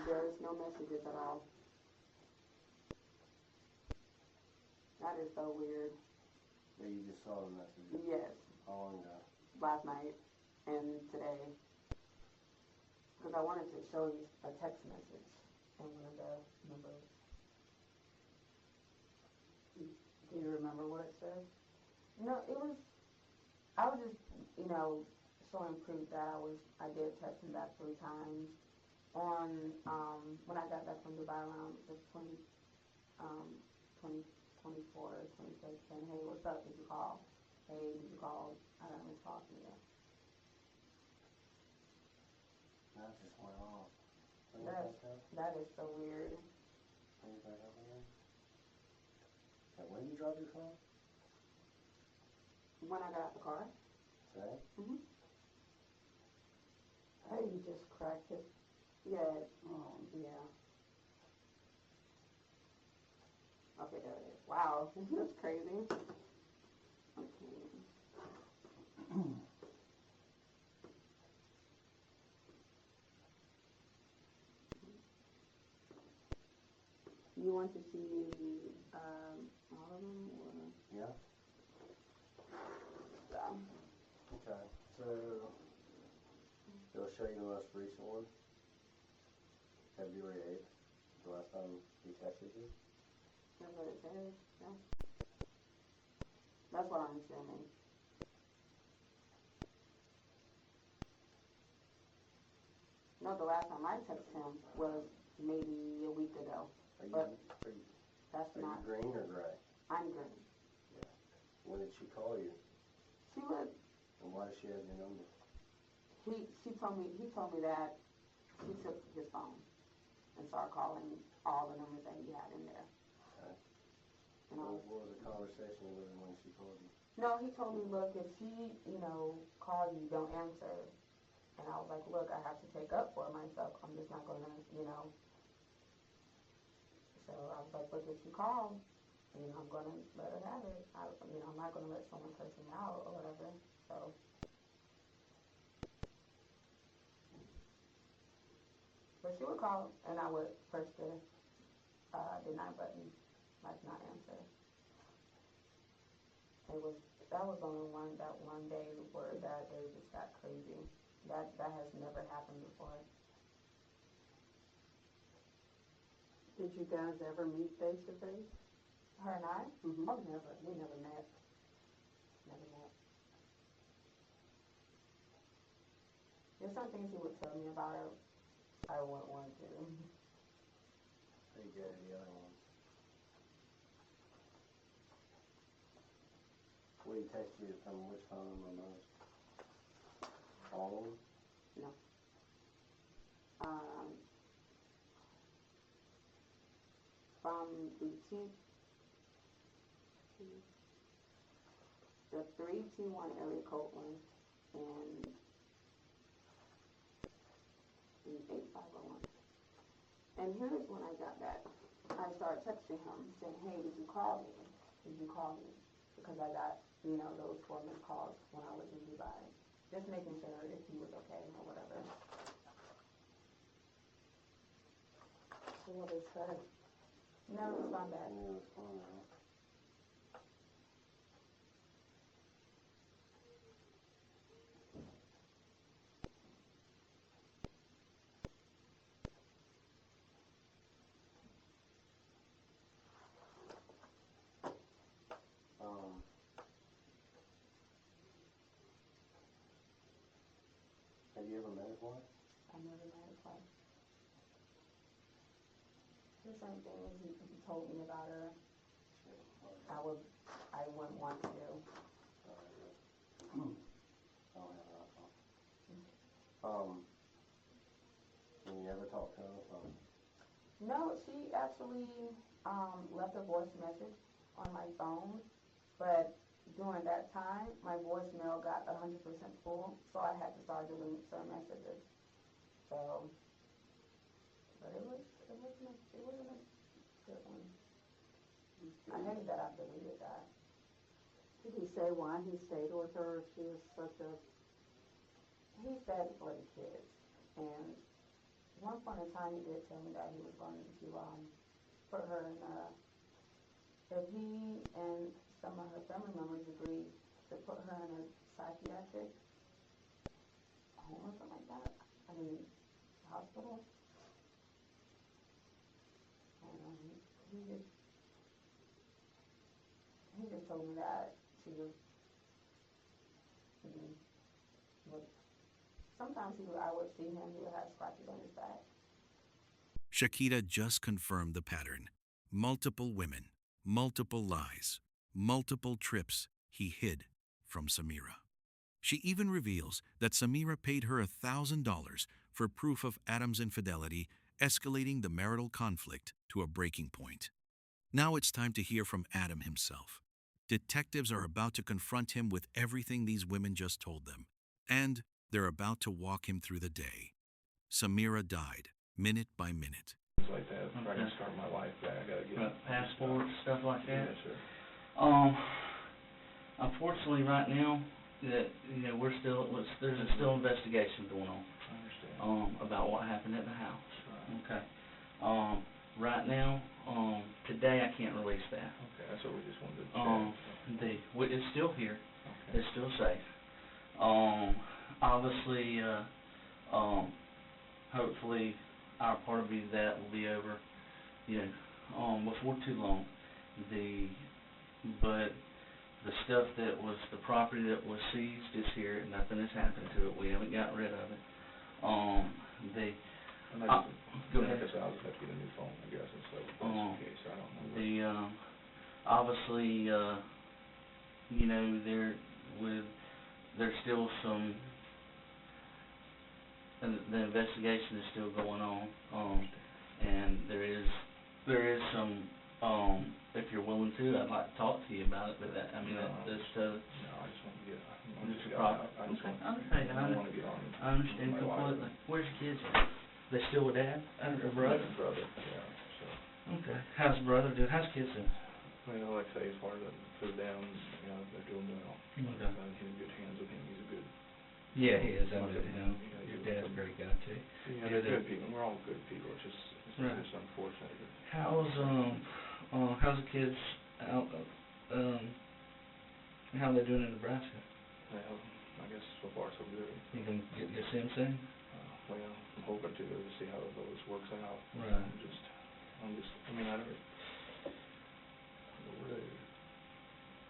There is no messages at all. That is so weird. Yeah, you just saw the message. Yes, How long ago? last night and today. Because I wanted to show you a text message in one of the numbers. Do you remember what it said? No, I was just, showing proof that I did text him back 3 times on, when I got back from Dubai around the 24th, 25th, saying, hey, what's up, did you call? Hey, did you call? I got a missed call from you. That just went off. Bring it back up. That is so weird. Bring it back up again. And when did you drop your car? When I got out the car. Today? Mm-hmm. Oh, you just cracked it. Yeah. Oh, Yeah. Okay, there it is. Wow, that's crazy. Okay. You want to see all of them, or? Yeah. Yeah. Okay. So it'll show you the most recent one. February 8th. The last time he texted you. That's what it says. Yeah. That's what I'm assuming. No, the last time I texted him was maybe a week ago. Are you, But are you, that's are not. you green or gray? I'm green. When did she call you? She would. And why does she have your number? He told me that she took his phone, and started calling all the numbers that he had in there. Okay. You know, What was the conversation with him when she called you? no, he told me, look, if she, calls you, don't answer. And I was like, look, I have to take up for myself. I'm just not gonna, So I was like, look, if she calls, I'm gonna let her have it. I'm not gonna let someone curse me out or whatever. So. But she would call, and I would press the deny button, like not answer. That was only that one day where that day just got crazy. That has never happened before. Did you guys ever meet face to face? Her and I? Mm-hmm. Oh, never. We never met. Never met. There's some things he would tell me about her I wouldn't want to. There you go, the other one. What do you text you from which phone number most? All of them? No. From the 321 area code one and the 8501. And here's when I got that. I started texting him saying, hey, did you call me? Did you call me? Because I got, those 4 missed calls when I was in Dubai. Just making sure if he was okay or whatever. So what they said? Never respond back. Never respond back. Have you ever met his wife? I never met his wife. The same things he told me about her, I wouldn't want to do. And you ever talk to her on the phone? No, she actually left a voice message on my phone, but during that time, my voicemail got 100% full, so I had to start deleting certain messages. So, but it wasn't a good one. I hated that I deleted that. Did he say why he stayed with her if she was such a... He said for the kids, and one point in time he did tell me that he was going to put her in if he and some of her family members agreed to put her in a psychiatric home or something like that. Hospital. And he just told me that she was, sometimes I would see him, he would have scratches on his back. Shakita just confirmed the pattern. Multiple women, multiple lies, multiple trips he hid from Samira. She even reveals that Samira paid her $1,000 for proof of Adam's infidelity, escalating the marital conflict to a breaking point. Now it's time to hear from Adam himself. Detectives are about to confront him with everything these women just told them, and they're about to walk him through the day. Samira died, minute by minute. Like that, if I can start my life back, I gotta get Passports, stuff like that. Yeah, sure. Unfortunately, right now, that there's still investigation going on. I understand. About what happened at the house. Right. Okay. Right now, today I can't release that. Okay, that's what we just wanted to check. It's still here. Okay. It's still safe. Obviously, hopefully our part of that will be over, before too long. But the stuff that was, the property that was seized is here. Nothing has happened to it. We haven't gotten rid of it. Go ahead. I guess I'll just have to get a new phone, I guess, and so if that's the case, I don't know. Obviously, there's still some, the investigation is still going on. and there is some, if you're willing to, I'd like to talk to you about it, but that, I mean, No. that's, No, I just want to get, Just a problem. I just Okay, want, I understand. I don't want to get on. I understand my wife. completely. Where's your kids at? They still with dad? Or brother? Brother, yeah, so. Okay. How's brother doing? How's kids doing? Well, like I say, as far as put down, you know, they're doing well. Okay. I'm in good hands with him. He's a good. Yeah, he is. I mean, Okay. you know, Yeah, your he's dad's a good. great guy too. Yeah, You're they're the- good people. We're all good people. It's just Right. it's unfortunate. How's the kids out, how are they doing in Nebraska? Well, I guess so far so good. You can get see them soon? Well, I'm hoping to see how this works out. Right. I mean, I don't know where to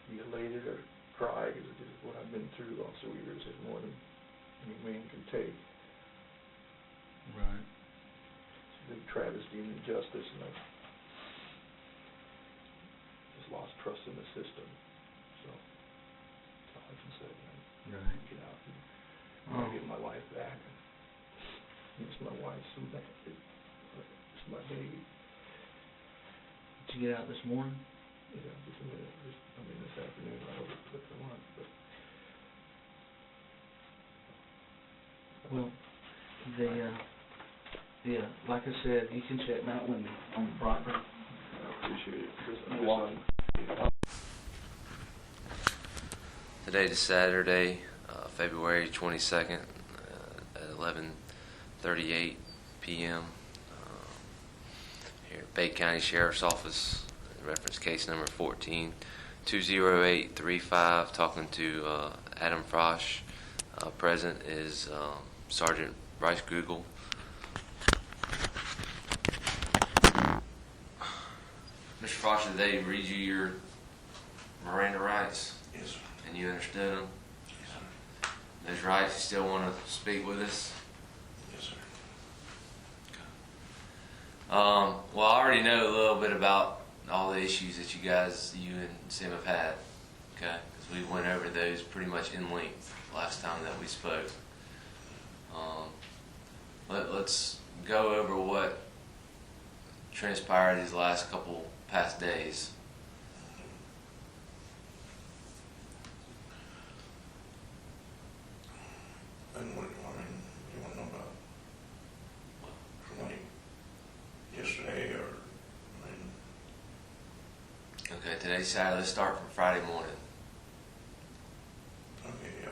be elated or cry, because what I've been through the last 2 years is more than any man can take. Right. It's a big travesty and injustice, and I've just lost trust in the system. So, that's all I can say. Right. Get out and Oh. get my life back. And miss my wife so bad. It's my baby. Did you get out this morning? Yeah, just a minute. This afternoon, I hope it's good for lunch, but. Well, yeah, like I said, you can check that one on the property. I appreciate it. You're welcome. Today is Saturday, February 22nd, at 11:38 p.m. Here at Bay County Sheriff's Office, reference case number 14-20835, talking to Adam Frasch. Present is Sergeant Bryce Google. Mr. Frasch, did they read you your Miranda rights? Yes, sir. And you understood them? Yes, sir. Those rights, you still want to speak with us? Yes, sir. Well, I already know a little bit about all the issues that you and Sim have had, okay? Because we went over those pretty much in length last time that we spoke. Let's go over what transpired these last couple past days. And what do you want to know about? From like yesterday or, Okay, today's Saturday. Let's start from Friday morning. okay,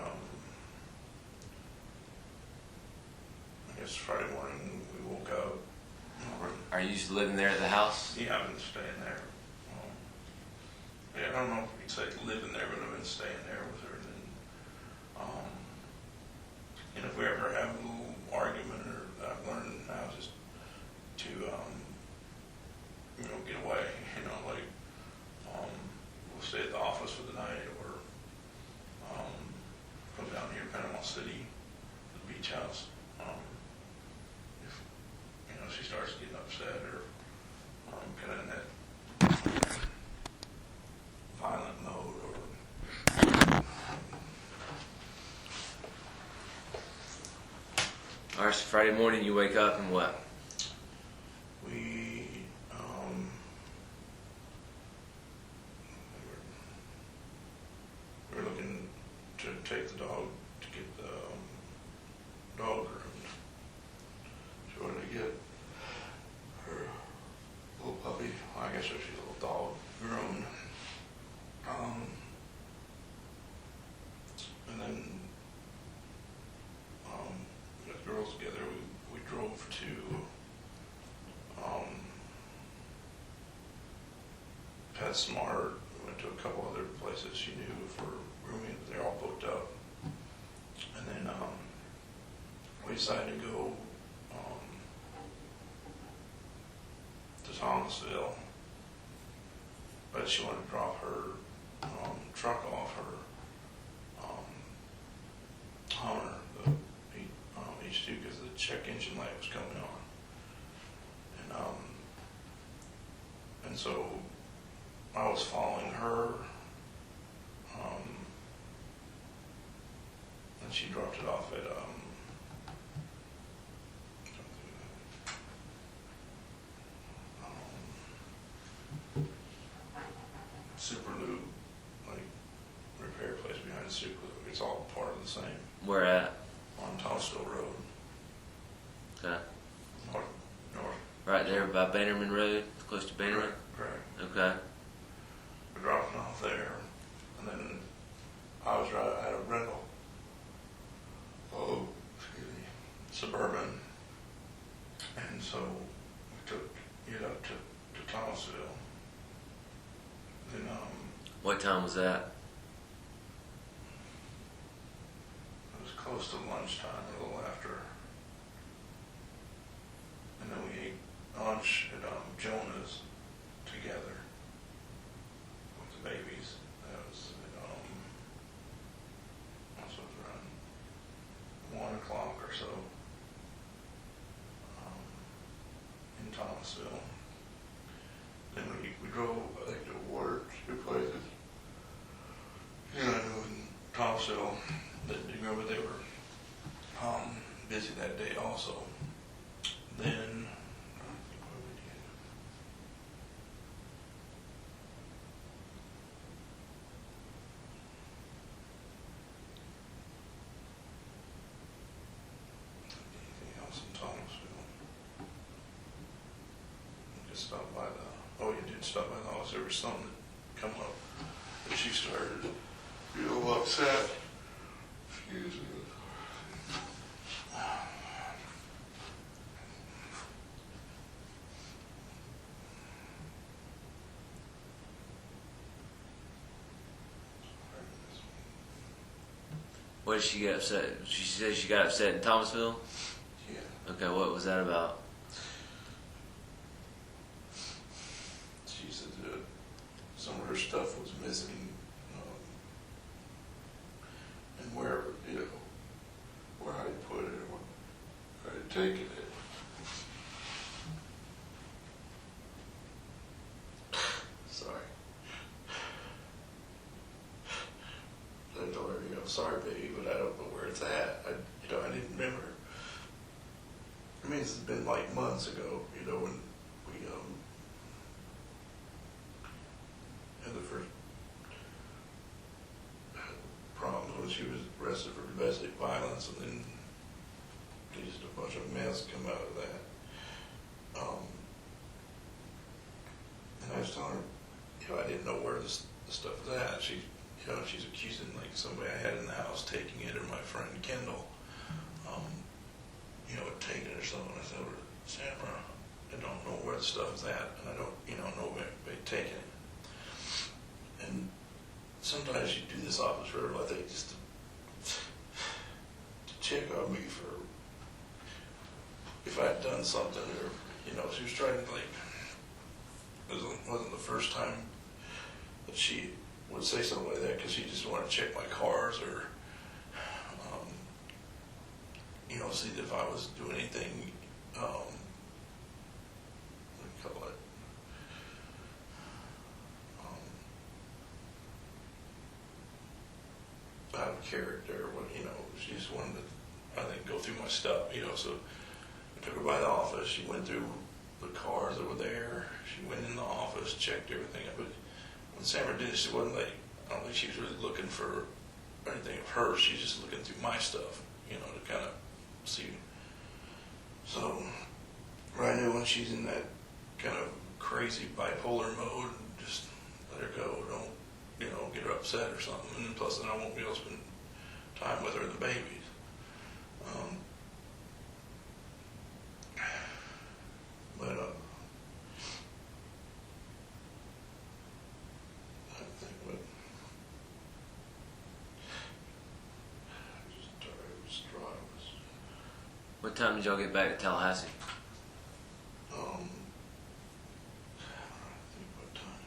I guess Friday morning we woke up. Are you used to living there at the house? Yeah, I've been staying there. Yeah, I don't know if we'd say living there, but I've been staying there with her. And if we ever have a little argument, or I've learned now just to, get away, like, we'll stay at the office for the night, or come down here to Panama City, the beach house. If, she starts getting upset or kind of in that violent mode, or All right, so Friday morning you wake up and what? we're looking to take the dog to get the dog groomed. She wanted to get her little puppy, well, I guess she's a little dog, groomed. And then we got the girls together. We drove to PetSmart. We went to a couple other places she knew for grooming, but they're all booked up. And then we decided to go to Thomasville, but she wanted to drop her truck off, her Hummer, the H2, because the check engine light was coming on. And so I was following her, and she dropped it off at the same, Where at? on Thomasville Road, Okay. north. Right there by Bannerman Road, close to Bannerman? Correct. Okay. We're dropping off there, and then I had a rental. Excuse me, Suburban, and so we took it up to Thomasville. Then, What time was that? it was close to lunchtime, a little after. And then we ate lunch at Jonah's together with the babies. That was also around 1 o'clock or so in Thomasville. Then we drove, I think, to work, 2 places. Yeah, I know in Thomasville, you remember they were busy that day also. Then, what did we do? Anything else in Thomasville? We just stopped by you did stop by the house. There was something that come up that she started to be a little upset. Excuse me. What did she get upset? She said she got upset in Thomasville? Yeah. Okay, what was that about? She said that some of her stuff was missing, and where I put it, or where I had taken it. Sorry. I told her, sorry, baby, but I don't know where it's at. I didn't remember. I mean, it's been like months ago, when we had the first problems when she was arrested for domestic violence, and then just a bunch of mess come out of that. And I was telling her, I didn't know where the stuff was at. She's accusing like somebody I had in the house taking it, or my friend Kendall, had taken it or something. I said, Samira, I don't know where the stuff is at, and I don't, know where they've taken it. And sometimes you do this office for her, I think, just to check on me for if I'd done something, or, she was trying to, it wasn't the first time that she would say something like that, because she just wanted to check my cars, or, see if I was doing anything, what do you call it? Out of character, she just wanted to, I think, go through my stuff, so I took her by the office. She went through the cars that were there. She went in the office, checked everything up. But when Samira did it, she wasn't I don't think she was really looking for anything of hers. She's just looking through my stuff, to kind of see. So, I knew when she's in that kind of crazy bipolar mode, just let her go. Don't, get her upset or something. And plus, then I won't be able to spend time with her and the babies. I think What time did y'all get back to Tallahassee? I think what time?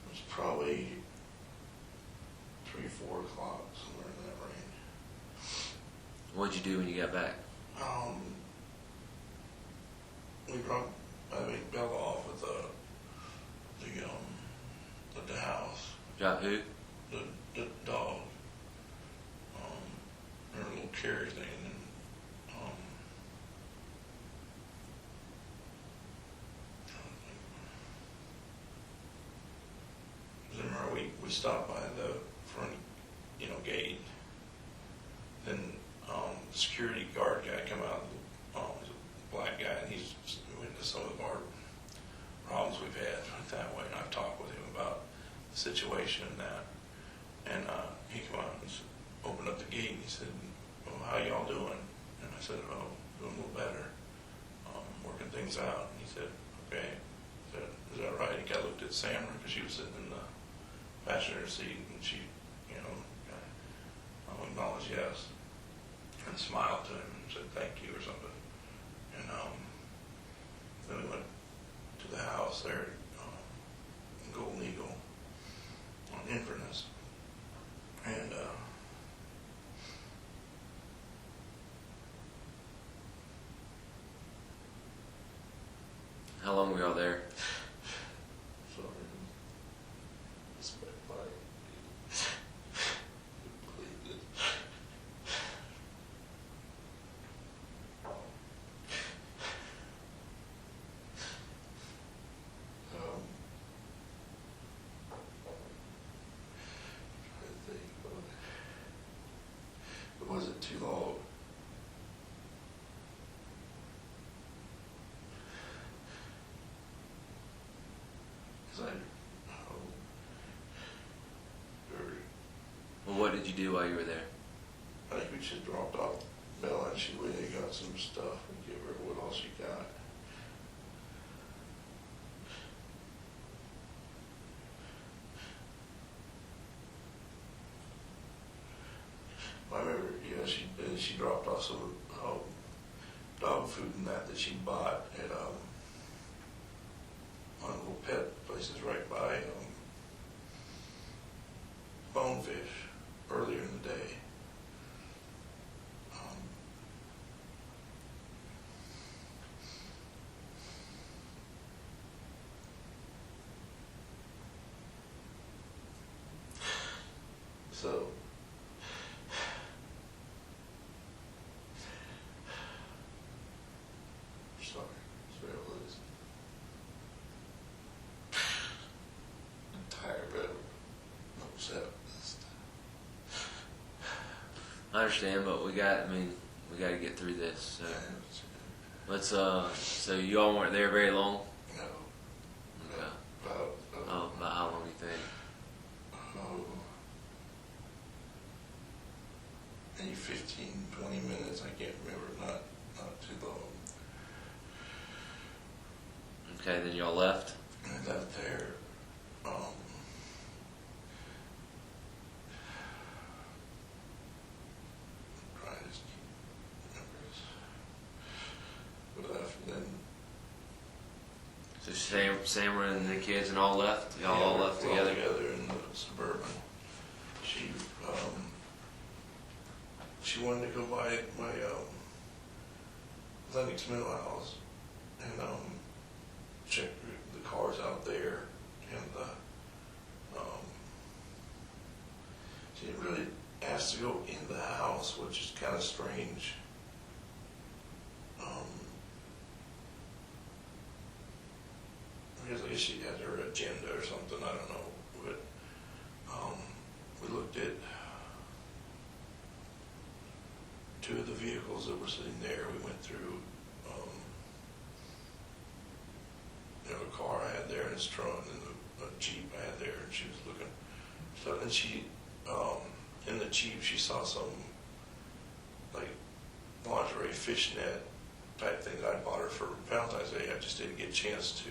It was probably 3, 4 o'clock, somewhere in that range. What'd you do when you got back? We dropped, Bella off at the house. Drop who? The dog. Her little carrier thing, and then we stopped by the front, gate, security guard guy come out, he's a black guy, and he's witnessed some of our problems we've had that way, and I've talked with him about the situation and that. And he came out and opened up the gate, and he said, well, how y'all doing? And I said, oh, doing a little better, working things out. And he said, okay. I said, is that right? He kind of looked at Samira, because she was sitting in the passenger seat, and she, acknowledged yes, and smiled to him and said thank you or something. And then we went to the house there in Golden Eagle on Inverness, and How long were y'all there? sorry, it's my body. It wasn't too long. Because Well, what did you do while you were there? I think we just dropped off Bella, and she went and got some stuff and give her what all she got. I remember, she dropped off some dog food and that she bought at one of the little pet places right by Bonefish earlier in the day. So sorry, it's very loose. I'm tired, but I'm upset. I understand, but we got to get through this. So let's, so you all weren't there very long? No. Okay. About How long do you think? Maybe 15, 20 minutes, I can't remember, not too long. Okay, then y'all left? And I left there, trying to just keep remember this. We left, and then So Samira and the kids and all left? Y'all all left we're all together? together in the Suburban. She wanted to go by my Lennox Mill House and check the cars out there, and she didn't really ask to go in the house, which is kind of strange. I guess she had her agenda or something, I don't know, but we looked at two of the vehicles that were sitting there. We went through, a car I had there in his trunk, and a Jeep I had there, and she was looking. So, and she, in the Jeep, she saw some, like, lingerie fishnet type thing that I bought her for Valentine's Day. I just didn't get a chance to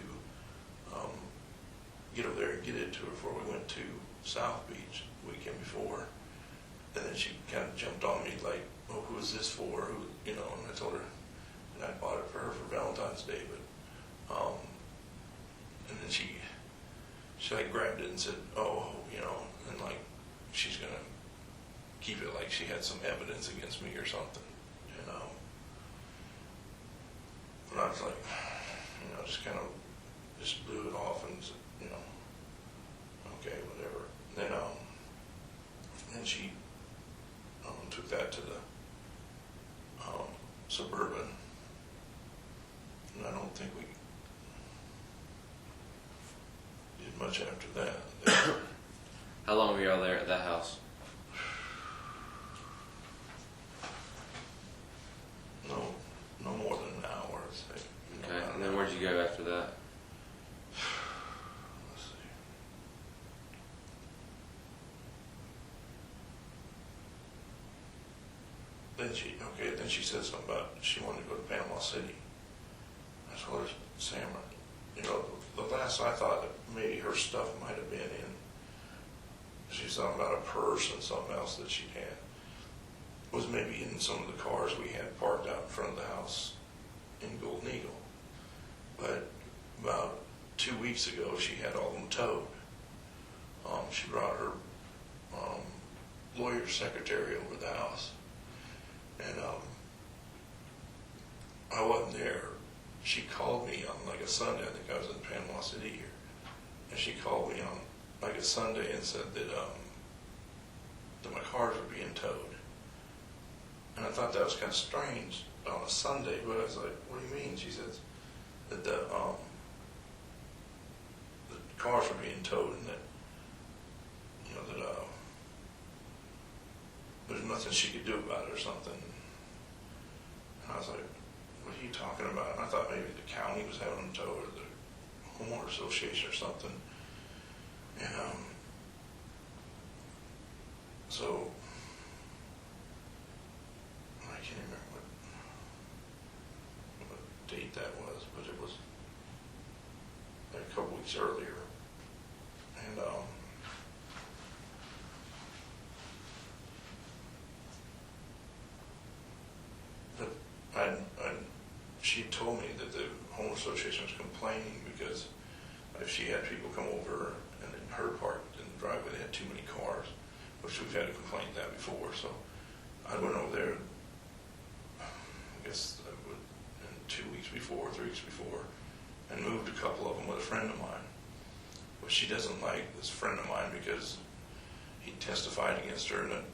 get over there and get it to her before we went to South Beach the weekend before. And then she kind of jumped on me like, oh, who is this for? Who, and I told her, and I bought it for her for Valentine's Day, but, and then she like grabbed it and said, oh, and like, she's gonna keep it like she had some evidence against me or something, and I was like, just kind of just blew it off and said, okay, whatever. Then, and she took that to the Suburban, and I don't think we did much after that. How long were y'all there at that house? then she said something about she wanted to go to Panama City. I told her, Samara, you know, the last I thought that maybe her stuff might have been in, she's talking about a purse and something else that she had, was maybe in some of the cars we had parked out in front of the house in Golden Eagle. But about 2 weeks ago, she had all of them towed. She brought her lawyer's secretary over to the house, and I wasn't there. She called me on like a Sunday. I think I was in Panama City here, and she called me on like a Sunday and said that my cars were being towed. And I thought that was kind of strange on a Sunday, but I was like, "What do you mean?" She says that the cars were being towed, and that, you know, that there's nothing she could do about it or something. And I was like, "What are you talking about?" And I thought maybe the county was having them towed, or the homeowner association or something. And so I can't remember what date that was, but it was like a couple weeks earlier. And she told me that the home association was complaining because if she had people come over and in her part in the driveway they had too many cars, which we've had a complaint that before. So I went over there, I guess in 2 weeks before, 3 weeks before, and moved a couple of them with a friend of mine. But she doesn't like this friend of mine because he testified against her in an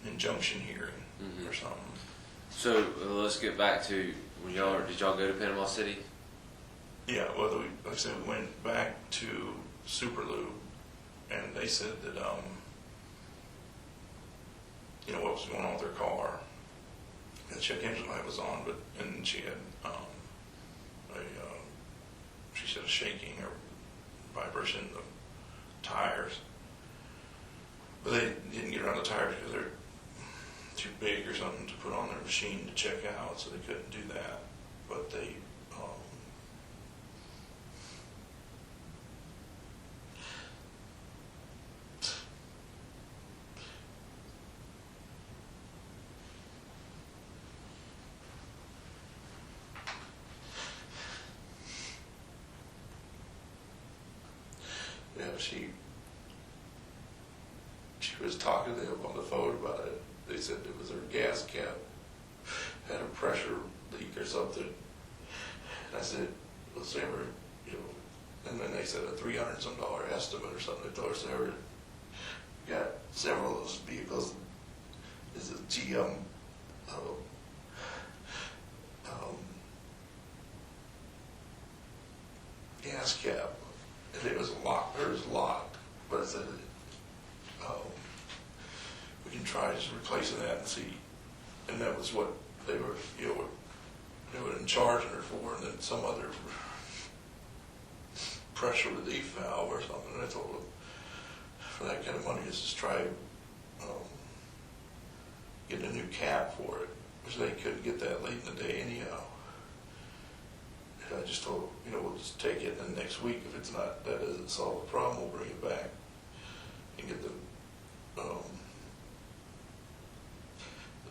injunction hearing or something. So let's get back to when did y'all go to Panama City? Yeah, well, like I said, we went back to Superlube, and they said that, you know, what was going on with their car. The check engine light was on, and she had she said a shaking or vibration of the tires. But they didn't get around the tires because they're too big or something to put on their machine to check out, so they couldn't do that. But they she was talking to them on the phone about it. They said it was her gas cap had a pressure leak or something. And I said, well, Samara, you know, and then they said a $300-some estimate or something. I told her, Samara, got several of those vehicles. This is GM gas cap. And it was locked. It was locked. But I said, we can try just replacing that and see. And that was what they were, you know, they were in charge of her for, and then some other pressure relief valve or something. And I thought, well, for that kind of money, let's just try getting a new cap for it, which they couldn't get that late in the day anyhow. And I just told them, you know, we'll just take it, and then next week, if it's not, that doesn't solve the problem, we'll bring it back and get the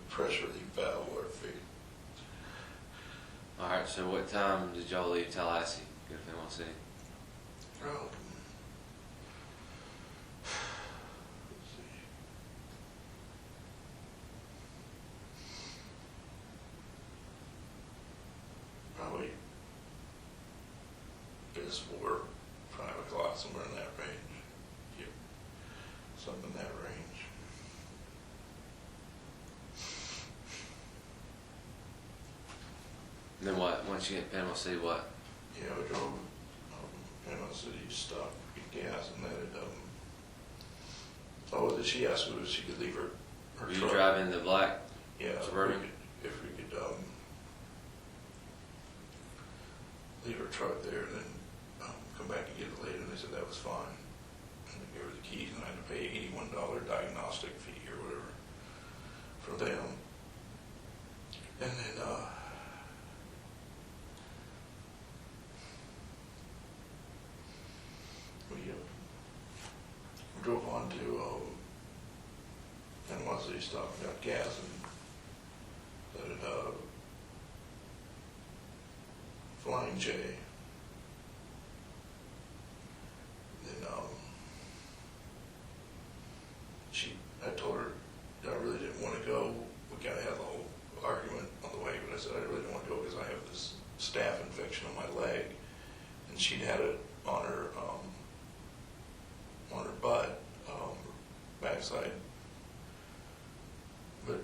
pressure relief valve or fixed. All right. So what time did y'all leave Tallahassee? Go to Panama City. Let's see. Probably just 4, 5 o'clock, somewhere in that range. Yep. Something in that range. And then what? Once you get to Panama City, what? Yeah, we drove Panama City, stopped, get gas, and then it, she asked me if she could leave her Were truck. you driving the black Yeah, Suburban? if we could leave her truck there and then come back and get it later, and they said that was fine. And they gave her the keys, and I had to pay $81 diagnostic fee or whatever. for them. And then, we drove on to Panama City, stopped, got gas, and at Flying J. Then I told her I really didn't want to go. We kind of had the whole argument on the way, but I said I really didn't want to go because I have this staph infection on my leg, and she'd had it on her butt, backside. But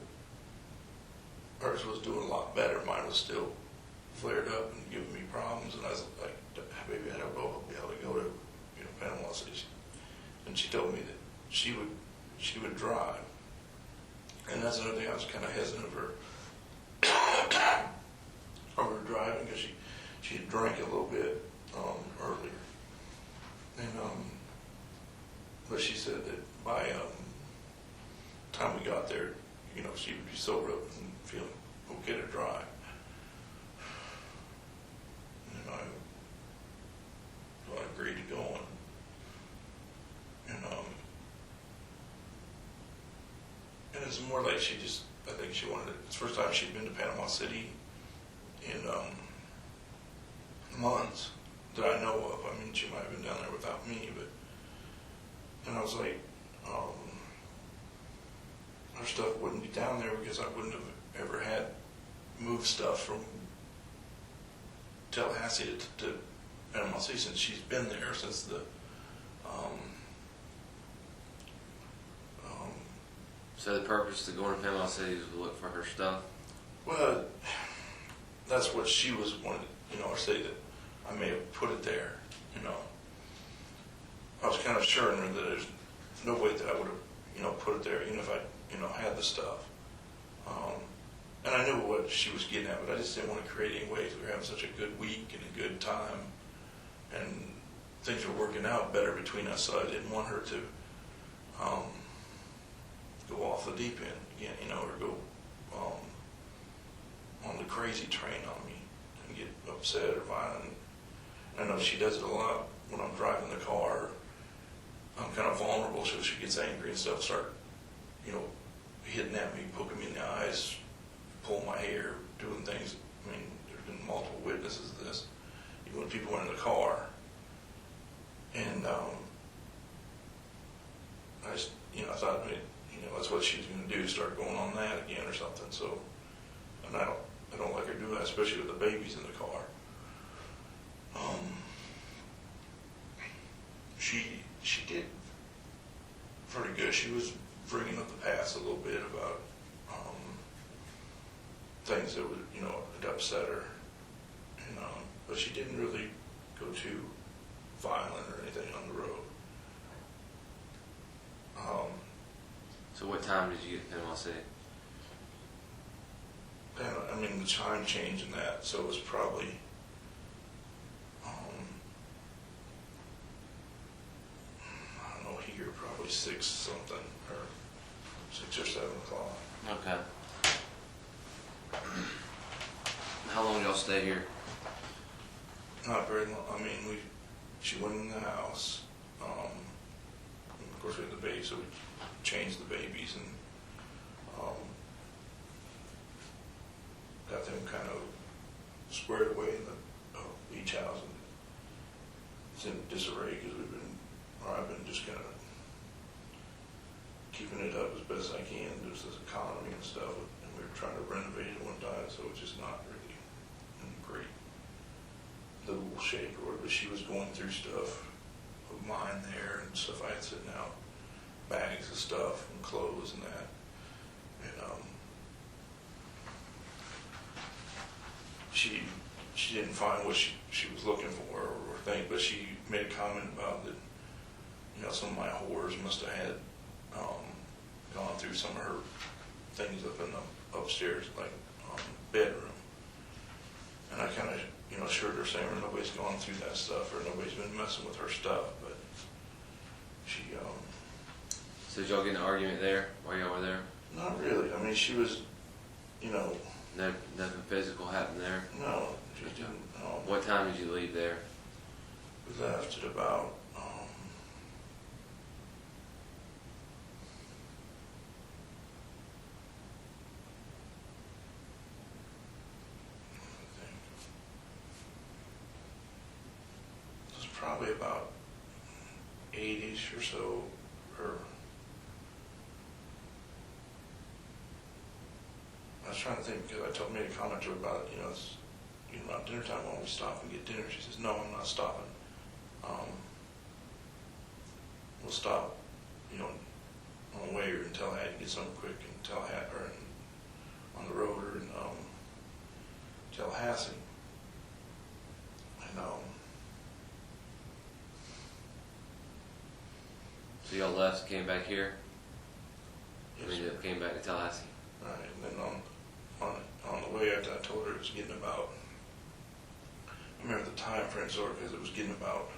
hers was doing a lot better. Mine was still flared up and giving me problems, and I was like, maybe I don't know if I'll be able to go to Panama City. And she told me that she would drive. And that's another thing I was kind of hesitant of her driving, because she had drank a little bit earlier. And but she said that by the time we got there, she would be sober up and feeling okay to drive. And I agreed to go on. And it's more like I think she wanted it's the first time she'd been to Panama City in months that I know of. I mean, she might have been down there without me, and I was like, her stuff wouldn't be down there because I wouldn't have ever had moved stuff from Tallahassee to Panama City since she's been there since the So the purpose to going to Panama City was to look for her stuff? Well, that's what she was wanting, or say that I may have put it there, I was kind of assuring her that there's no way that I would have, put it there, even if I, had the stuff. And I knew what she was getting at, but I just didn't want to create any waves. We were having such a good week and a good time, and things were working out better between us, so I didn't want her to go off the deep end again, or go on the crazy train on me and get upset or violent. I know she does it a lot when I'm driving the car. I'm kind of vulnerable, so she gets angry and stuff, start, hitting at me, poking me in the eyes, pulling my hair, doing things. I mean, there's been multiple witnesses of this, even when people were in the car. And I thought, that's what she was going to do, start going on that again or something. So, and I don't like her doing that, especially with the babies in the car. She did pretty good. She was bringing up the past a little bit about things that would, had upset her, but she didn't really go too violent or anything on the road. So what time did you get to Panama City? I mean, the time change in that, so it was probably, I don't know, here, probably 6 something, or 6 or 7 o'clock. Okay. How long did y'all stay here? Not very long. I mean, she went in the house. Of course, we had the baby, so we changed the babies and got them kind of squared away in the beach house. And it's in disarray because I've been just kind of keeping it up as best I can. There's this economy and stuff, and we were trying to renovate it one time, so it's just not really in great livable shape or whatever. But she was going through stuff of mine there and stuff I had sitting out, bags of stuff and clothes and that. And she didn't find what she was looking for or think, but she made a comment about that, some of my whores must have had gone through some of her things up in the upstairs, like bedroom. And I kind of, assured her, saying nobody's gone through that stuff or nobody's been messing with her stuff, but she. So did y'all get in an argument there while y'all were there? Not really. I mean, she was, you know, No, nothing physical happened there. no, she didn't. What time did you leave there? We left at about, I think it was probably about 8-ish or so, or I was trying to think because I made a comment to her about, you know, it's about dinner time. Why don't we stop and get dinner? She says, no, I'm not stopping. We'll stop, you know, on the way or in Tallahassee, get something quick in Tallahassee or on the road or in Tallahassee. And So y'all left, came back here? yes, I mean, came back to Tallahassee? right. And then on the way, I told her it was getting about. I remember the time frame sort of because it was getting about,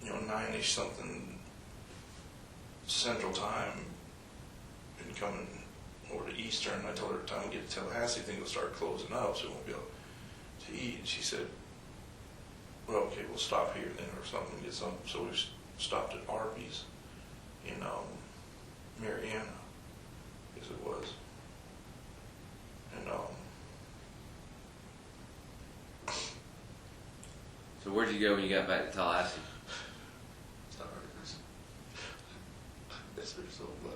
you know, 9-ish something Central Time and coming over to Eastern. I told her by the time we get to Tallahassee, things will start closing up, so we won't be able to eat. And she said, well, okay, we'll stop here then or something and get some. So we stopped at Arby's in Mariana, as it was. And So where'd you go when you got back to Tallahassee? sorry, this is so low.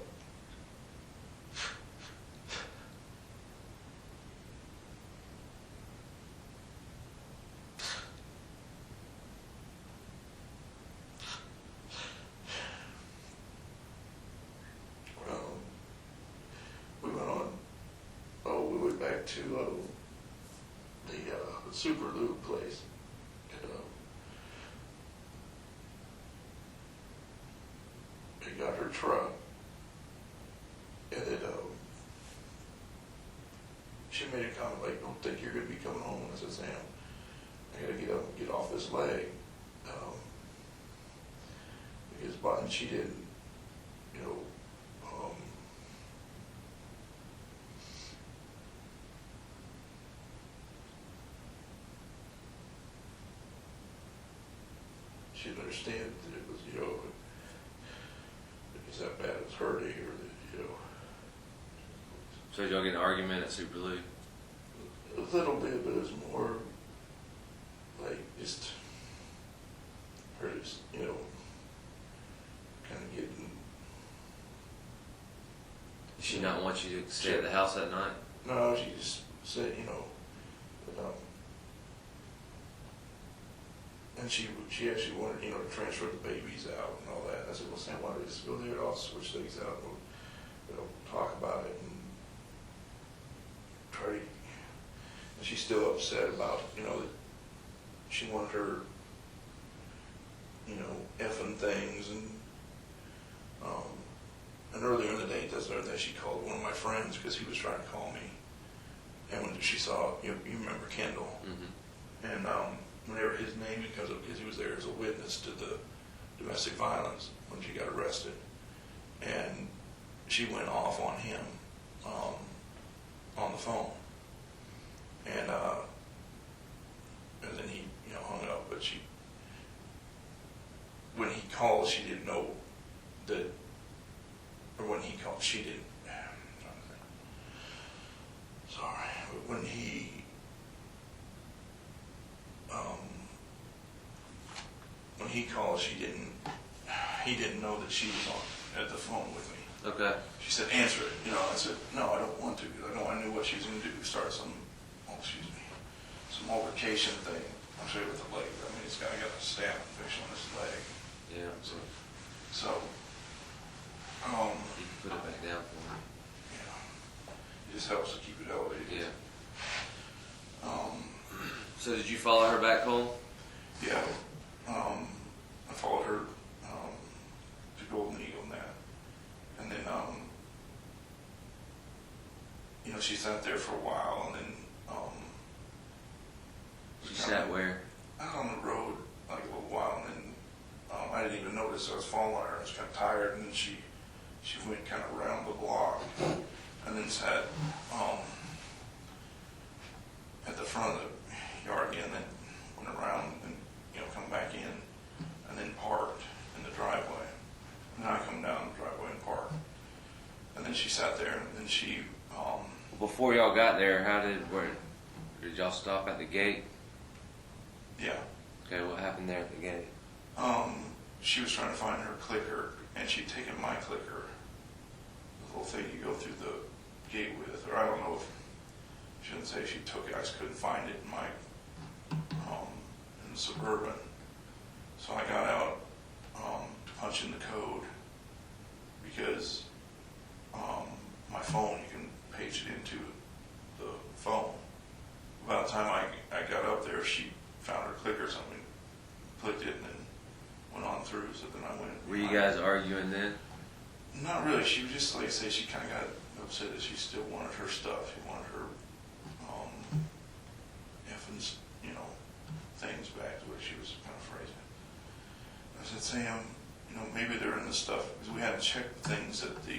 We went on. Oh, we went back to the Super Lube place. And, they got her truck, and then she made a comment like, "Don't think you're gonna be coming home." I said, "Sam, I gotta get up and get off this leg." Because she didn't, you know. She didn't understand that it was, you know, it was that bad it was hurting, or that, you know. So did y'all get in an argument at Super Lou? A little bit, but it was more like just her, just, you know, kind of getting. Did she not want you to stay at the house that night? No, she just said, you know, that, and she actually wanted, you know, to transfer the babies out and all that. I said, well, Sam, why don't we just go there? I'll switch things out and we'll talk about it and try to. And she's still upset about, you know, that she wanted her, you know, effing things and earlier in the day, that's the other thing, she called one of my friends because he was trying to call me. And when she saw, you remember Kendall, and whenever his name comes up, because he was there as a witness to the domestic violence when she got arrested, and she went off on him on the phone, and then he, you know, hung up. But when he called, she didn't know that, or when he called, she didn't. Sorry, but when he called, he didn't know that she was at the phone with me. Okay. She said, answer it. You know, I said, no, I don't want to, because I knew what she was going to do, start some altercation thing. I'll show you with the leg. I mean, this guy got a stab infection on his leg. Yeah. So, You can put it back down for me. yeah, it just helps to keep it elevated. Yeah. So did you follow her back home? Yeah, I followed her to Golden Eagle and that. And then, you know, she sat there for a while, and then She sat where? out on the road like a little while, and then I didn't even notice I was following her. I was kind of tired, and then she she went kind of around the block and then sat at the front of the yard again, then went around and, come back in and then parked in the driveway. And then I come down the driveway and park. And then she sat there and then she, Before y'all got there, did y'all stop at the gate? yeah. Okay, what happened there at the gate? She was trying to find her clicker, and she'd taken my clicker, the little thing you go through the gate with, or I don't know if, she didn't say she took it, I just couldn't find it in my, in the Suburban. So I got out to punch in the code, because my phone, you can page it into the phone. About the time I got up there, she found her clicker or something, clicked it, and then went on through. So then I went. Were you guys arguing then? Not really. She was just, like I say, she kind of got upset that she still wanted her stuff. She wanted her effing, things back, the way she was kind of phrasing it. I said, Sam, maybe they're in the stuff, because we hadn't checked things at the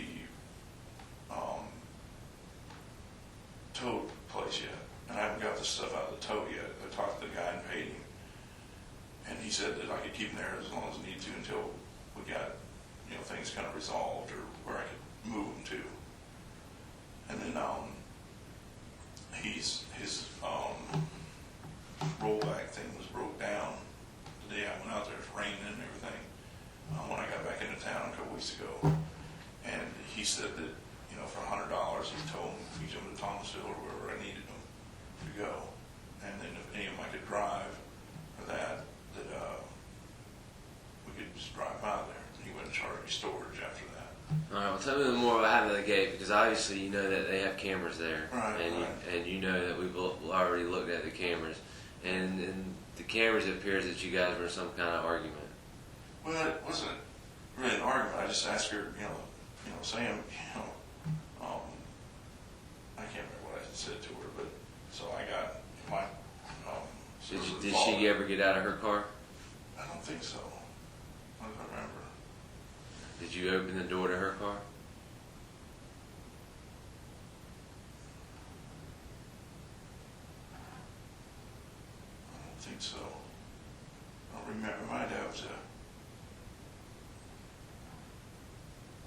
tow place yet. And I haven't got the stuff out of the tow yet. I talked to the guy and paid him. And he said that I could keep them there as long as I need to until we got, things kind of resolved, or where I could move them to. And then his rollback thing was broke down the day I went out there. It was raining and everything. When I got back into town a couple weeks ago. And he said that, for $100, he told him to feed them to Thomasville or wherever I needed them to go. And then if any of them I could drive for that we could just drive by there. And he wouldn't charge me storage after that. All right, well, tell me more about having the gate, because obviously you know that they have cameras there, Right, and you know that we've already looked at the cameras, and the cameras, it appears that you guys were in some kind of argument. Well, it wasn't really an argument. I just asked her, Sam, I can't remember what I said to her, but so I got my. Did she ever get out of her car? I don't think so. I don't remember. Did you open the door to her car? I don't think so. I don't remember. My dad was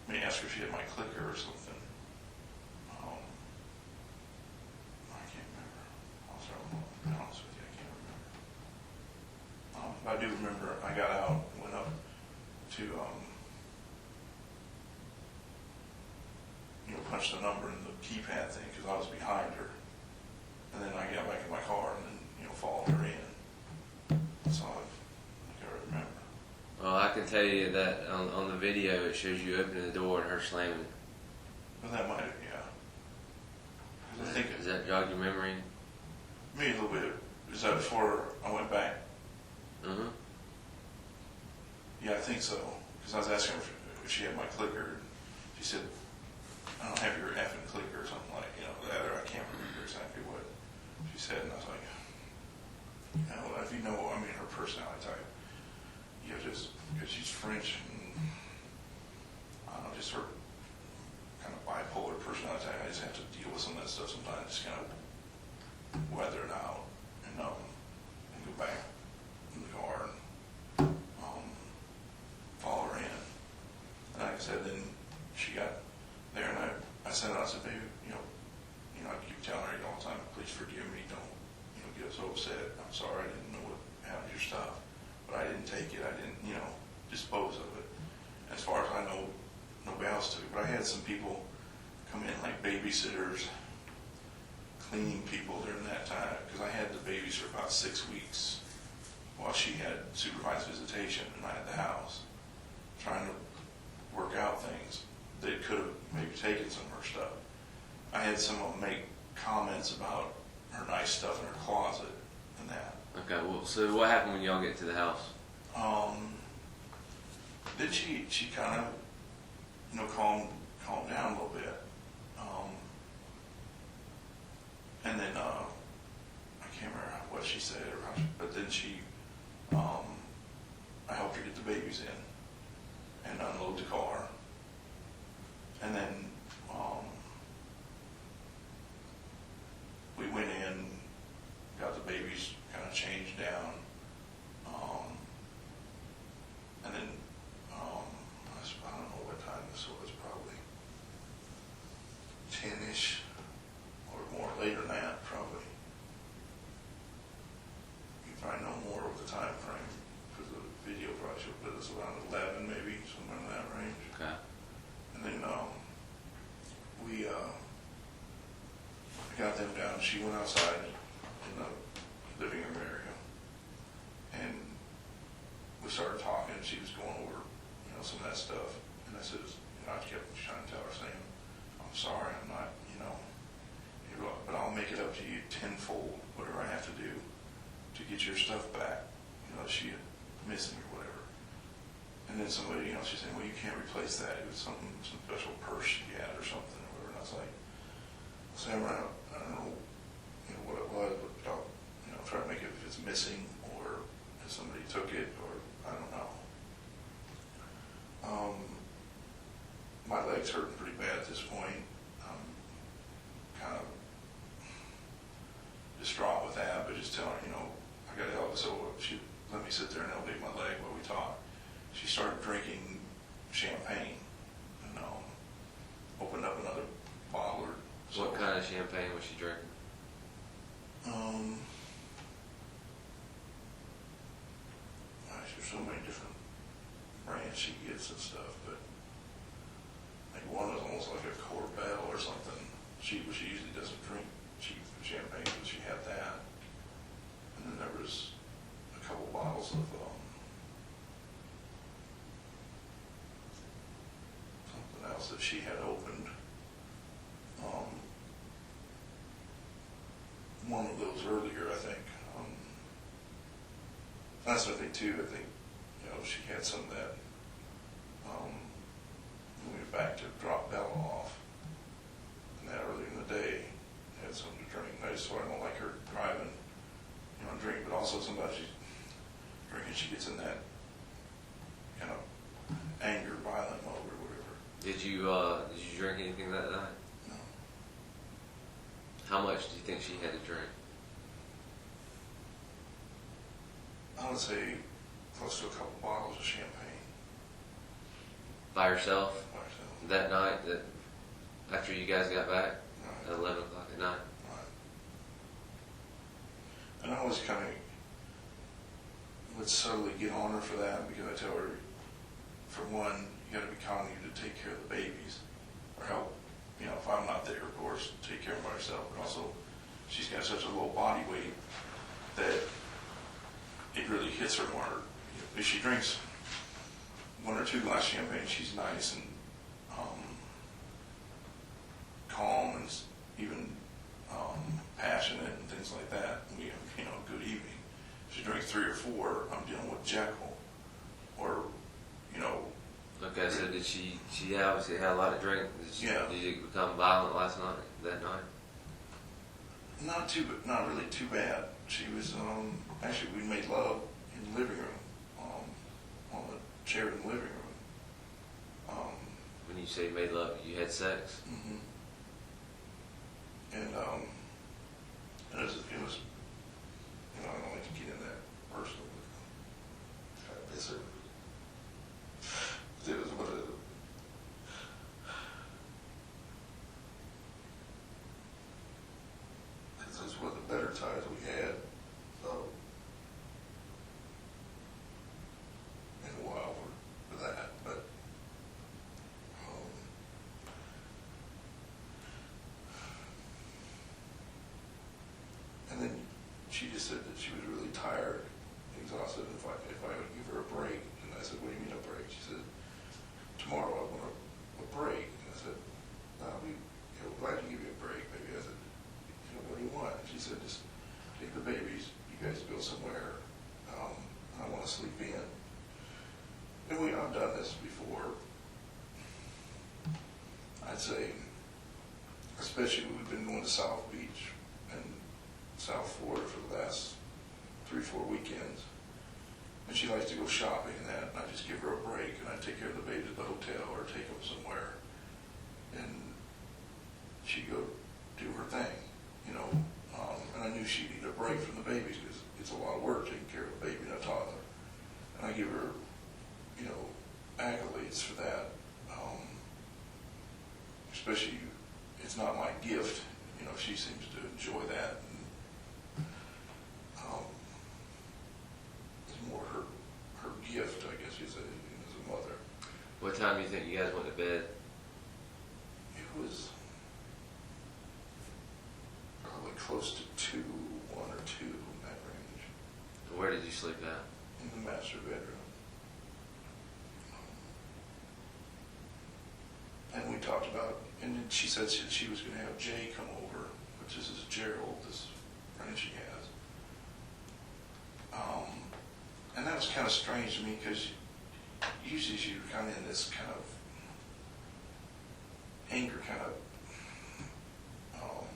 Let me ask her if she had my clicker or something. I can't remember. I'll be honest with you, I can't remember. But I do remember I got out, went up to punch the number in the keypad thing, because I was behind her. And then I got back in my car and then, followed her in. That's all I remember. Well, I can tell you that on the video it shows you opening the door and her slamming it. Well, that might have, yeah. 'Cause I think Does that jog your memory? maybe a little bit. Is that before I went back? Mm-hmm. Yeah, I think so. Because I was asking her if she had my clicker. She said, I don't have your effing clicker or something like that, or I can't remember exactly what she said. And I was like, if you know, her personality type, just because she's French and I don't know, just her kind of bipolar personality type, I just have to deal with some of that stuff sometimes, just kind of weather it out and go back in the car and follow her in. And like I said, then she got there and I said, baby, I keep telling her all the time, please forgive me, don't, get so upset. I'm sorry, I didn't know what happened to your stuff. But I didn't take it, I didn't, dispose of it. As far as I know, nobody else took it. But I had some people come in, like babysitters, cleaning people during that time, because I had the babies for about 6 weeks while she had supervised visitation and I had the house, trying to work out things that could have maybe taken some of her stuff. I had some of them make comments about her nice stuff in her closet and that. Okay, well, so what happened when y'all get to the house? Then she kind of, calmed down a little bit. And then, I can't remember what she said, but then I helped her get the babies in and unload the car. And then, we went in, got the babies kind of changed down, and then, I don't know what time this was, probably 10-ish, or more later than that, probably. You probably know more of the time frame, because the video probably showed that it was around 11, maybe, somewhere in that range. Okay. And then, we, got them down, she went outside in the living room area, and we started talking, she was going over, some of that stuff, and I said, I kept trying to tell her, saying, I'm sorry, I'm not, but I'll make it up to you tenfold, whatever I have to do to get your stuff back, she had missing or whatever. And then somebody, she's saying, well, you can't replace that, it was some special purse she had or something, or whatever, and I was like, Samira, I don't know, what it was, but I'll, try to make it if it's missing, or if somebody took it, or I don't know. My leg's hurting pretty bad at this point. I'm kind of distraught with that, but just telling her, I gotta help. So she let me sit there and elevate my leg while we talk. She started drinking champagne, and opened up another bottle or so. What kind of champagne was she drinking? Gosh, there's so many different brands she gets and stuff, but like one was almost like a Corbel or something. She usually doesn't drink cheap champagne, but she had that. And then there was a couple bottles of something else that she had opened. One of those earlier, I think. That's another thing too. I think she had some of that. We went back to drop Bella off, and that earlier in the day had something to drink. I just sort of don't like her driving, drink, but also sometimes she's drinking, she gets in that kind of anger, violent mode or whatever. Did you drink anything that night? No. How much do you think she had to drink? I would say close to a couple bottles of champagne. By herself? By herself. That night, after you guys got back? Right. At 11 o'clock at night? Right. And I always kind of would subtly get on her for that, because I tell her, for one, you got to be calm, you to take care of the babies, or help, if I'm not there, of course, take care of by herself, but also she's got such a low body weight that it really hits her more. If she drinks 1 or 2 glasses of champagne, she's nice and calm and even passionate and things like that. We have, a good evening. If she drinks 3 or 4, I'm dealing with Jekyll, or, Okay, so did she obviously had a lot of drink. Yeah. Did you become violent that night? Not really too bad. She was, actually we made love in the living room, on the chair in the living room. When you say made love, you had sex? Mm-hmm. And it was, I don't like to get in that personal, but it was what it, this was one of the better times we had, in a while for that, but, and then she just said that she was really tired, exhausted, if I would give her a break. And I said, what do you mean a break? She said, tomorrow I want a break. And I said, we're glad to give you a break, baby. I said, what do you want? And she said, just take the babies, you guys go somewhere, I want to sleep in. And I've done this before. I'd say, especially we've been going to South Beach and South Florida for the last 3-4 weekends. And she likes to go shopping and that, and I just give her a break, and I take care of the baby at the hotel or take them somewhere. especially, it's not my gift, you know, she seems to enjoy that. And, it's more her gift, I guess you'd say, as a mother. What time do you think you guys went to bed? It was probably close to 1 or 2 in that range, Where did you sleep at? in the master bedroom. And we talked about, and then she said she was going to have Jay come over, which is Gerald, this friend she has. And that was kind of strange to me because usually she was kind of in this kind of anger, kind of I don't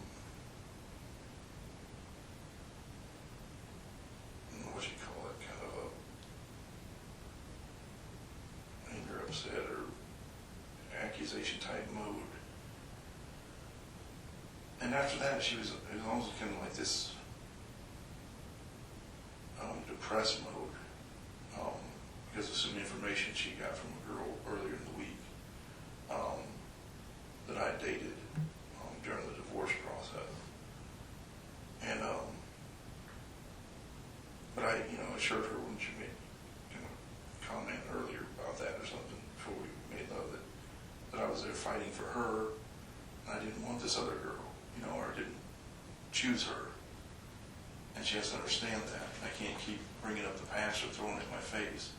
know what you call it, kind of a anger, upset, or accusation type mode. And after that, it was almost kind of like this depressed mode, because of some information she got from a girl earlier in the week that I dated during the divorce process. And but I, assured her when she made comment earlier about that or something before we made love that I was there fighting for her, and I didn't want this other girl, or I didn't choose her. And she has to understand that. I can't keep bringing up the past or throwing it in my face.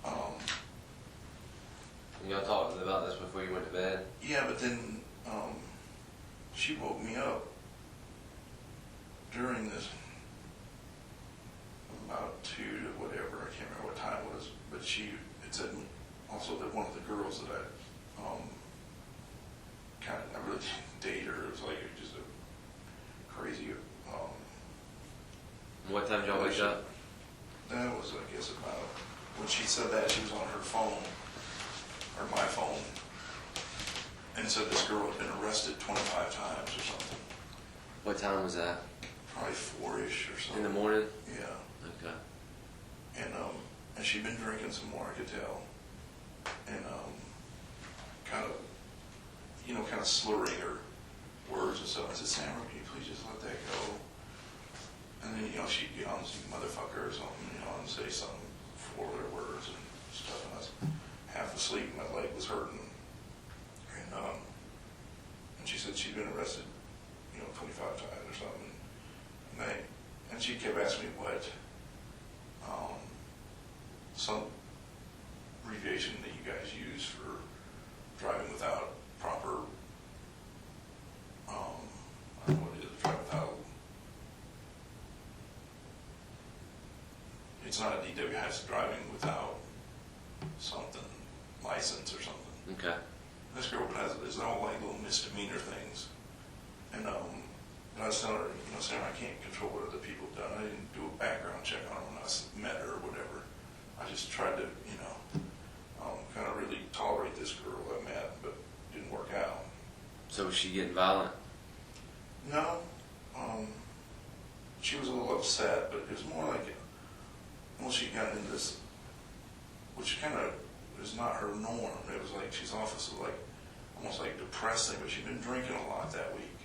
And y'all talked about this before you went to bed? Yeah, but then she woke me up during this, about 2 to whatever, I can't remember what time it was, but it said also that one of the girls that I really didn't date her. It was like just a crazy. What time did y'all wake up? That was, I guess, about when she said that, she was on her phone, or my phone, and said this girl had been arrested 25 times or something. What time was that? Probably 4-ish or something. In the morning? Yeah. Okay. And she'd been drinking some more, I could tell. And kind of slurring her words and stuff. I said, Samira, can you please just let that go? And then, she'd get on some motherfucker or something, and say some 4-letter words and stuff. And I was half asleep, my leg was hurting. And she said she'd been arrested, 25 times or something. And she kept asking me what some abbreviation that you guys use for driving without proper, I don't know what it is, drive without, it's not a DWI, it's driving without something, license or something. Okay. This girl there's all like little misdemeanor things. And I was telling her, Sarah, I can't control what other people have done. I didn't do a background check on her when I met her or whatever. I just tried to, kind of really tolerate this girl I met, but it didn't work out. So was she getting violent? No. She was a little upset, but it was more like, once she got into this, which kind of is not her norm. It was like she's almost like depressing, but she'd been drinking a lot that week,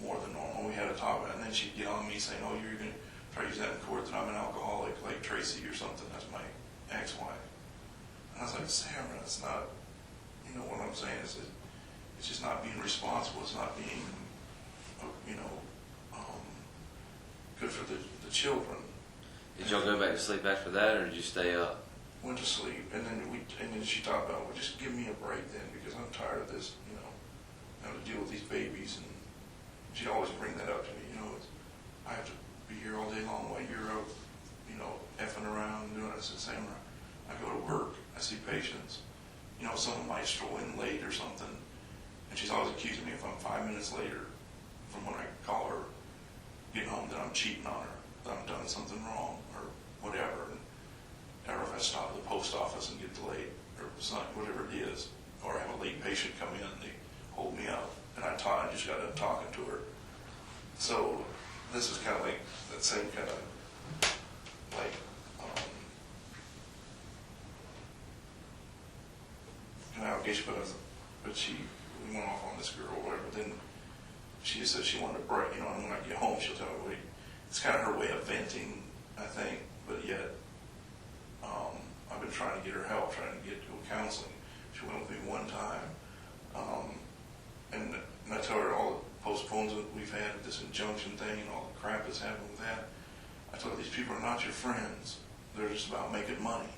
more than normal. We had a talk about it, and then she'd get on me saying, oh, you're going to try to use that in court, that I'm an alcoholic, like Tracy or something. That's my ex-wife. And I was like, Sarah, that's not, what I'm saying is that it's just not being responsible. It's not being, good for the children. Did y'all go back to sleep after that, or did you stay up? Went to sleep, and then she talked about, well, just give me a break then, because I'm tired of this, having to deal with these babies. And she'd always bring that up to me, I have to be here all day long while you're out, effing around and doing it. I said, Samira, I go to work, I see patients, someone might stroll in late or something, and she's always accusing me if I'm 5 minutes later from when I call her, getting home, that I'm cheating on her, that I'm done something wrong, or whatever. Or if I stop at the post office and get delayed, or something, whatever it is, or I have a late patient come in and they hold me up, and I just got done talking to her. So this is kind of like that same kind of like an allegation, but but she went off on this girl or whatever. Then she said she wanted to break, you know, and when I get home, she'll tell me, it's kind of her way of venting, I think, but yet, I've been trying to get her help, trying to get to counseling. She went with me one time, and I told her all the postponements we've had, this injunction thing, and all the crap that's happened with that. I told her, these people are not your friends. They're just about making money.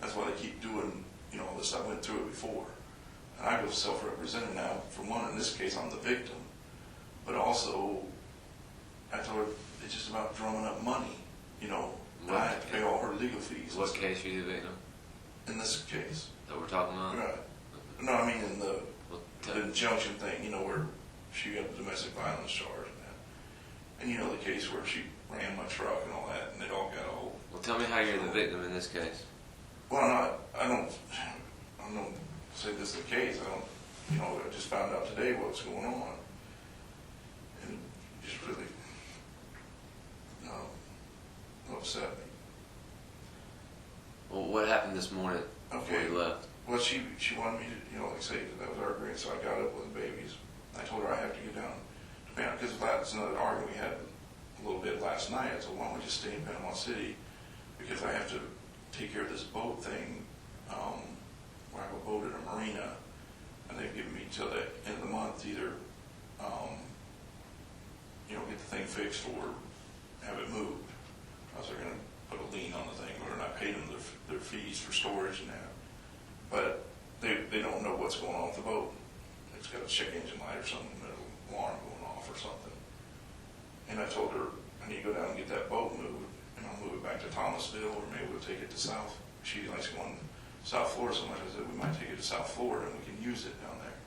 That's why they keep doing, you know, all this. I went through it before. And I go self-represented now. For one, in this case, I'm the victim. But also, I told her, it's just about drumming up money. You know, I have to pay all her legal fees. What case are you the victim? In this case. That we're talking about? Right. No, I mean in the Well, injunction thing, you know, where she got the domestic violence charge and that. And you know the case where she ran my truck and all that, and it all got all. Well, tell me how you're the victim in this case. Well, I don't say this is the case. You know, I just found out today what's going on. And it just really upset me. Well, what happened this morning before Okay. you left? Well, she wanted me to, you know, like say that was our agreement, so I got up with the babies. I told her I have to get down to Panama, because that's another argument we had a little bit last night. I told her, why don't we just stay in Panama City, because I have to take care of this boat thing, where I have a boat at a marina, and they've given me till the end of the month either, you know, get the thing fixed or have it moved. I was going to put a lien on the thing, or I paid them their fees for storage and that. But they don't know what's going on with the boat. It's got a check engine light or something, an alarm going off or something. And I told her, I need to go down and get that boat moved, and I'll move it back to Thomasville, or maybe we'll take it to South. She likes going to South Florida so much. I said, we might take it to South Florida and we can use it down there.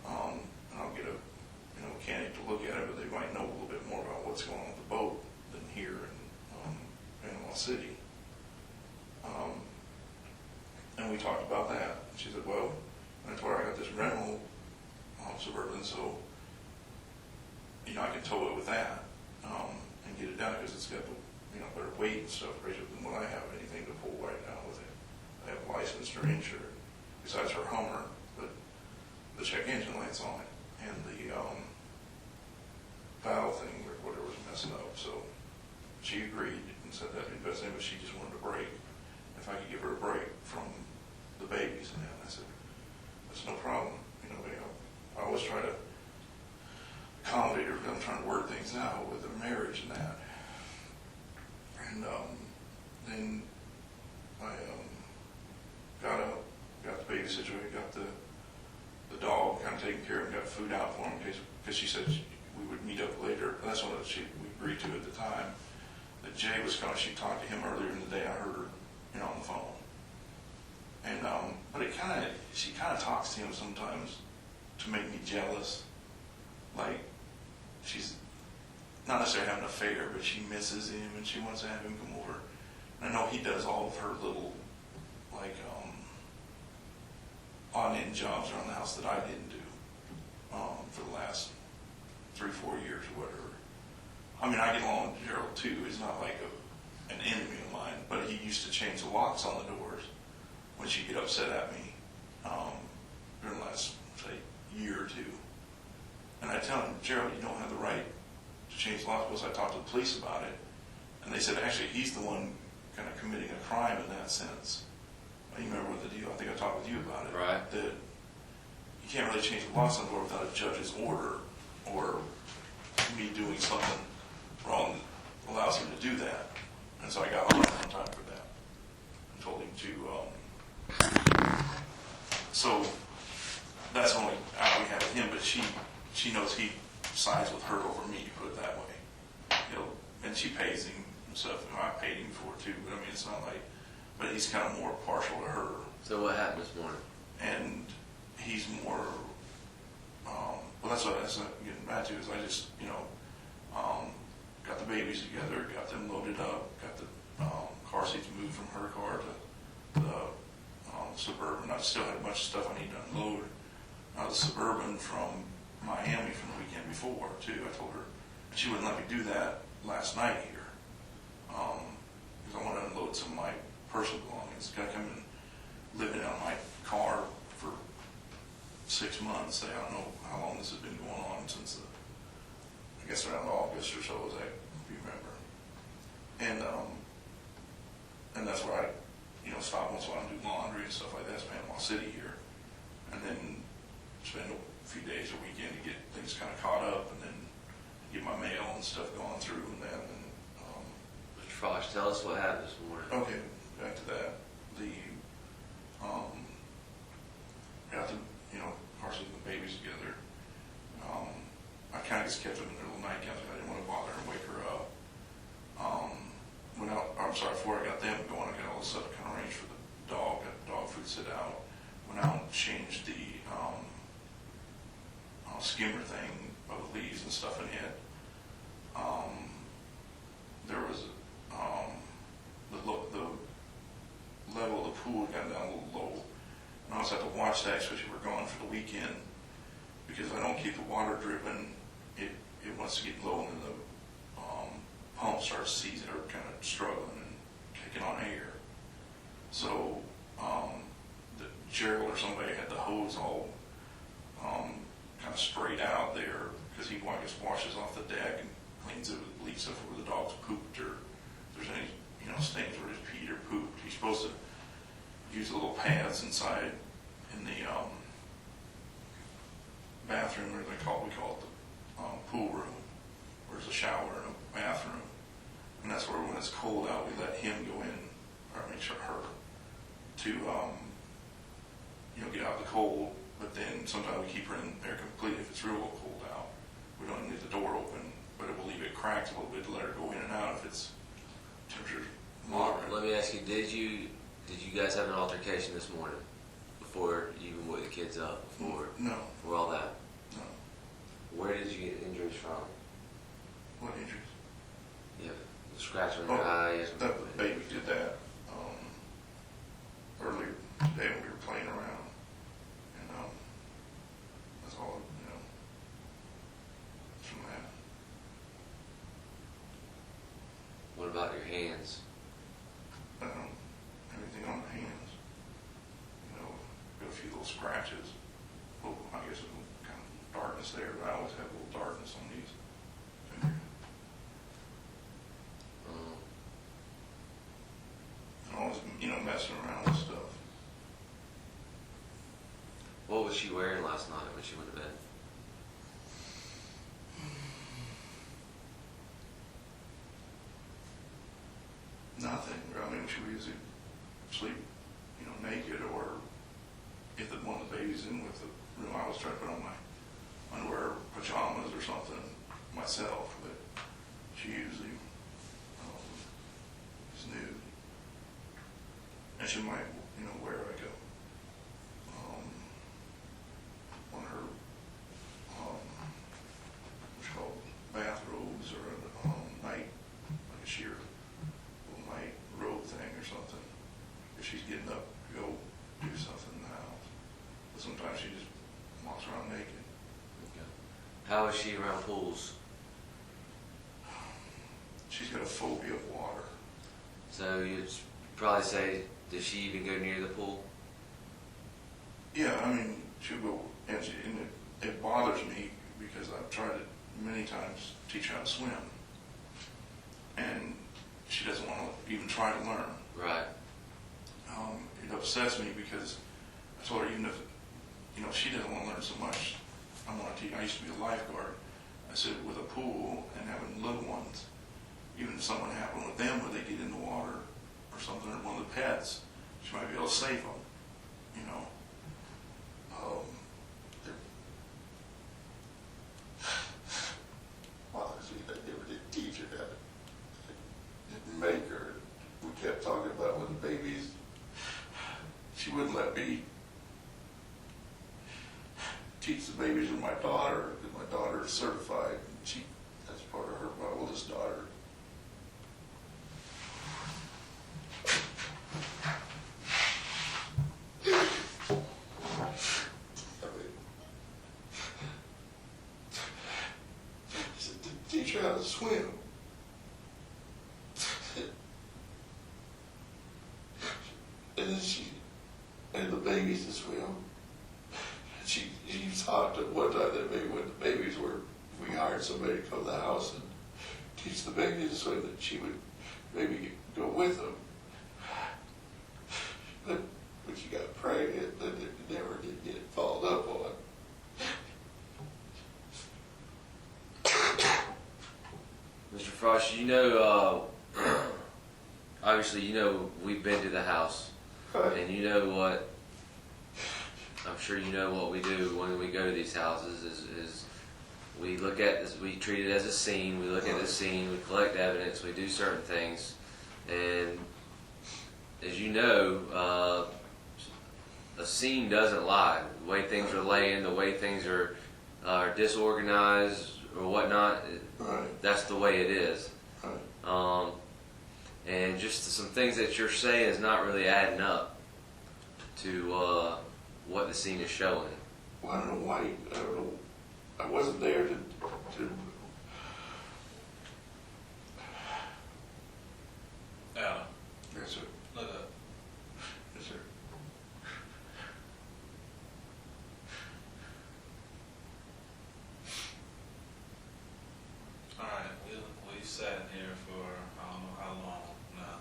And I'll get a mechanic to look at it, but they might know a little bit more about what's going on with the boat than here in Panama City. And we talked about that. And she said, well, and I told her I got this rental Suburban, so, you know, I can tow it with that and get it down, because it's got, you know, better weight and stuff greater than what I have, anything to pull right now with it. I have licensed or insured, besides her Hummer, but the check engine light's on it, and the valve thing or whatever was messing up. So she agreed and said that'd be the best thing, but she just wanted a break. If I could give her a break from the babies and that. And I said, that's no problem. You know, I always try to accommodate her, because I'm trying to work things out with their marriage and that. And then I got up, got the baby situated, got the dog kind of taken care of, got food out for him, because she said we would meet up later. And that's what we agreed to at the time. That Jay was coming. She talked to him earlier in the day. I heard her, you know, on the phone. And but she kind of talks to him sometimes to make me jealous. Like, she's not necessarily having an affair, but she misses him and she wants to have him come over. And I know he does all of her little, like, odd-end jobs around the house that I didn't do for the last 3-4 years or whatever. I mean, I get along with Gerald too. He's not like an enemy of mine, but he used to change the locks on the doors when she'd get upset at me during the last, say, year or two. And I tell him, Gerald, you don't have the right to change the locks, because I talked to the police about it. And they said, actually, he's the one kind of committing a crime in that sense. You remember what the deal, I think I talked with you about it. Right. That you can't really change the locks on the door without a judge's order, or me doing something wrong that allows him to do that. And so I got on time for that. I told him to, so that's the only out we had with him, but she knows he sides with her over me, put it that way. You know, and she pays him and stuff, and I paid him for it too, but I mean, it's not like, but he's kind of more partial to her. So what happened this morning? And he's more, well, that's what I'm getting back to, is I just, you know, got the babies together, got them loaded up, got the car seats moved from her car to the Suburban. I still had a bunch of stuff I need to unload. The Suburban from Miami from the weekend before, too. I told her, she wouldn't let me do that last night here, because I want to unload some of my personal belongings. Got to come and live in my car for 6 months. I don't know how long this has been going on since I guess around August or so, if you remember. And that's where I, stop once in a while and do laundry and stuff like that. It's Panama City here, and then spend a few days a weekend to get things kind of caught up, and then get my mail and stuff going through, and then. Mr. Frosch, tell us what happened this morning. Okay, back to that. Got the, partially the babies together. I kind of just kept them in their little nightgowns. I didn't want to bother her and wake her up. Before I got them going, I got all the stuff kind of arranged for the dog. Got the dog food set out. Went out and changed the skimmer thing of the leaves and stuff in it. There was the level of the pool got down a little low. And I also had to watch that, especially if we're gone for the weekend, because if I don't keep the water dripping, it wants to get low, and then the pump starts seizing or kind of struggling and kicking on air. So Gerald or somebody had the hose all kind of sprayed out there, because he, I guess, washes off the deck and cleans it with bleach stuff where the dog's pooped, or if there's any stains where he's peed or pooped. He's supposed to use the little pads inside in the bathroom, or we call it the pool room, where there's a shower and a bathroom, and that's where when it's cold out, we let him go in, or make sure her, to get out the cold. But then sometimes we keep her in there completely if it's real cold out. We don't leave the door open, but it will leave it cracked a little bit to let her go in and out if it's temperature moderate. Let me ask you, did you guys have an altercation this morning before you even woke the kids up? No. For all that? No. Where did you get injuries from? What injuries? You have a scratch on your eye? The baby did that earlier today when we were playing around, and that's all, from that. What about your hands? Everything on the hands, got a few little scratches. Well, I guess a little kind of darkness there, but I always have a little darkness on these fingers. I'm always, messing around with stuff. What was she wearing last night when she went to bed? Nothing. I mean, she would usually sleep, naked, or if one of the babies in with the room, I was trying to put on my underwear, pajamas, or something myself, but she usually is nude. And she might, wear like one of her, what's called bathrobes, or a night, like a sheer little night robe thing or something, if she's getting up to go do something in the house. But sometimes she just walks around naked. Okay. How is she around pools? She's got a phobia of water. So you'd probably say, does she even go near the pool? Yeah, I mean, she'll go, and it bothers me because I've tried it many times to teach her how to swim, and she doesn't want to even try to learn. Right. It upsets me because I told her, even if she doesn't want to learn so much, I want to teach. I used to be a lifeguard. I said, with a pool and having little ones, even if something happened with them where they get in the water or something, or one of the pets, she might be able to save them. Bothers me that never did teach her that. Didn't make her. We kept talking about when the babies. She wouldn't let me teach the babies with my daughter, because my daughter is certified. That's part of her, my oldest daughter. She said, to teach her how to swim. And then she made the babies to swim. She talked at one time that maybe when the babies were, if we hired somebody to come to the house and teach the babies to swim, that she would maybe go with them. But when she got pregnant, then it never did get followed up on. Mr. Frost, you know, obviously, you know, we've been to the house, and you know what, I'm sure you know what we do when we go to these houses is we look at this, we treat it as a scene, we look at the scene, we collect evidence, we do certain things, and as you know, a scene doesn't lie. The way things are laying, the way things are disorganized or whatnot, that's the way it is. And just some things that you're saying is not really adding up to what the scene is showing. Well, I don't know why. I don't know. I wasn't there to Adam, Yes, sir. look up. Yes, sir. Alright, we sat here for I don't know how long now.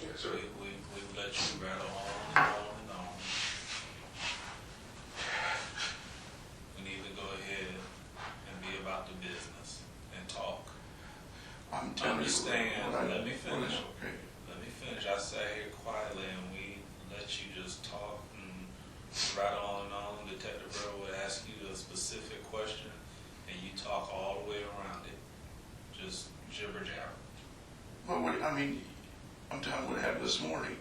Yes, sir. We've let you rattle on and on and on. We need to go ahead and be about the business and talk. I'm telling Understand, you. let me finish. Okay. Let me finish. I sat here quietly and we let you just talk and rattle on and on. Detective Burrow would ask you a specific question and you talk all the way around it. Just jibber jabber. Well, I mean, I'm telling you what happened this morning,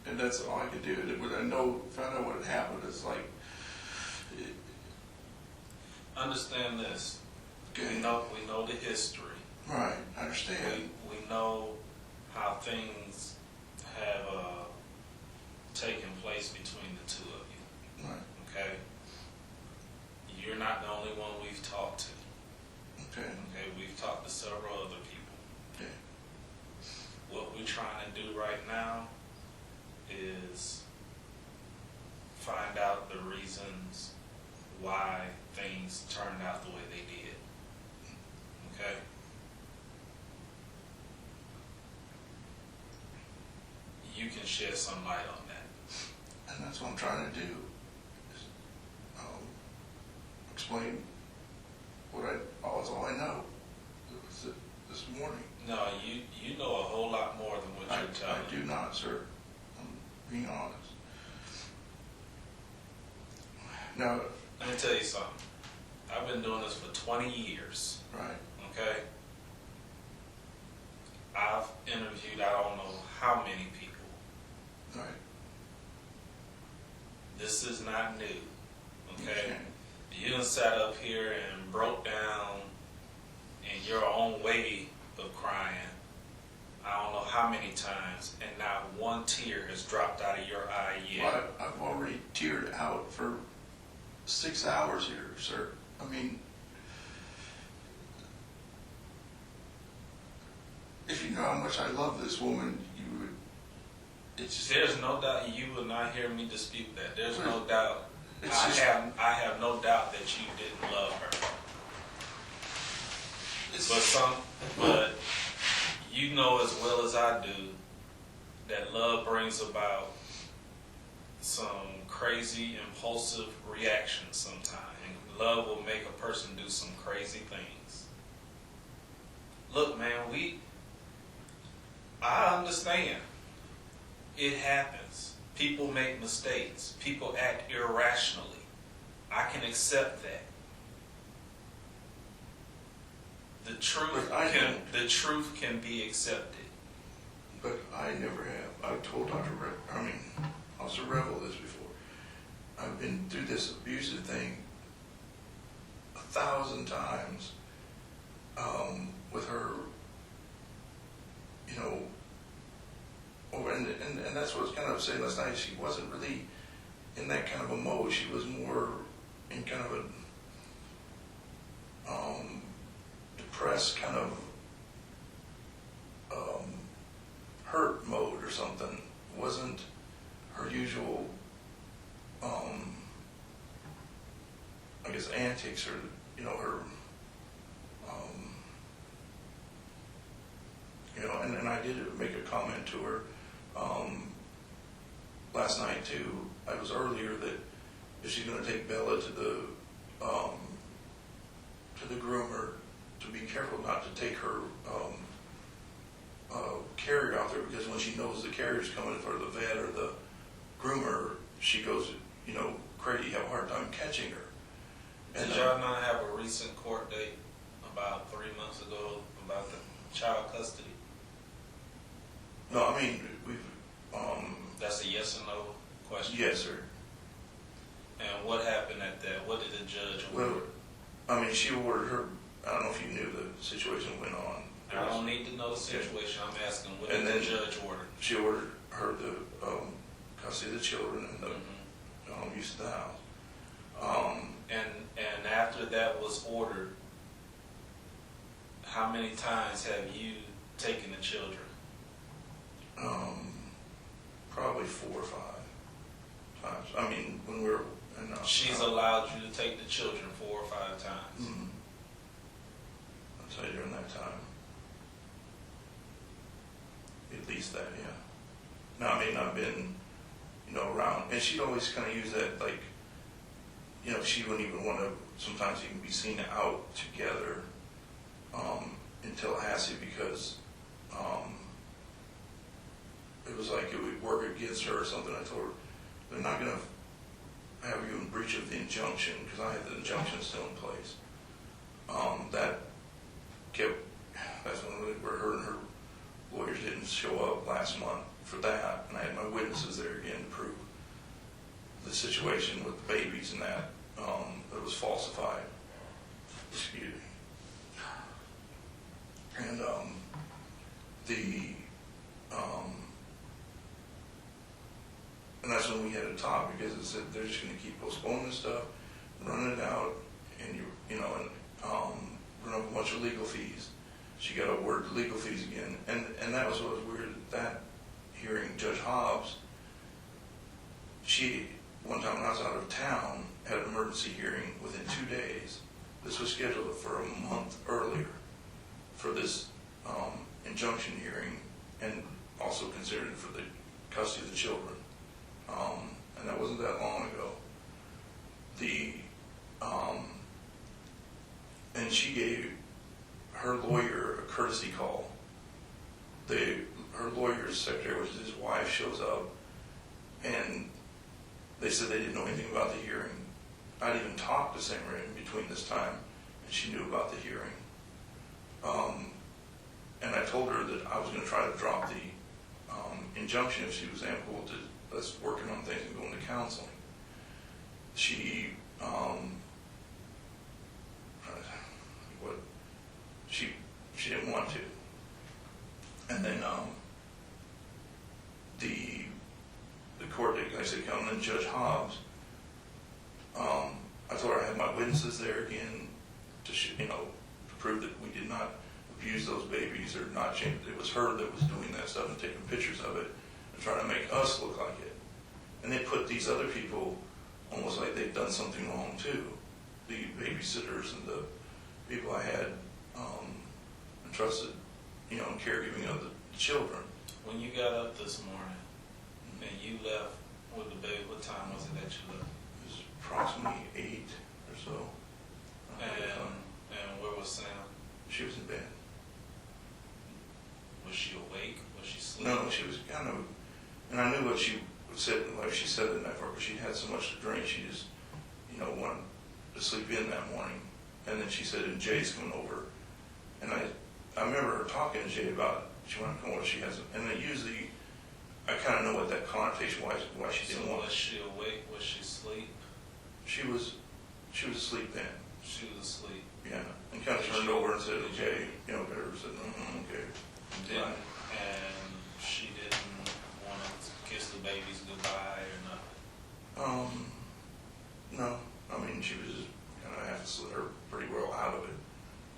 and that's all I could do. When I found out what had happened, it's like, Understand this. okay, We know the history. right, I understand. We know how things have taken place between the two of you. Right, Okay? You're not the only one we've talked to. okay, Okay, we've talked to several other people. okay. What we're trying to do right now is find out the reasons why things turned out the way they did. Okay? You can shed some light on that. And that's what I'm trying to do, is explain all I know. It was this morning. No, you know a whole lot more than what you're telling I do not, sir. I'm being honest. Now, Let me tell you something. I've been doing this for 20 years, right, okay? I've interviewed I don't know how many people. right. This is not new, okay? Okay. You done sat up here and broke down in your own way of crying I don't know how many times, and not one tear has dropped out of your eye yet. Well, I've already teared out for 6 hours here, sir. I mean, if you know how much I love this woman, you would, it's just, There's no doubt you will not hear me dispute that. There's no doubt. It's I just- have no doubt that you didn't love her. But you know as well as I do that love brings about some crazy impulsive reactions sometimes. And love will make a person do some crazy things. Look, man, I understand. It happens. People make mistakes. People act irrationally. I can accept that. The truth But the truth can be accepted. but I never have. I've told Officer Revel this before. I've been through this abusive thing 1,000 times with her, you know. Oh, and that's what I was kind of saying last night. She wasn't really in that kind of a mode. She was more in kind of a depressed kind of hurt mode or something. Wasn't her usual I guess antics or, you know, her, you know, and I did make a comment to her, last night too, I was earlier, that if she's gonna take Bella to the groomer, to be careful not to take her, carrier out there, because when she knows the carrier's coming for the vet or the groomer, she goes, you know, crazy, have a hard time catching her. And Did y'all not have a recent court date about 3 months ago about the child custody? No, I mean, we've, That's a yes or no question? yes, sir. And what happened at that? What did the judge order? Well, I mean, she ordered her, I don't know if you knew the situation went on. I don't need to know the situation. I'm asking, what And did the then judge order? She ordered her the, custody of the children and the, Mhm. use of the house. And after that was ordered, how many times have you taken the children? Probably 4 or 5 times. I mean, when we were in, She's allowed you to take the children 4 or 5 times. Mhm. I'd say during that time. At least that, yeah. Now, I mean, I've been, you know, around, and she'd always kind of use that, like, you know, she wouldn't even want to sometimes even be seen out together in Tallahassee, because it was like it would work against her or something. I told her, they're not going to have you in breach of the injunction, because I had the injunction still in place. That kept, that's where her and her lawyers didn't show up last month for that, and I had my witnesses there again to prove the situation with the babies and that was falsified. Excuse me. And and that's when we had a talk, because it said they're just going to keep postponing stuff, running it out, and you know, and run up a bunch of legal fees. She got to award the legal fees again, and that was what was weird. That hearing, Judge Hobbs, she, one time when I was out of town, had an emergency hearing within 2 days. This was scheduled for a month earlier for this injunction hearing, and also considered for the custody of the children. And that wasn't that long ago. And she gave her lawyer a courtesy call. Her lawyer's secretary, which is his wife, shows up, and they said they didn't know anything about the hearing. I'd even talked to Samira in between this time, and she knew about the hearing. And I told her that I was going to try to drop the injunction if she was amenable to us working on things and going to counseling. She she didn't want to. And then the court date, like I said, coming in, Judge Hobbs, I told her I had my witnesses there again to prove that we did not abuse those babies or not change. It was her that was doing that stuff and taking pictures of it and trying to make us look like it. And they put these other people almost like they'd done something wrong too. The babysitters and the people I had entrusted, in caregiving of the children. When you got up this morning and you left with the baby, what time was it that you left? It was approximately 8 or so. And where was Sam? She was in bed. Was she awake? Was she sleeping? No, she was kind of, and I knew what she said, like she said the night before, because she had so much to drink, she just, wanted to sleep in that morning. And then she said, and Jay's coming over. And I remember her talking to Jay about, she wanted to come over, she hasn't, and then usually, I kind of know what that connotation was, why she didn't want. Was she awake? Was she asleep? She was asleep then. She was asleep. Yeah, and kind of turned over and said, okay, better said, okay. And she didn't want to kiss the babies goodbye or nothing? No. I mean, she was just kind of had to slid her pretty well out of it.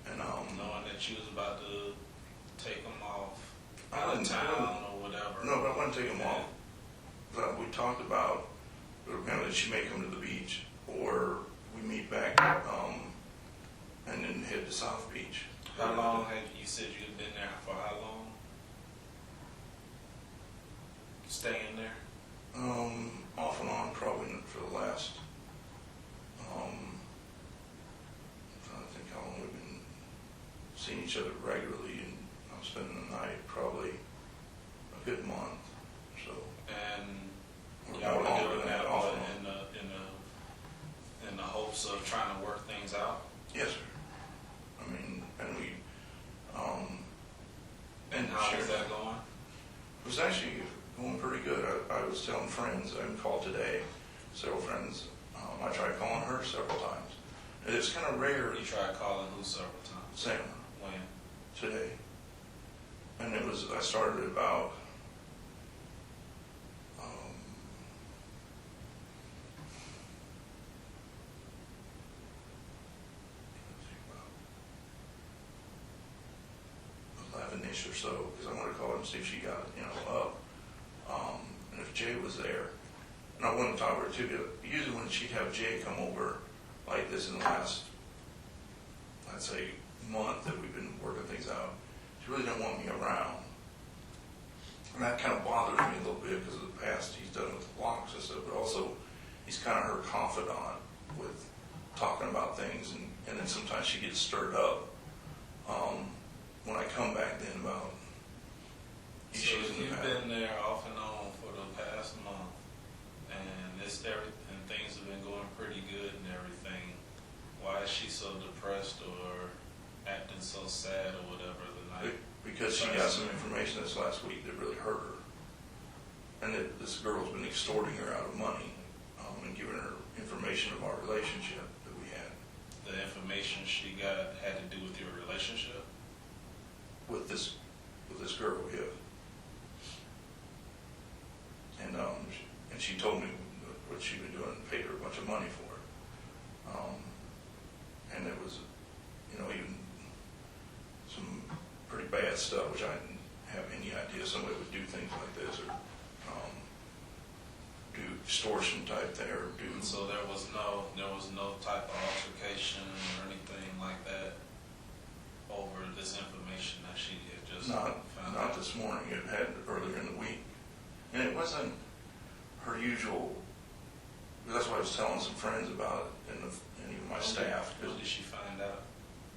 And, knowing that she was about to take them off out of town or whatever. No, but I wouldn't take them off. But we talked about, apparently she may come to the beach, or we meet back, and then head to South Beach. How long have you said you've been there for? How long? Staying there? Off and on, probably for the last, I'm trying to think how long we've been seeing each other regularly, and I'm spending the night probably a good month, so. And Or y'all more were longer doing than that off all and on. in the hopes of trying to work things out? Yes, sir. I mean, and we, And how is that going? it was actually going pretty good. I was telling friends, I called today, several friends, I tried calling her several times. And it's kind of rare, You tried calling who several times? Sam, When? today. And it was, I started about, about 11-ish or so, because I wanted to call her and see if she got, up. And if Jay was there. And I wanted to talk to her too, because usually when she'd have Jay come over like this in the last, I'd say, month that we've been working things out, she really didn't want me around. And that kind of bothers me a little bit because of the past he's done with the blocks and stuff, but also he's kind of her confidant with talking about things, and then sometimes she gets stirred up when I come back then about So issues in the you've past. been there off and on for the past month, and and things have been going pretty good and everything. Why is she so depressed or acting so sad or whatever the night? Because she got some information this last week that really hurt her. And that this girl's been extorting her out of money, and giving her information of our relationship that we had The information she got had to do with your relationship? with this girl, yeah. And she told me what she'd been doing and paid her a bunch of money for it. And it was, even some pretty bad stuff, which I didn't have any idea somebody would do things like this, or do extortion type thing, or do. So there was no type of altercation or anything like that over this information that she had just found Not out? this morning, it had earlier in the week. And it wasn't her usual, that's why I was telling some friends about it, and even my staff. When did she find out?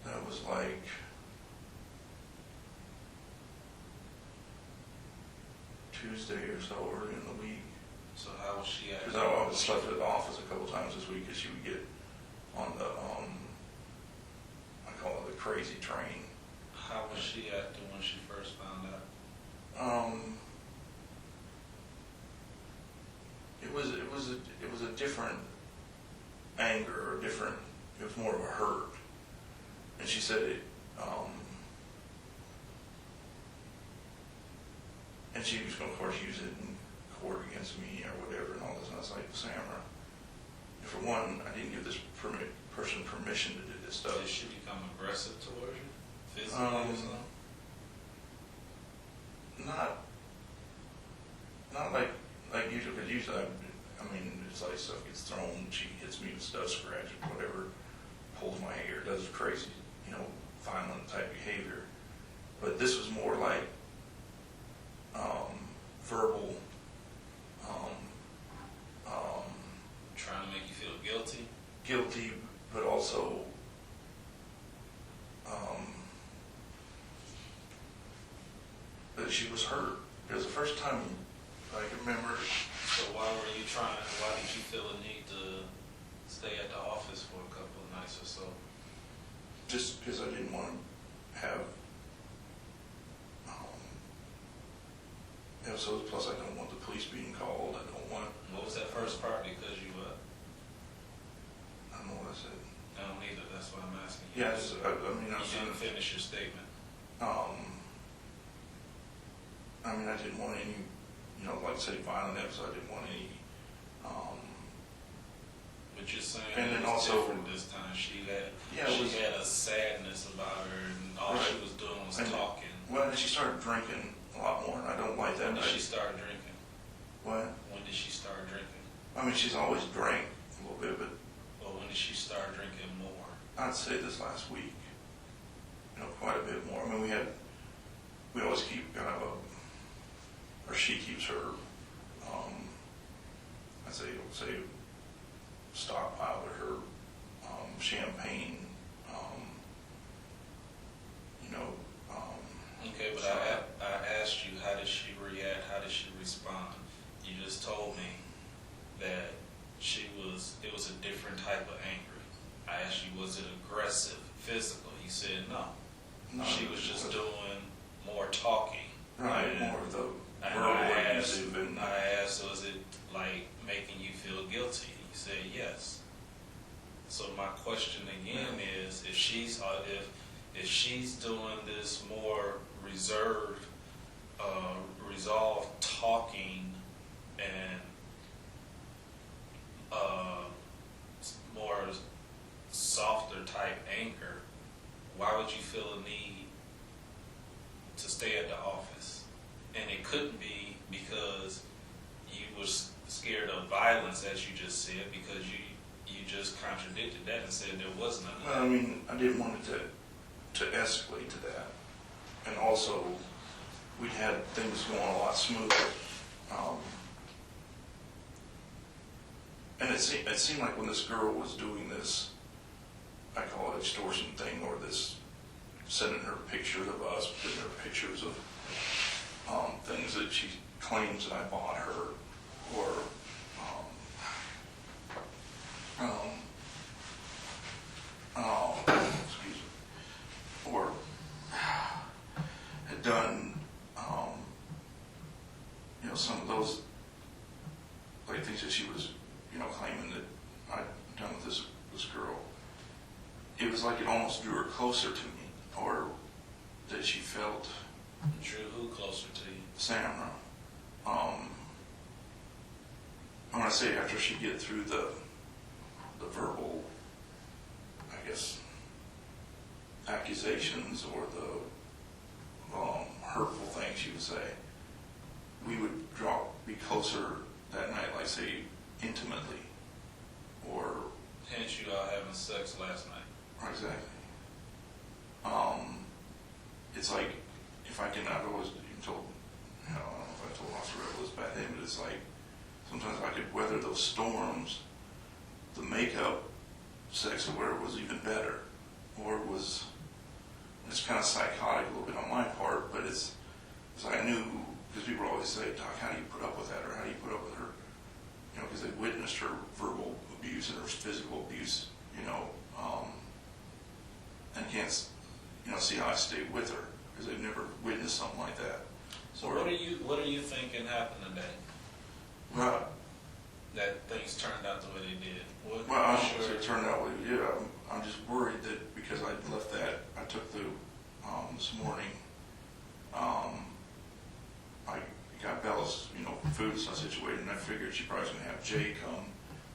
That was like Tuesday or so, early in the week. So how was she acting? Because I was slept at the office a couple times this week, because she would get on the, I call it the crazy train. How was she acting when she first found out? It was a different anger, it was more of a hurt. And she said it, and she was going to, of course, use it in court against me or whatever and all this. And I was like, Samira, for one, I didn't give this person permission to do this stuff. Did she become aggressive towards you? Physically or something? Not like usually, because usually, it's like stuff gets thrown, she hits me with stuff, scratches, whatever, pulls my hair, does crazy, violent type behavior. But this was more like verbal, Trying to make you feel guilty? guilty, but also that she was hurt. It was the first time I can remember. So why did you feel the need to stay at the office for a couple of nights or so? Just because I didn't want to have episodes, plus I don't want the police being called, I don't want, What was that first part? Because you, I don't know what I said. I don't either, that's why I'm asking you. Yes, I You was didn't finish your statement. I didn't want any, like I say, violent episode, I didn't want any, But you're saying And then it was also- different this time. She had it had a sadness about her, and all she was doing was And- talking. well, then she started drinking a lot more, and I don't like that. When did she start drinking? What? When did she start drinking? I mean, she's always drank a little bit, but Well, when did she start drinking more? I'd say this last week, quite a bit more. I mean, we always keep kind of or she keeps her, I'd say stockpile of her champagne, Okay, but I asked you, how did she react? How did she respond? You just told me that it was a different type of angry. I asked you, was it aggressive, physical? You said no. No, She was just doing more talking. right, And- more of the and verbal I asked, abusive and was it like making you feel guilty? You said yes. So my question again is, if she's doing this more reserved, resolved talking and more softer type anger, why would you feel a need to stay at the office? And it couldn't be because you were scared of violence, as you just said, because you just contradicted that and said there was none. well, I mean, I didn't want it to escalate to that. And also, we had things going a lot smoother. And it seemed like when this girl was doing this, I call it extortion thing, or this sending her pictures of us, putting her pictures of things that she claims that I bought her, or excuse me, or had done, some of those like things that she was, claiming that I'd done with this girl. It was like it almost drew her closer to me, or that she felt. Drew who closer to you? Samira. I want to say after she get through the verbal, I guess, accusations or the hurtful things she would say, we would be closer that night, like say intimately, or Hence you all having sex last night. exactly. It's like if I've always even told, I don't know if I told Officer Rebel this back then, but it's like sometimes I could weather those storms. The makeup sex or whatever was even better, or it's kind of psychotic a little bit on my part, but it's like I knew, because people always say, Doc, how do you put up with that, or how do you put up with her, because they witnessed her verbal abuse and her physical abuse, and can't, see how I stayed with her, because they've never witnessed something like that. So what are you thinking happened today? Well, That things turned out the way they did. What, well, I don't know if it turned out what it did. I'm just worried that because I left that, I took the, this morning, I got Bella's, food and stuff situated, and I figured she probably was going to have Jay come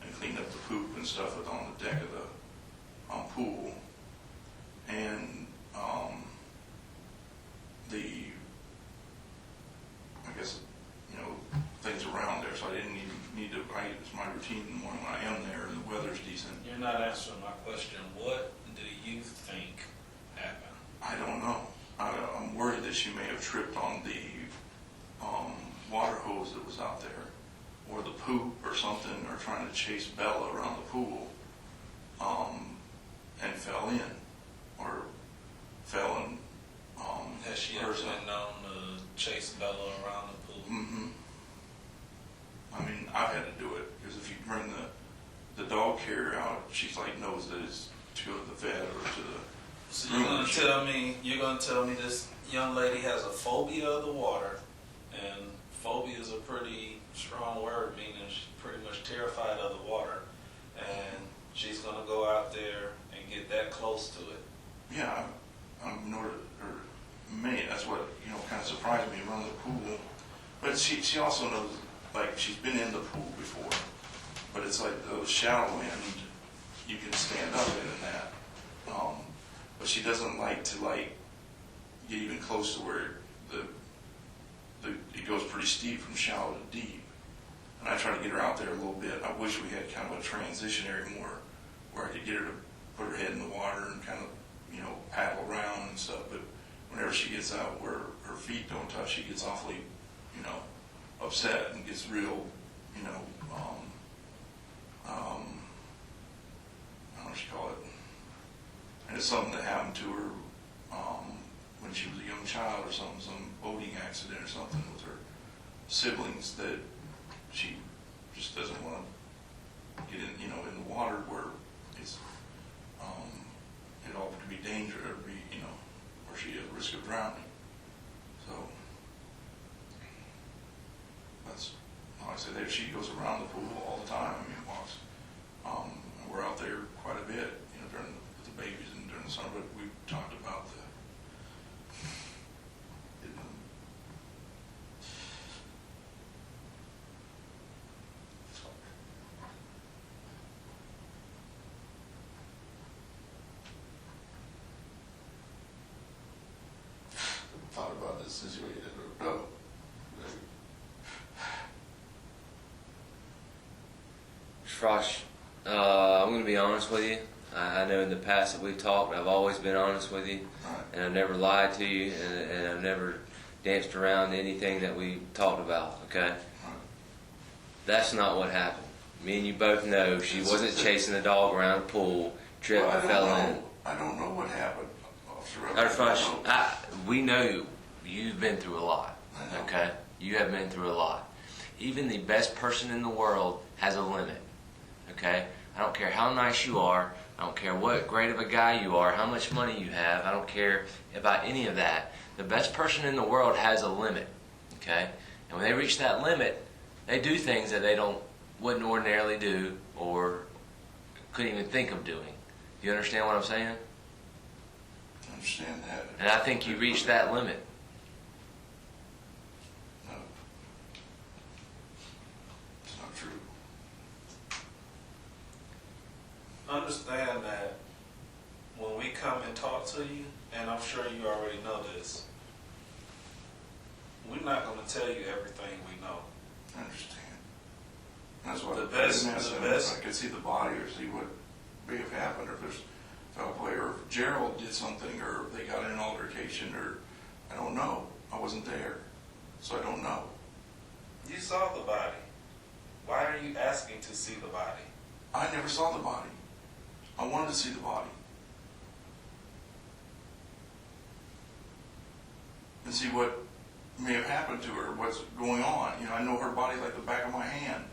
and clean up the poop and stuff on the deck of the pool. And I guess, things around there, so I didn't even need to, it's my routine in the morning when I am there and the weather's decent. You're not answering my question. What do you think happened? I don't know. I'm worried that she may have tripped on the water hose that was out there, or the poop or something, or trying to chase Bella around the pool, and fell in, or fell in. Has she ever been known to chase Bella around the pool? Mm-hmm. I mean, I've had to do it, because if you bring the dog carrier out, she's like knows that it's to go to the vet or to the. So you're gonna tell me this young lady has a phobia of the water, and phobia is a pretty strong word, meaning she's pretty much terrified of the water, and she's gonna go out there and get that close to it. Yeah, that's what, kind of surprised me around the pool. But she also knows, like, she's been in the pool before, but it's like those shallow end, you can stand up in that. But she doesn't like to, get even close to where it goes pretty steep from shallow to deep. and I try to get her out there a little bit. I wish we had kind of a transition area more where I could get her to put her head in the water and kind of, you know, paddle around and stuff. But whenever she gets out where her feet don't touch, she gets awfully, you know, upset and gets real, you know, I don't know what you call it. And it's something that happened to her when she was a young child or something, some boating accident or something with her siblings that she just doesn't want to get in, you know, in the water where it's, it all could be dangerous, or be, you know, where she has risk of drowning. So that's, like I said, there she goes around the pool all the time. I mean, walks. And we're out there quite a bit, you know, with the babies and during the summer. But we talked about the. Thought about this situation. No. Frasch, I'm going to be honest with you. I know in the past that we've talked, I've always been honest with you, and I've never lied to you, and I've never danced around anything that we talked about, okay? That's not what happened. Me and you both know she wasn't chasing the dog around a pool, tripped and fell in. I don't know what happened. Dr. Frasch, we know you've been through a lot, okay? You have been through a lot. Even the best person in the world has a limit, okay? I don't care how nice you are. I don't care what great of a guy you are, how much money you have. I don't care about any of that. The best person in the world has a limit, okay? And when they reach that limit, they do things that they wouldn't ordinarily do or couldn't even think of doing. Do you understand what I'm saying? I understand that. And I think you reached that limit. No. It's not true. Understand that when we come and talk to you, and I'm sure you already know this, we're not going to tell you everything we know. I understand. That's why The best- if I could see the body or see what may have happened, or if there's foul play, or if Gerald did something, or if they got in an altercation, or I don't know. I wasn't there, so I don't know. You saw the body. Why are you asking to see the body? I never saw the body. I wanted to see the body. And see what may have happened to her, what's going on. You know, I know her body like the back of my hand.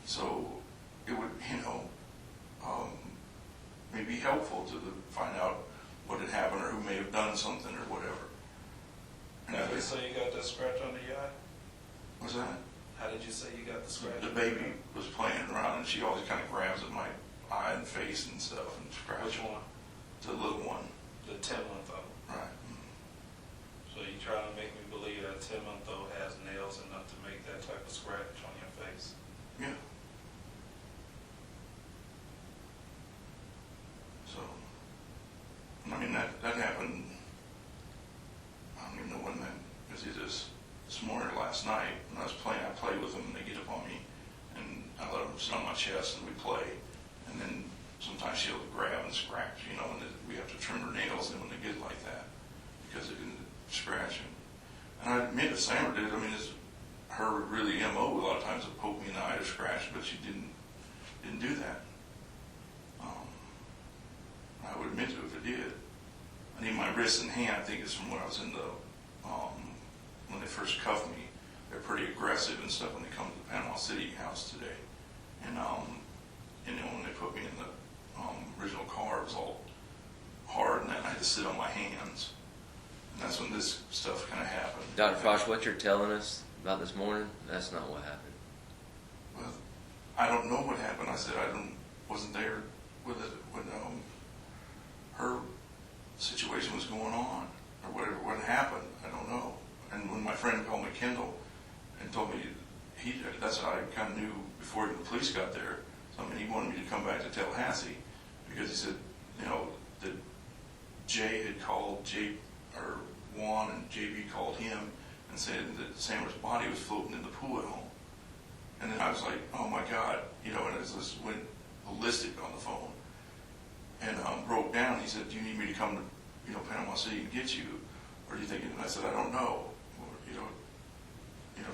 So it would, you know, may be helpful to find out what had happened or who may have done something or whatever. And How did you say you got that scratch under your eye? what's that? How did you say you got the scratch? The baby was playing around and she always kind of grabs at my eye and face and stuff and scratches. Which one? The little one. The 10-month-old. Right. So you trying to make me believe that 10-month-old has nails enough to make that type of scratch on your face? Yeah. So, I mean, that happened, I don't even know when that, it was either this morning or last night. When I was playing, I play with them and they get up on me and I let them sit on my chest and we play. And then sometimes she'll grab and scratch, you know, and we have to trim her nails in when they get like that because it can scratch. And I admit that Samira did. I mean, it's her really MO a lot of times to poke me in the eye or scratch, but she didn't do that. I would admit to it if it did. I need my wrist and hand, I think it's from when I was in the, when they first cuffed me. They're pretty aggressive and stuff when they come to the Panama City house today. And you know, when they put me in the original car, it was all hard, and then I had to sit on my hands. And that's when this stuff kind of happened. Dr. Frasch, what you're telling us about this morning, that's not what happened. Well, I don't know what happened. I said wasn't there with it when her situation was going on, or whatever, what happened. I don't know. And when my friend called me Kendall and told me that's how I kind of knew before even the police got there. So I mean, he wanted me to come back to Tallahassee because he said, you know, that Jay had called Juan and JB called him and said that Samira's body was floating in the pool at home. And then I was like, oh my God, you know, and it just went ballistic on the phone. And broke down. He said, do you need me to come to, you know, Panama City and get you? Or do you think, and I said, I don't know. Or, you know,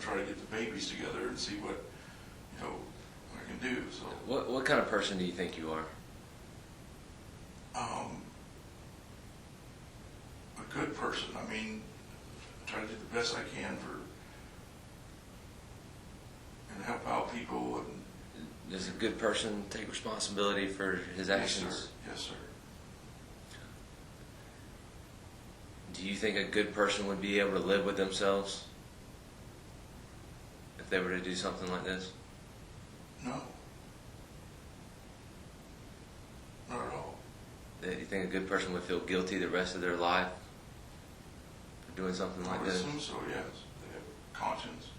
try to get the babies together and see what, you know, what I can do. So What kind of person do you think you are? A good person. I mean, I try to do the best I can for, and help out people. And Does a good person take responsibility for his actions? yes, sir. Yes, sir. Do you think a good person would be able to live with themselves if they were to do something like this? No. Not at all. Do you think a good person would feel guilty the rest of their life for doing something I like would this? assume so, yes. They have conscience.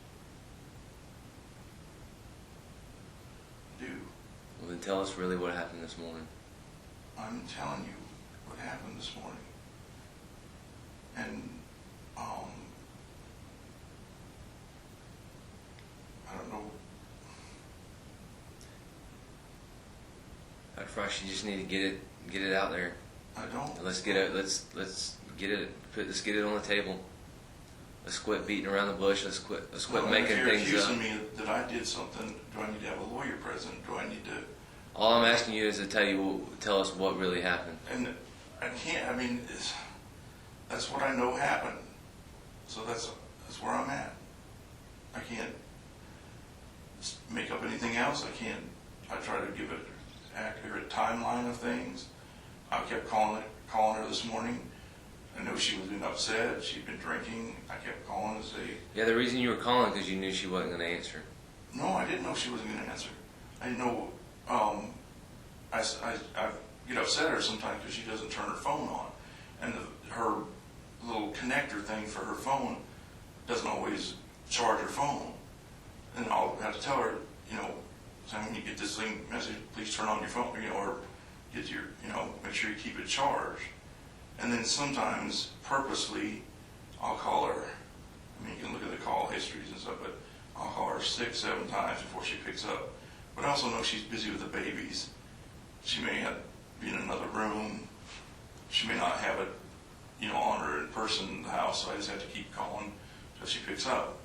Do. Well, then tell us really what happened this morning. I'm telling you what happened this morning. And, I don't know. Dr. Frasch, you just need to get it out there. I don't. Let's get it. Let's get it. Let's get it on the table. Let's quit beating around the bush. Let's quit Well, making if you're things accusing up. me that I did something, do I need to have a lawyer present? Do I need to? All I'm asking you is to tell us what really happened. And I can't. I mean, that's what I know happened. So that's where I'm at. I can't make up anything else. I can't. I try to give an accurate timeline of things. I kept calling her this morning. I know she was being upset. She'd been drinking. I kept calling to say. Yeah, the reason you were calling because you knew she wasn't going to answer. No, I didn't know she wasn't going to answer. I didn't know. I get upset at her sometimes because she doesn't turn her phone on, and her little connector thing for her phone doesn't always charge her phone. And I'll have to tell her, you know, when you get this thing message, please turn on your phone, you know, or get your, you know, make sure you keep it charged. And then sometimes, purposely, I'll call her. I mean, you can look at the call histories and stuff, but I'll call her 6, 7 times before she picks up. But I also know she's busy with the babies. She may be in another room. She may not have it, you know, on her in person in the house, so I just have to keep calling until she picks up.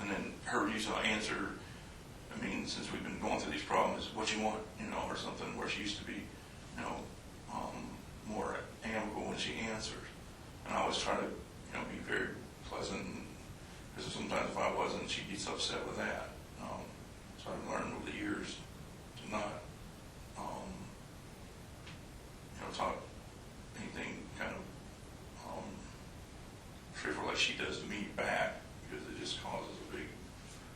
And then her usual answer, I mean, since we've been going through these problems, is what you want, you know, or something, where she used to be, you know, more amicable when she answers. And I always try to, you know, be very pleasant, because sometimes if I wasn't, she gets upset with that. So I've learned over the years to not, you know, talk anything kind of fearful like she does to me back, because it just causes a big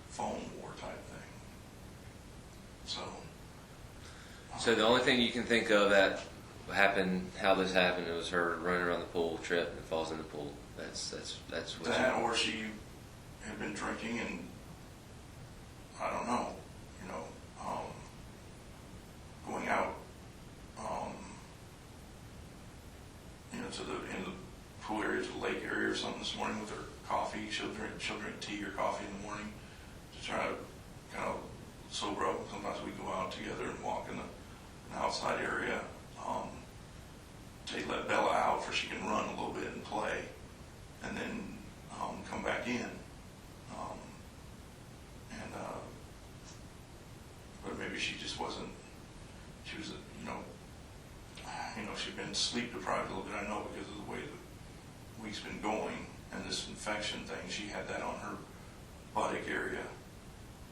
phone war type thing. So the only thing you can think of that happened, how this happened, it was her running around the pool, trip, and falls in the pool. That's what. That, or she had been drinking, and I don't know, you know, going out, you know, to the pool area, to the lake area or something this morning with her coffee. She'll drink tea or coffee in the morning to try to kind of sober up. Sometimes we go out together and walk in an outside area. Let Bella out for she can run a little bit and play, and then come back in. But maybe she just wasn't. She was, you know, she'd been sleep deprived a little bit. I know because of the way the week's been going and this infection thing. She had that on her buttock area.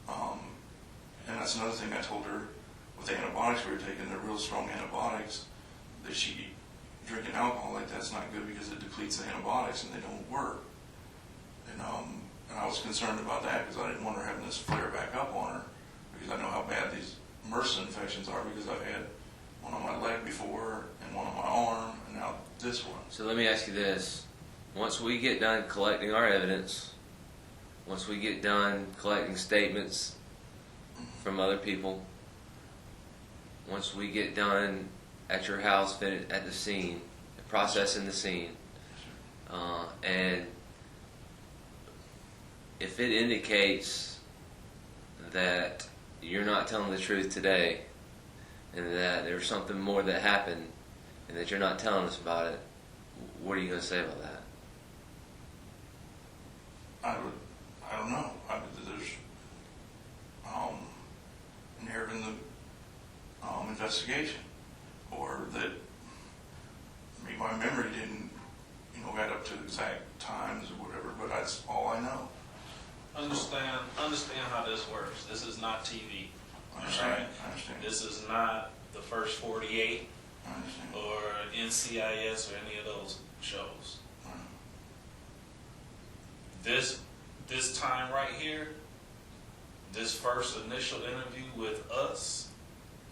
And that's another thing I told her with the antibiotics we were taking. They're real strong antibiotics. That she drinking alcohol like that's not good because it depletes the antibiotics and they don't work. And I was concerned about that because I didn't want her having this flare back up on her, because I know how bad these MRSA infections are, because I've had one on my leg before and one on my arm and now this one. So let me ask you this. Once we get done collecting our evidence, once we get done collecting statements from other people, once we get done at your house, at the scene, processing the scene, and if it indicates that you're not telling the truth today, and that there's something more that happened, and that you're not telling us about it, what are you going to say about that? I don't know. There's an error in the investigation, or that my memory didn't, add up to exact times or whatever. But that's all I know. Understand how this works. This is not TV. I understand. Right? I understand. This is not the first 48 I understand. or NCIS or any of those shows. This time right here, this first initial interview with us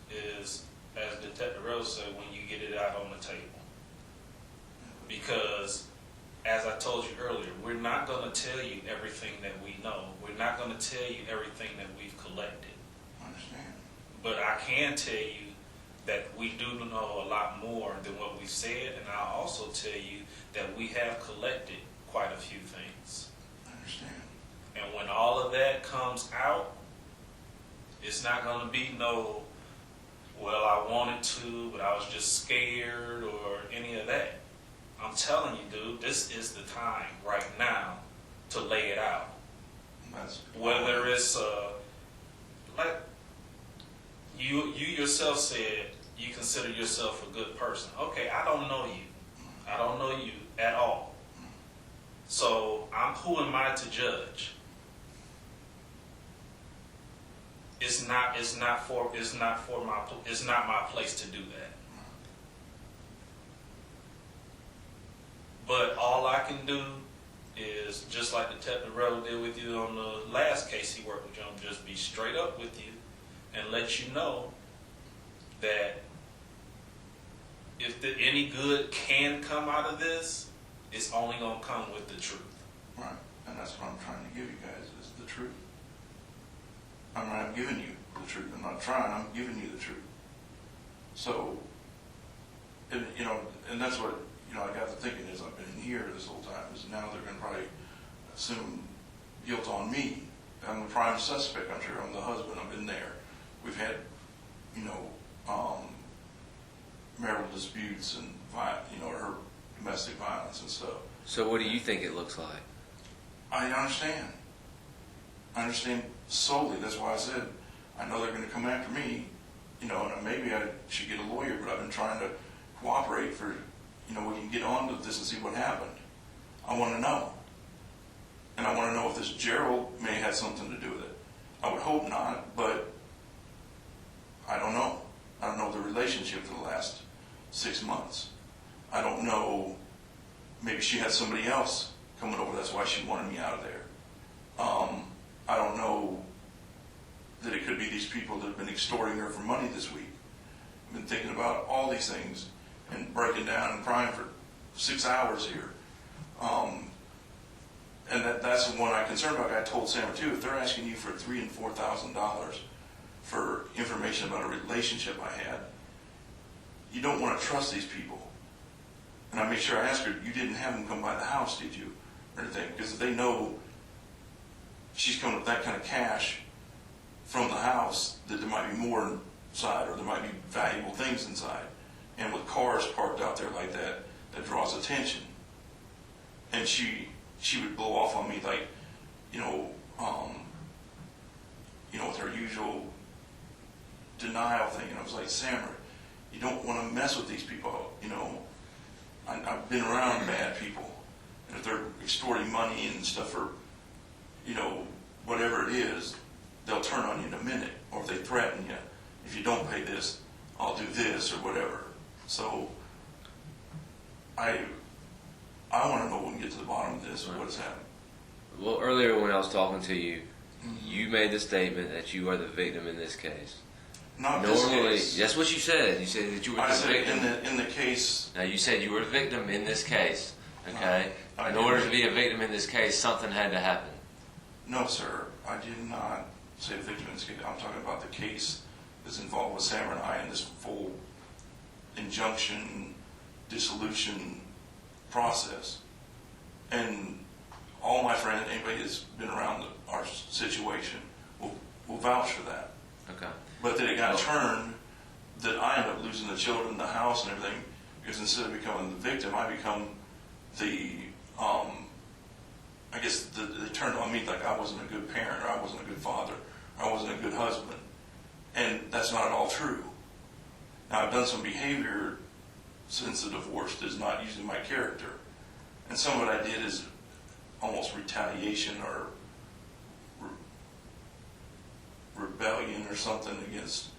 is, as Detective Rose said, when you get it out on the table. Because, as I told you earlier, we're not going to tell you everything that we know. We're not going to tell you everything that we've collected. I understand. But I can tell you that we do know a lot more than what we've said, and I'll also tell you that we have collected quite a few things. I understand. And when all of that comes out, it's not going to be no, well, I wanted to, but I was just scared or any of that. I'm telling you, dude, this is the time right now to lay it out. Whether it's, like you yourself said, you consider yourself a good person. Okay, I don't know you. I don't know you at all. So who am I to judge? It's not my place to do that. But all I can do is, just like Detective Rell did with you on the last case he worked with you on, just be straight up with you and let you know that if any good can come out of this, it's only going to come with the truth. Right, and that's what I'm trying to give you guys, is the truth. I'm giving you the truth. I'm not trying, I'm giving you the truth. So, and that's what, I got to thinking as I've been here this whole time, is now they're going to probably assume guilt on me. I'm the prime suspect, I'm sure. I'm the husband, I've been there. We've had, marital disputes and, her domestic violence and stuff. So what do you think it looks like? I understand. I understand solely. That's why I said, I know they're going to come after me, and maybe I should get a lawyer, but I've been trying to cooperate for, we can get on to this and see what happened. I want to know. And I want to know if this Gerald may have something to do with it. I would hope not, but I don't know. I don't know the relationship for the last 6 months. I don't know, maybe she had somebody else coming over, that's why she wanted me out of there. I don't know that it could be these people that have been extorting her for money this week. I've been thinking about all these things and breaking down and crying for 6 hours here. And that's the one I'm concerned about. I told Samira too, if they're asking you for $3,000 and $4,000 for information about a relationship I had, you don't want to trust these people. And I made sure I asked her, you didn't have them come by the house, did you? Or anything, because if they know she's coming with that kind of cash from the house, that there might be more inside, or there might be valuable things inside. And with cars parked out there like that, that draws attention. And she would blow off on me like, with her usual denial thing. And I was like, Samira, you don't want to mess with these people, I've been around bad people. And if they're extorting money and stuff for, whatever it is, they'll turn on you in a minute. Or if they threaten you, if you don't pay this, I'll do this or whatever. So I want to know when we get to the bottom of this, what has happened. Well, earlier when I was talking to you, you made the statement that you are the victim in this case. Not Normally, this case. that's what you said. You said that you were the victim. In the case. Now you said you were a victim in this case. Okay. In order to be a victim in this case, something had to happen. No, sir. I did not say a victim in this case. I'm talking about the case that's involved with Samira and I in this full injunction, dissolution process. And all my friends, anybody that's been around our situation, will will vouch for that. Okay. But that it got turned, that I ended up losing the children, the house and everything, because instead of becoming the victim, I become the, I guess they turned on me like I wasn't a good parent, or I wasn't a good father, or I wasn't a good husband. And that's not at all true. Now, I've done some behavior since the divorce that is not using my character. And some of what I did is almost retaliation or rebellion or something against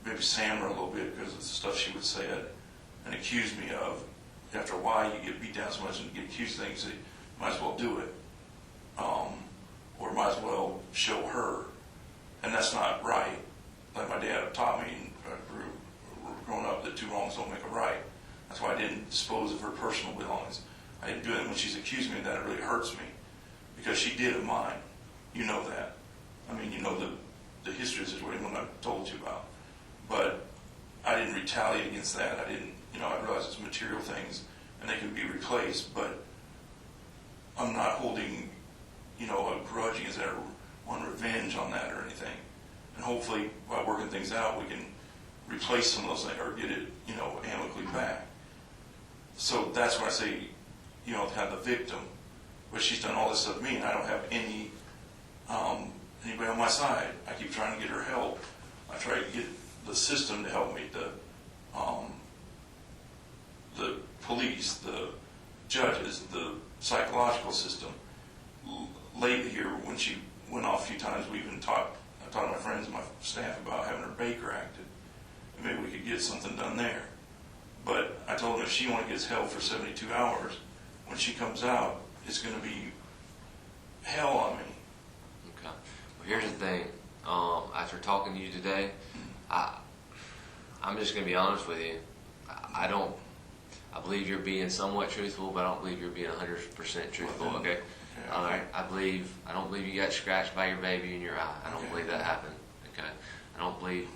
maybe Samira a little bit, because of the stuff she would say and accuse me of. After a while, you get beat down so much and get accused of things that you might as well do it. Or might as well show her. And that's not right. Like my dad taught me, growing up, that two wrongs don't make a right. That's why I didn't dispose of her personal belongings. I didn't do it. When she's accused me of that, it really hurts me, because she did of mine. You know that. I mean, you know the history of the situation, what I told you about. But I didn't retaliate against that. I didn't, I realized it's material things and they can be replaced, but I'm not holding, a grudge against that or want revenge on that or anything. And hopefully, by working things out, we can replace some of those things or get it, amicably back. So that's why I say, have the victim. But she's done all this stuff to me, and I don't have anybody on my side. I keep trying to get her help. I try to get the system to help me, the police, the judges, the psychological system. Lately here, when she went off a few times, we even talked to my friends and my staff about having her Baker acted. And maybe we could get something done there. But I told them if she only gets held for 72 hours, when she comes out, it's going to be hell on me. Okay. Well, here's the thing. After talking to you today, I'm just going to be honest with you. I believe you're being somewhat truthful, but I don't believe you're being 100% truthful. Okay. All right. I don't believe you got scratched by your baby in your eye. I don't believe that happened. Okay. I don't believe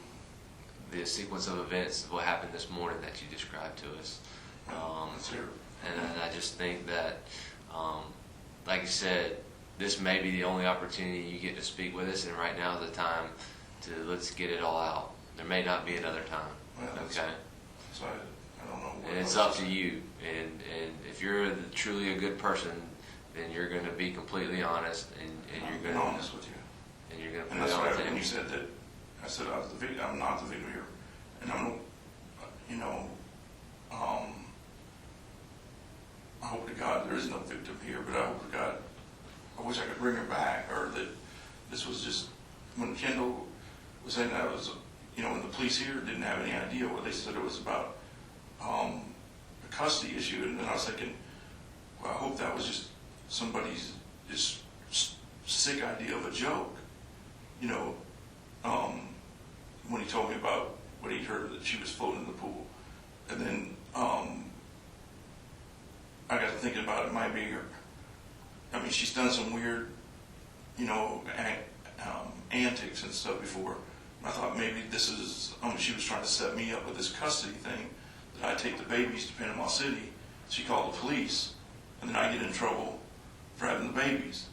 the sequence of events of what happened this morning that you described to us. And I just think that, like you said, this may be the only opportunity you get to speak with us, and right now is the time to let's get it all out. There may not be another time. Okay. So I don't know. And it's up to you. And if you're truly a good person, then you're going to be completely honest, and you're going to be honest with you. And you're going to. And that's why when you said that, I said I was the victim. I'm not the victim here, and I'm, I hope to God there is no victim here, but I hope to God, I wish I could bring her back, or that this was just when Kendall was saying that was, when the police here didn't have any idea what they said it was about a custody issue, and then I was thinking, well, I hope that was just somebody's just sick idea of a joke, when he told me about what he'd heard that she was floating in the pool, and then I got to thinking about it might be her. I mean, she's done some weird, antics and stuff before. And I thought maybe this is, she was trying to set me up with this custody thing, that I take the babies to Panama City. She called the police, and then I get in trouble for having the babies.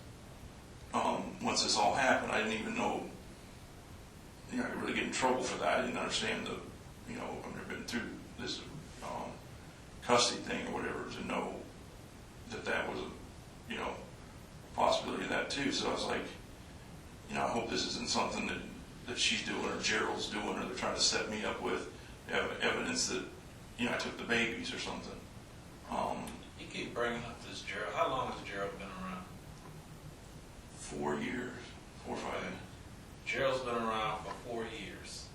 Once this all happened, I didn't even know, I could really get in trouble for that. I didn't understand I've never been through this custody thing or whatever to know that was a possibility of that too. So I was like, I hope this isn't something that she's doing or Gerald's doing, or they're trying to set me up with evidence that, I took the babies or something. You keep bringing up this Gerald. How long has Gerald been around? 4 years, 4 or 5 years. Gerald's been around for 4 years,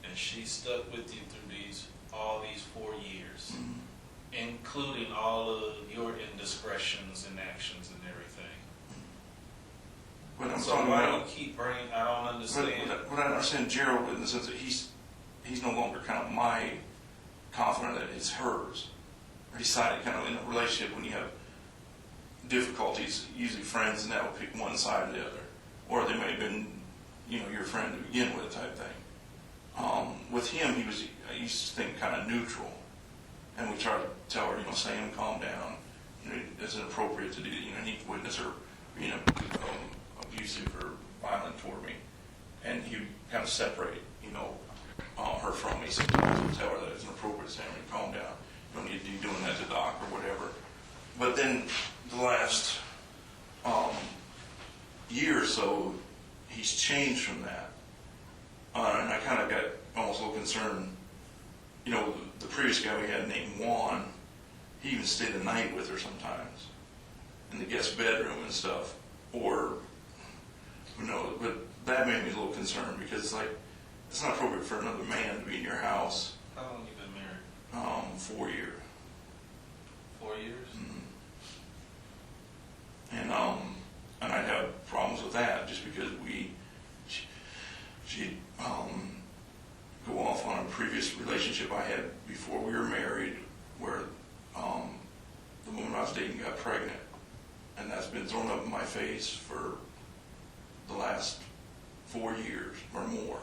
and she stuck with you through all these 4 years, including all of your indiscretions and actions and everything. But I'm So talking why about, do you keep bringing? I don't understand. But I understand Gerald in the sense that he's no longer kind of my confidant, that it's hers. Or he's sided kind of in a relationship when you have difficulties, usually friends, and that will pick one side or the other. Or they may have been, your friend to begin with type thing. With him, I used to think kind of neutral. And we tried to tell her, Sam, calm down. It's inappropriate to do, you need to witness her being abusive or violent toward me. And he would kind of separate, you know, her from me. Sometimes he'd tell her that it's inappropriate, saying, calm down, you don't need to be doing that to Doc or whatever. But then the last year or so, he's changed from that. And I kind of got almost a little concerned. You know, the previous guy we had named Juan, he even stayed the night with her sometimes in the guest bedroom and stuff. Or, who knows, but that made me a little concerned because it's like, it's not appropriate for another man to be in your house. How long you been married? 4 years. 4 years? Mm-hmm. And I'd have problems with that just because she'd go off on a previous relationship I had before we were married where the woman I was dating got pregnant. And that's been thrown up in my face for the last 4 years or more.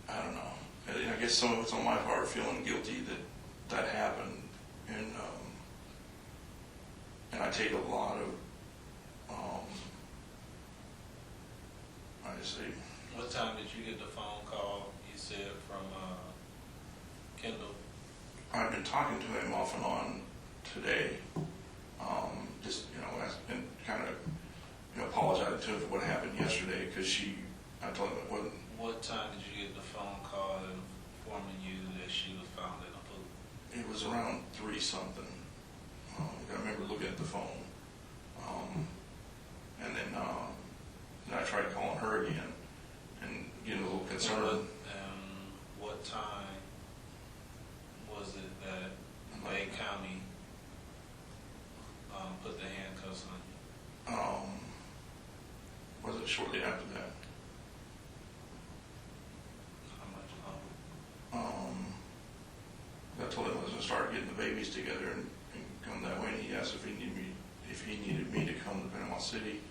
I don't know. I guess some of it's on my part, feeling guilty that happened, and I take a lot of, I just say. What time did you get the phone call, you said, from Kendall? I've been talking to him off and on today, just, you know, and kind of, you know, apologizing to him for what happened yesterday, because I told him it wasn't. What time did you get the phone call informing you that she was found in a pool? It was around 3 something. I remember looking at the phone. And then I tried calling her again and getting a little concerned. What time was it that Bay County put the handcuffs on you? Was it shortly after that? How much longer? I told him I was going to start getting the babies together and come that way. And he asked if he needed me to come to Panama City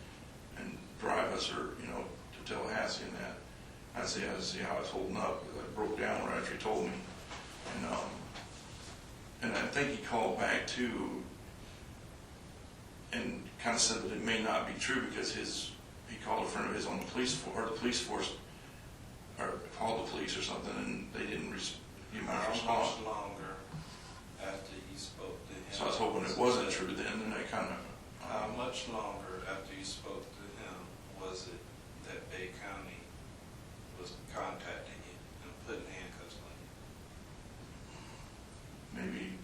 and drive us, or, you know, to Tallahassee and that. I'd say I see how it's holding up. I broke down right after he told me. And I think he called back too and kind of said that it may not be true because he called a friend of his on the police force, or called the police or something, and they didn't give him a response. How much longer after you spoke to him? So I was hoping it wasn't true then, and I kind of... How much longer after you spoke to him was it that Bay County was contacting you and putting handcuffs on you? Maybe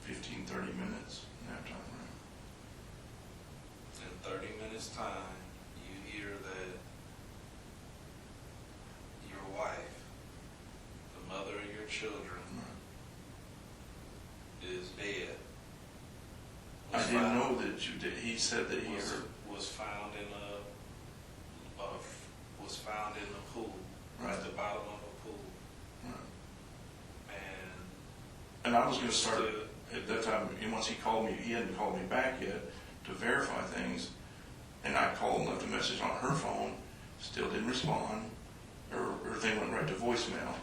15, 30 minutes in that time frame. In 30 minutes time, you hear that your wife, the mother of your children, is dead. I didn't know that you did. He said that he was found in a pool, right at the bottom of a pool, right. and I was going to start at that time. And once he called me, he hadn't called me back yet to verify things, and I called and left a message on her phone. Still didn't respond. Her thing went right to voicemail.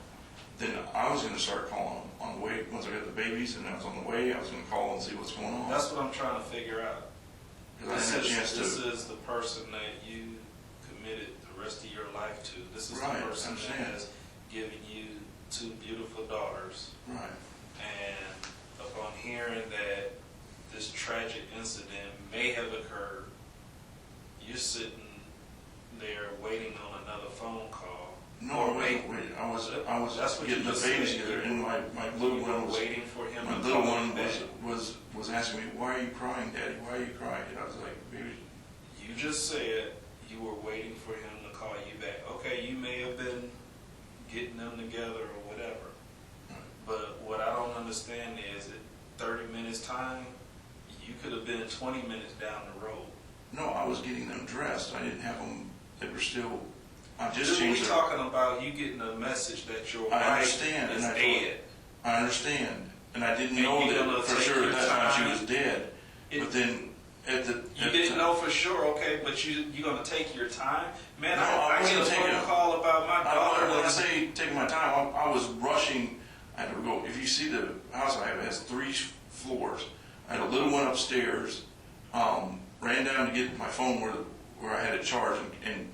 Then I was going to start calling on the way, once I got the babies and I was on the way, I was going to call and see what's going on. That's what I'm trying to figure out. This is the person that you committed the rest of your life to. This is right, the person that has given you 2 beautiful daughters. Right. And upon hearing that this tragic incident may have occurred, you're sitting there waiting on another phone call. No, I wasn't waiting. I was getting the babies together, and my little one was waiting for him. My little one was asking me, "Why are you crying, Daddy? Why are you crying?" And I was like, "Baby." You just said you were waiting for him to call you back. Okay, you may have been getting them together or whatever, but what I don't understand is at 30 minutes time, you could have been 20 minutes down the road. No, I was getting them dressed. I didn't have them. They were still. I just changed. We're talking about you getting a message that your wife is dead. I understand, and I didn't know that for sure at that time she was dead. But then you didn't know for sure, okay? But you're gonna take your time, man. No, I get a phone call about my daughter. When I say take my time, I was rushing. I had to go. If you see the house I have has 3 floors. I had a little one upstairs, ran down to get my phone where I had it charged, and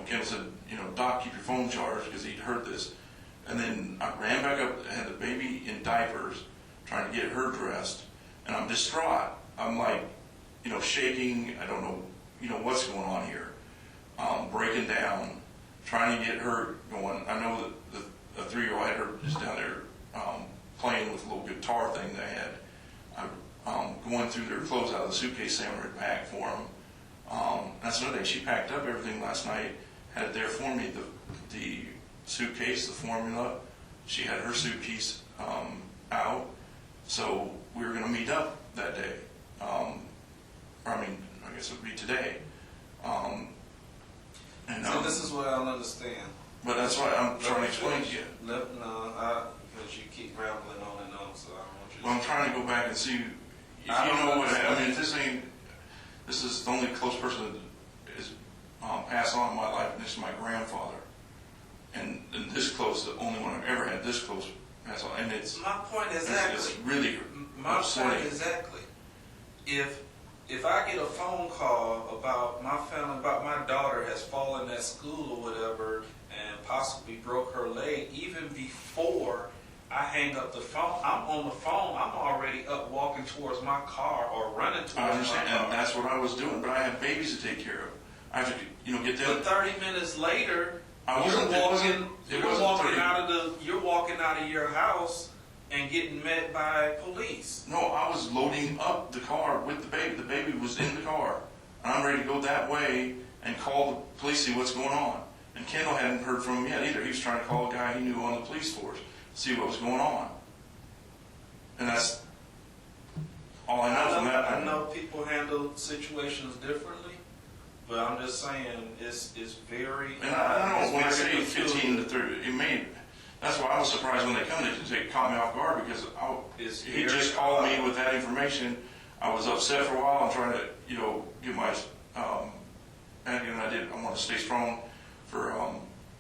Ken said, Doc, keep your phone charged, because he'd heard this. And then I ran back up, I had the baby in diapers, trying to get her dressed, and I'm distraught. I'm like, shaking, I don't know, what's going on here. Breaking down, trying to get her going. I know that the 3-year-old had her just down there playing with a little guitar thing they had. I'm going through their clothes out of the suitcase Samira had packed for them. That's another thing. She packed up everything last night, had it there for me, the suitcase, the formula. She had her suitcase out, so we were going to meet up that day. I guess it would be today. So this is what I don't understand. But that's why I'm trying to explain to you. Because you keep rambling on and on, so I don't want you to... Well, I'm trying to go back and see if you know what happened. This is the only close person that is passed on in my life, and this is my grandfather. And this close, the only one I've ever had this close pass on. And it's... My point exactly. It's really upsetting. Point exactly. If I get a phone call about my family, about my daughter has fallen at school or whatever and possibly broke her leg, even before I hang up the phone, I'm on the phone, I'm already up walking towards my car or running towards my car. I understand, and that's what I was doing, but I have babies to take care of. I have to, get them. But 30 minutes later, you're walking out of your house and getting met by police. No, I was loading up the car with the baby. The baby was in the car. And I'm ready to go that way and call the police, see what's going on. And Kendall hadn't heard from him yet either. He was trying to call a guy he knew on the police force, see what was going on. And that's all I know from that. I know people handle situations differently, but I'm just saying it's very... And I don't, when I say 15 to 30, it may... That's why I was surprised when they come. They caught me off guard because he just called me with that information. I was upset for a while. I'm trying to, get my, and I want to stay strong for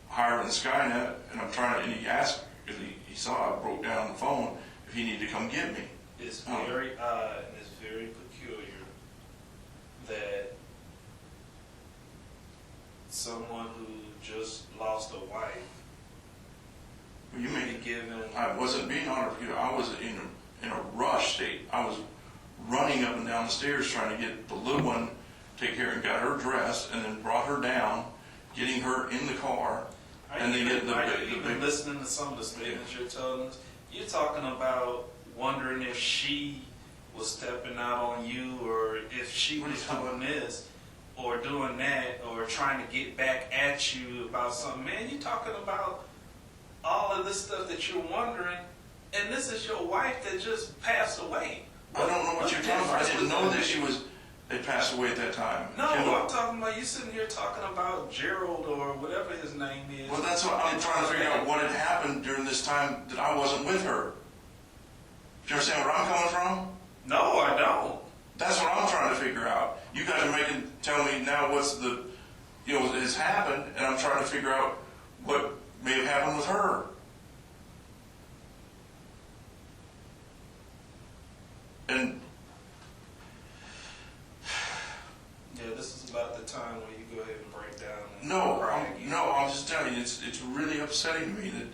higher than Skynet. And I'm trying to, and he asked, because he saw I broke down the phone, if he needed to come get me. It's very odd and it's very peculiar that someone who just lost a wife. You mean, I wasn't being honored for you. I was in a rush state. I was running up and down the stairs trying to get the little one, take care and got her dressed, and then brought her down, getting her in the car, and then get the baby. Listening to some of the statements you're telling us, you're talking about wondering if she was stepping out on you, or if she was doing this, or doing that, or trying to get back at you about something. Man, you're talking about all of this stuff that you're wondering, and this is your wife that just passed away. I don't know what you're talking about. I didn't know that they passed away at that time. No, I'm talking about you sitting here talking about Gerald or whatever his name is. Well, that's what I'm trying to figure out, what had happened during this time that I wasn't with her. Do you understand where I'm coming from? No, I don't. That's what I'm trying to figure out. You guys are telling me now what's has happened, and I'm trying to figure out what may have happened with her. And yeah, this is about the time where you go ahead and break down. And I'm just telling you, it's really upsetting to me that,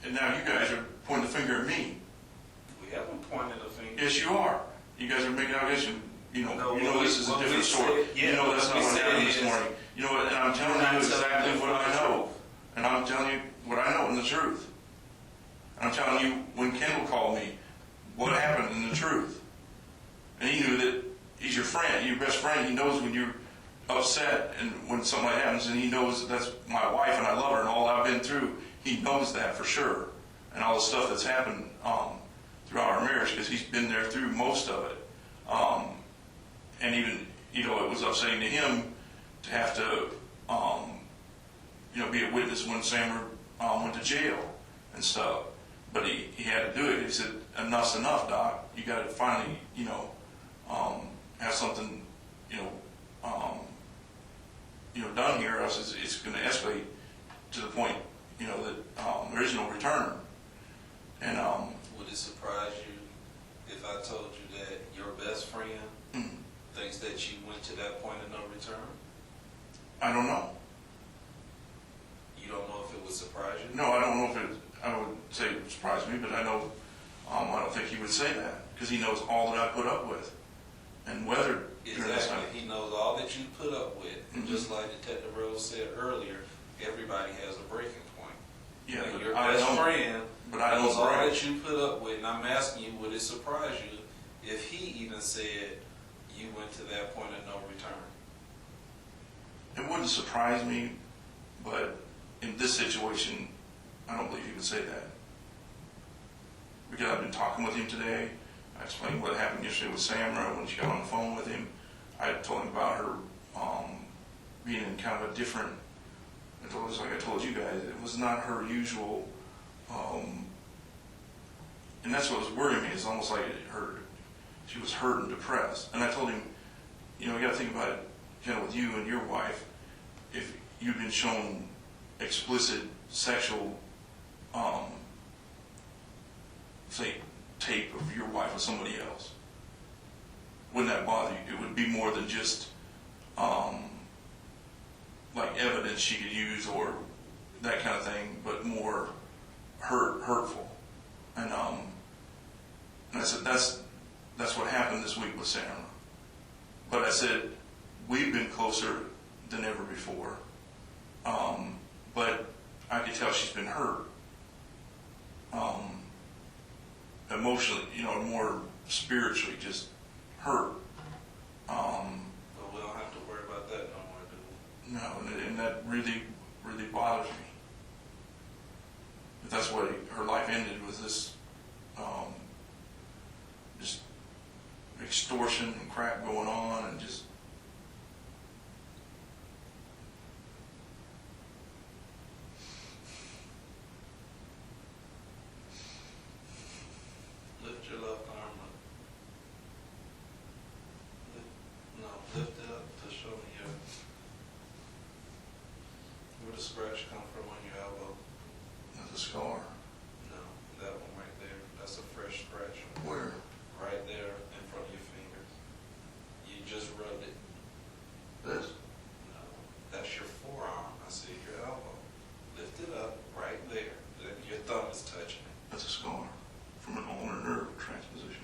and now you guys are pointing the finger at me. We haven't pointed a finger. Yes, you are. You guys are making allegations. This is a different story. Yeah, that's not what happened this morning. And I'm telling you exactly what I know. And I'm telling you what I know in the truth. And I'm telling you, when Kendall called me, what happened in the truth. And he knew that he's your friend, your best friend. He knows when you're upset and when something happens, and he knows that that's my wife and I love her and all I've been through. He knows that for sure. And all the stuff that's happened throughout our marriage, because he's been there through most of it. And even, it was upsetting to him to have to, be a witness when Samira went to jail and stuff. But he had to do it. He said, enough's enough, Doc. You got to finally, have something, done here, or else it's going to escalate to the point, that there is no return. And that you went to that point of no return? I don't know. You don't know if it would surprise you? No, I don't know if it, I would say it surprised me, but I know, I don't think he would say that, because he knows all that I put up with. And whether during this time. Exactly. He knows all that you put up with. And just like Detective Rose said earlier, everybody has a breaking point. Yeah, Like but your I best don't, friend but I knows don't all brag. that you put up with, and I'm asking you, would it surprise you if he even said you went to that point of no return? It wouldn't surprise me, but in this situation, I don't believe he would say that. Because I've been talking with him today. I explained what happened yesterday with Samira when she got on the phone with him. I told him about her being in kind of a different, just like I told you guys, it was not her usual, and that's what was worrying me. It's almost like she was hurt and depressed. And I told him, you know, you got to think about it, kind of with you and your wife. If you've been shown explicit sexual, say, tape of your wife with somebody else, wouldn't that bother you? It would be more than just like evidence she could use or that kind of thing, but more hurtful. And I said that's what happened this week with Samira. But I said we've been closer than ever before. But I could tell she's been hurt. Emotionally, you know, more spiritually, just hurt. But we don't have to worry about that no more, do we? No, and that really, really bothers me. But that's why her life ended, with this just extortion and crap going on, and just Lift your left arm up. Lift it up to show me where the scratch come from on your elbow. the scar. No, that one right there. That's a fresh scratch. Where? Right there in front of your fingers. You just rubbed it. This? No, that's your forearm. I see your elbow. Lift it up right there. Your thumb is touching it. That's a scar from an ulnar nerve transposition.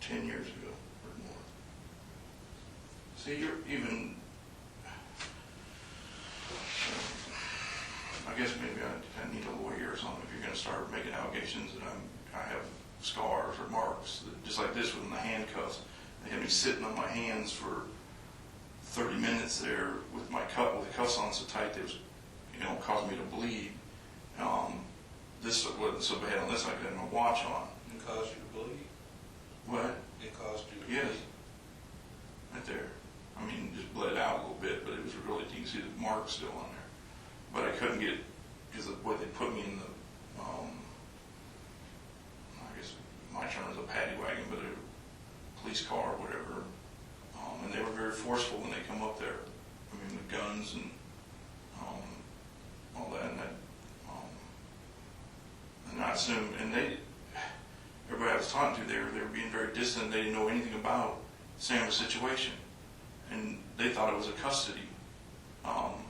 10 years ago or more. See, you're even, I guess maybe I need a lawyer or something if you're going to start making allegations that I have scars or marks, just like this with the handcuffs. They had me sitting on my hands for 30 minutes there with the cuffs on so tight that it was, you know, caused me to bleed. This wasn't so bad unless I had my watch on. It caused you to bleed. What? It caused you to Yes. bleed. Right there. I mean, just bled out a little bit, but it was really, you can see the mark still on there. But I couldn't get, because of what they put me in the, I guess my term is a paddy wagon, but a police car or whatever. And they were very forceful when they come up there. I mean, with guns and all that. And I assume, and everybody I was talking to, they were being very distant. They didn't know anything about Sam's situation. And they thought it was a custody. And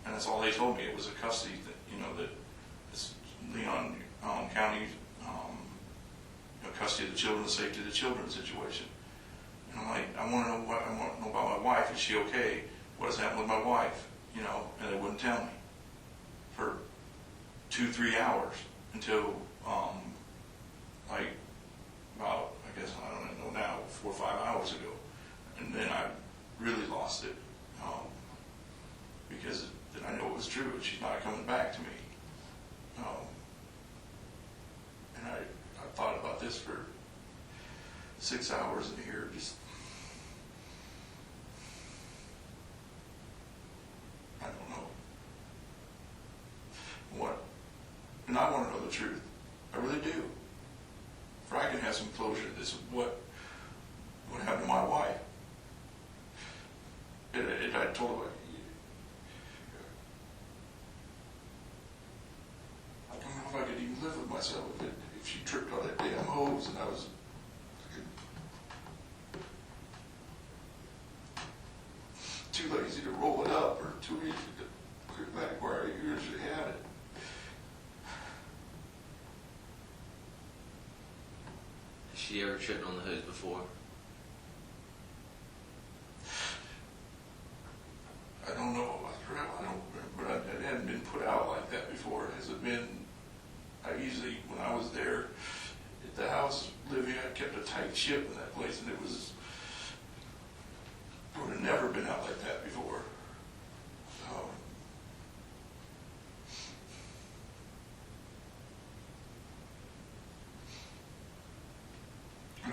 that's all they told me. It was a custody, that, you know, that it's Leon County, custody of the children, the safety of the children situation. And I'm like, I want to know about my wife. Is she okay? What has happened with my wife? You know, and they wouldn't tell me for 2-3 hours until, like, about, I guess, I don't know now, 4 or 5 hours ago. And then I really lost it, because then I know it was true, and she's not coming back to me. And I thought about this for 6 hours in here, just, I don't know what, and I want to know the truth. I really do. For I can have some closure to this, what happened to my wife. And I told her, I don't know if I could even live with myself if she tripped on that damn hose and I was, she ever tripped on the hose before? I don't know about her, I don't remember, but it hadn't been put out like that before. Has it been? I usually, when I was there at the house living, I kept a tight ship in that place, and it would have never been out like that before.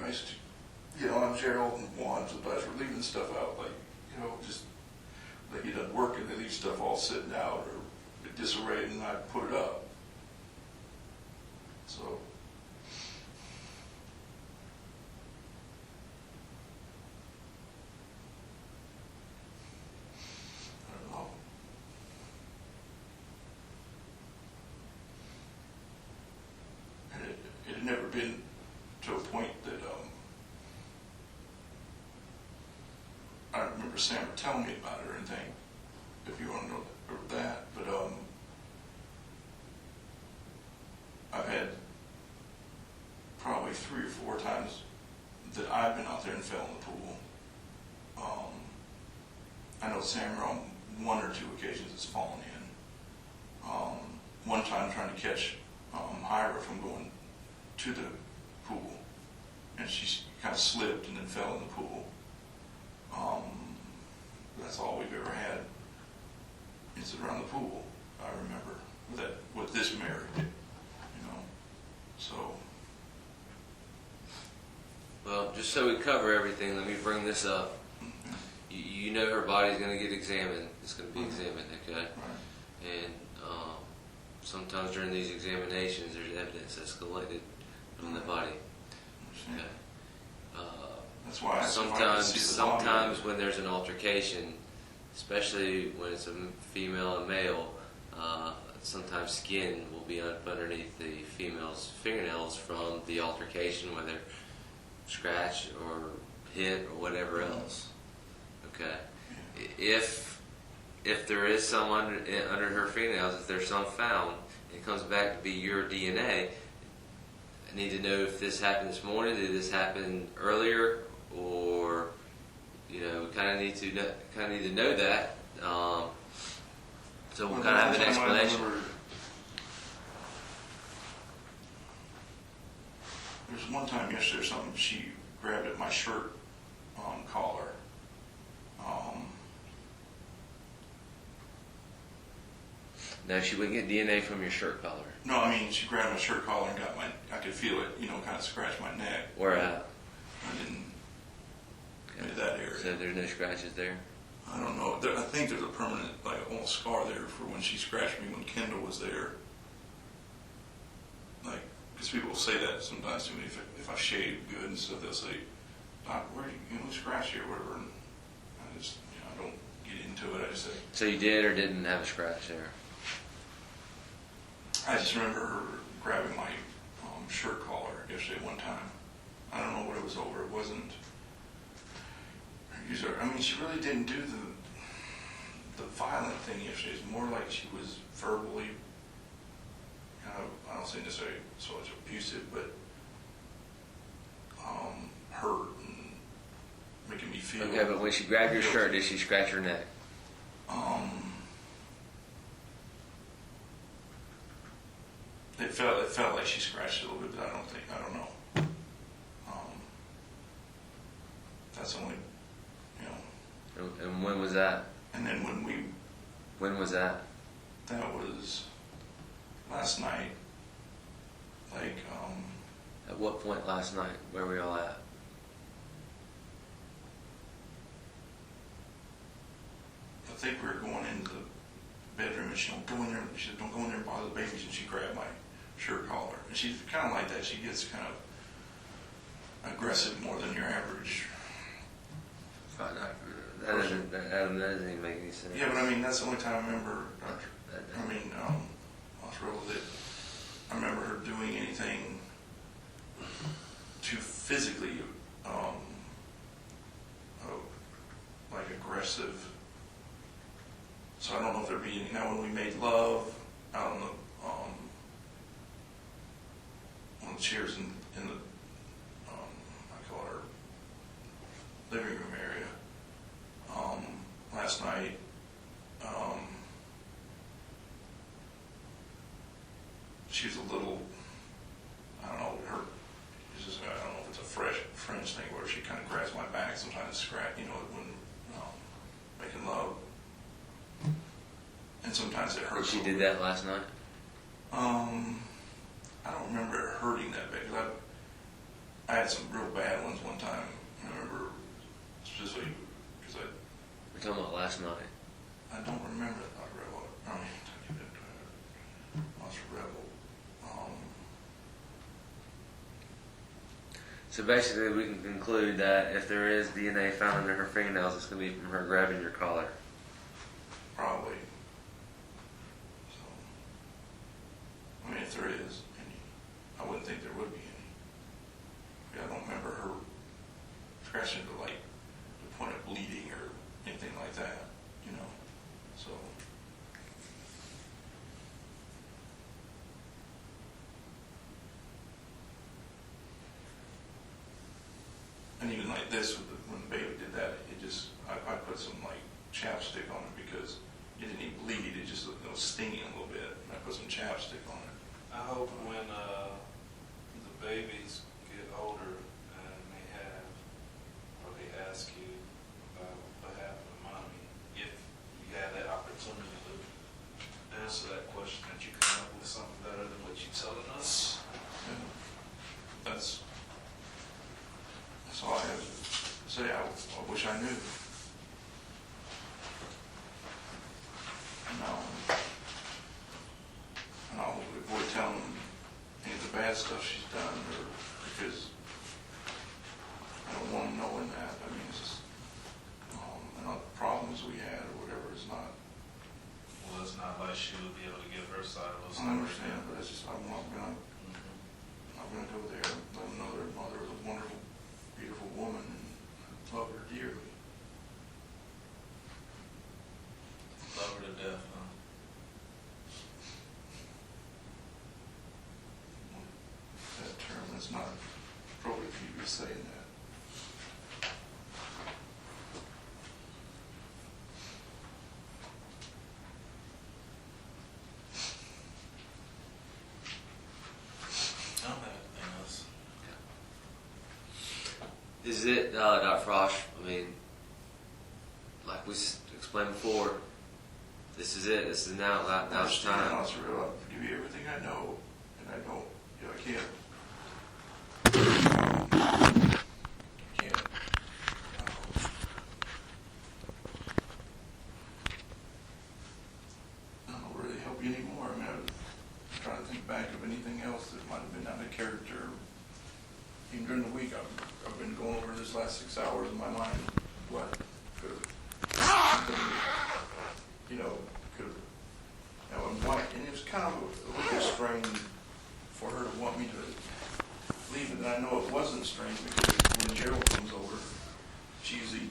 I used to get on Gerald and Juan sometimes for leaving stuff out, like, just they get done working, they leave stuff all sitting out or disarrayed, and I put it up. So, I don't know. And it had never been to a point that, I don't remember Sam telling me about it or anything, if you want to know that, but, I've had probably 3 or 4 times that I've been out there and fell in the pool. I know Samira on 1 or 2 occasions has fallen in. One time trying to catch Hyra from going to the pool, and she kind of slipped and then fell in the pool. That's all we've ever had is around the pool, I remember, with this marriage, so. Well, just so we cover everything, let me bring this up. You know her body's going to get examined. It's going to be examined, okay? Right. And sometimes during these examinations, there's evidence that's collected from the body. Okay. That's why sometimes when there's an altercation, especially when it's a female and male, sometimes skin will be underneath the female's fingernails from the altercation, whether scratch or hit or whatever else. Okay. If there is some under her fingernails, if there's some found, and it comes back to be your DNA, I need to know if this happened this morning, did this happen earlier, or we kind of need to know that. So we'll kind of have an explanation. There's one time yesterday or something, she grabbed at my shirt collar. No, she wouldn't get DNA from your shirt collar. No, I mean, she grabbed my shirt collar and I could feel it, kind of scratch my neck. Where at? I didn't get that area. So there's no scratches there? I don't know. I think there's a permanent, almost scar there for when she scratched me when Kendall was there. Because people will say that sometimes to me if I shave good and stuff, they'll say, "Doc, where you scratch you or whatever." And I just, I don't get into it. I just say. So you did or didn't have a scratch there? I just remember her grabbing my shirt collar yesterday one time. I don't know what it was over. It wasn't. She really didn't do the violent thing yesterday. It's more like she was verbally, I don't say necessarily so much abusive, but hurt and making me feel. Okay, but when she grabbed your shirt, did she scratch your neck? It felt like she scratched it a little bit, but I don't know. That's only, And when was that? And then When was that? That was last night. At what point last night? Where were we all at? I think we were going into the bedroom, and she said, "Don't go in there and bother the babies," and she grabbed my shirt collar. And she's kind of like that. She gets kind of aggressive more than your average. That doesn't even make any sense. Yeah, but that's the only time I remember, I'll throw with it. I remember her doing anything to physically, aggressive. So I don't know if there'd be any. Now when we made love out on the chairs in the she's a little, I don't know, it's just, I don't know if it's a French thing where she kind of grabs my back, sometimes scratch, when making love. And sometimes it hurts. She did that last night? I don't remember it hurting that bad, because I had some real bad ones one time. I remember specifically, because We're talking about last night. I don't remember it, not Rebel. I mean, Lost Rebel. So basically, we can conclude that if there is DNA found under her fingernails, it's going to be from her grabbing your collar. Probably. So, I mean, if there is any, I wouldn't think there would be any. I don't remember her scratching to like the point of bleeding or anything like that, So. And even like this, when the baby did that, I put some like chapstick on it because it didn't even bleed, it just was stinging a little bit. And I put some chapstick on it. I hope when the babies get older and they ask you about what happened to mommy, if you had that opportunity to answer that question, that you come up with something better than what you're telling us. And that's all I have to say. I wish I knew. And I'll avoid telling them any of the bad stuff she's done, because I don't want them knowing that. I mean, it's just, and all the problems we had or whatever is not. Well, it's not like she would be able to give her side of the I story. understand, but it's just, I'm not gonna go there. Let them know their mother was a wonderful, beautiful woman, and I love her dearly. Love her to death, huh? That term is not appropriate for you to be saying that. I don't have anything else. Is it, Dr. Frosch, I mean, like we explained before, this is it, this is now it's time. I'll give you everything I know, and I don't, I can't. I don't really help you anymore. I mean, I'm trying to think back of anything else that might have been out of character. Even during the week, I've been going over this last 6 hours in my mind, what could have, could have, and it was kind of a little strange for her to want me to leave it, and I know it wasn't strange because when Gerald comes over, she usually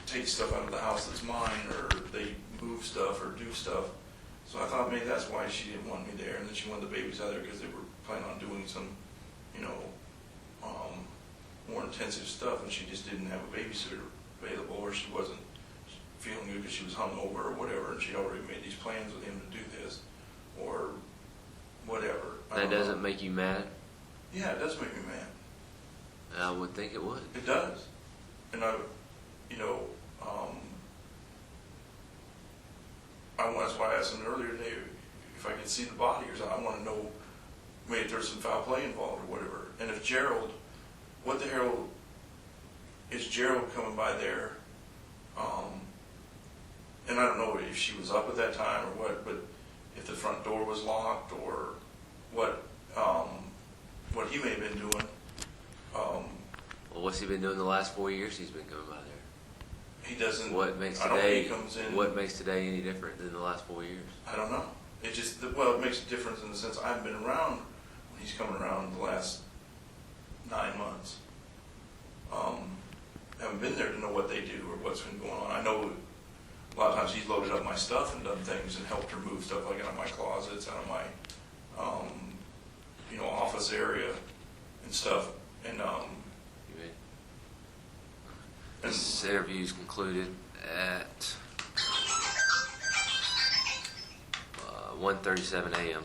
takes stuff out of the house that's mine, or they move stuff or do stuff. So I thought maybe that's why she didn't want me there, and then she wanted the babies out there because they were planning on doing some, more intensive stuff, and she just didn't have a babysitter available, or she wasn't feeling good because she was hungover or whatever, and she'd already made these plans with him to do this, or whatever. That doesn't make you mad? Yeah, it does make me mad. I would think it would. It does. And that's why I asked him earlier today if I could see the body or something. I want to know maybe if there's some foul play involved or whatever. And if Gerald, what the hell is Gerald coming by there? And I don't know if she was up at that time or what, but if the front door was locked or what he may have been doing. Well, what's he been doing the last 4 years he's been coming by there? He doesn't. What makes I don't know if today? he comes in. What makes today any different than the last 4 years? I don't know. It just, it makes a difference in the sense I haven't been around when he's coming around the last 9 months. Haven't been there to know what they do or what's been going on. I know a lot of times he's loaded up my stuff and done things and helped her move stuff like out of my closets, out of my, office area and stuff. And This interview is concluded at 1:37 a.m.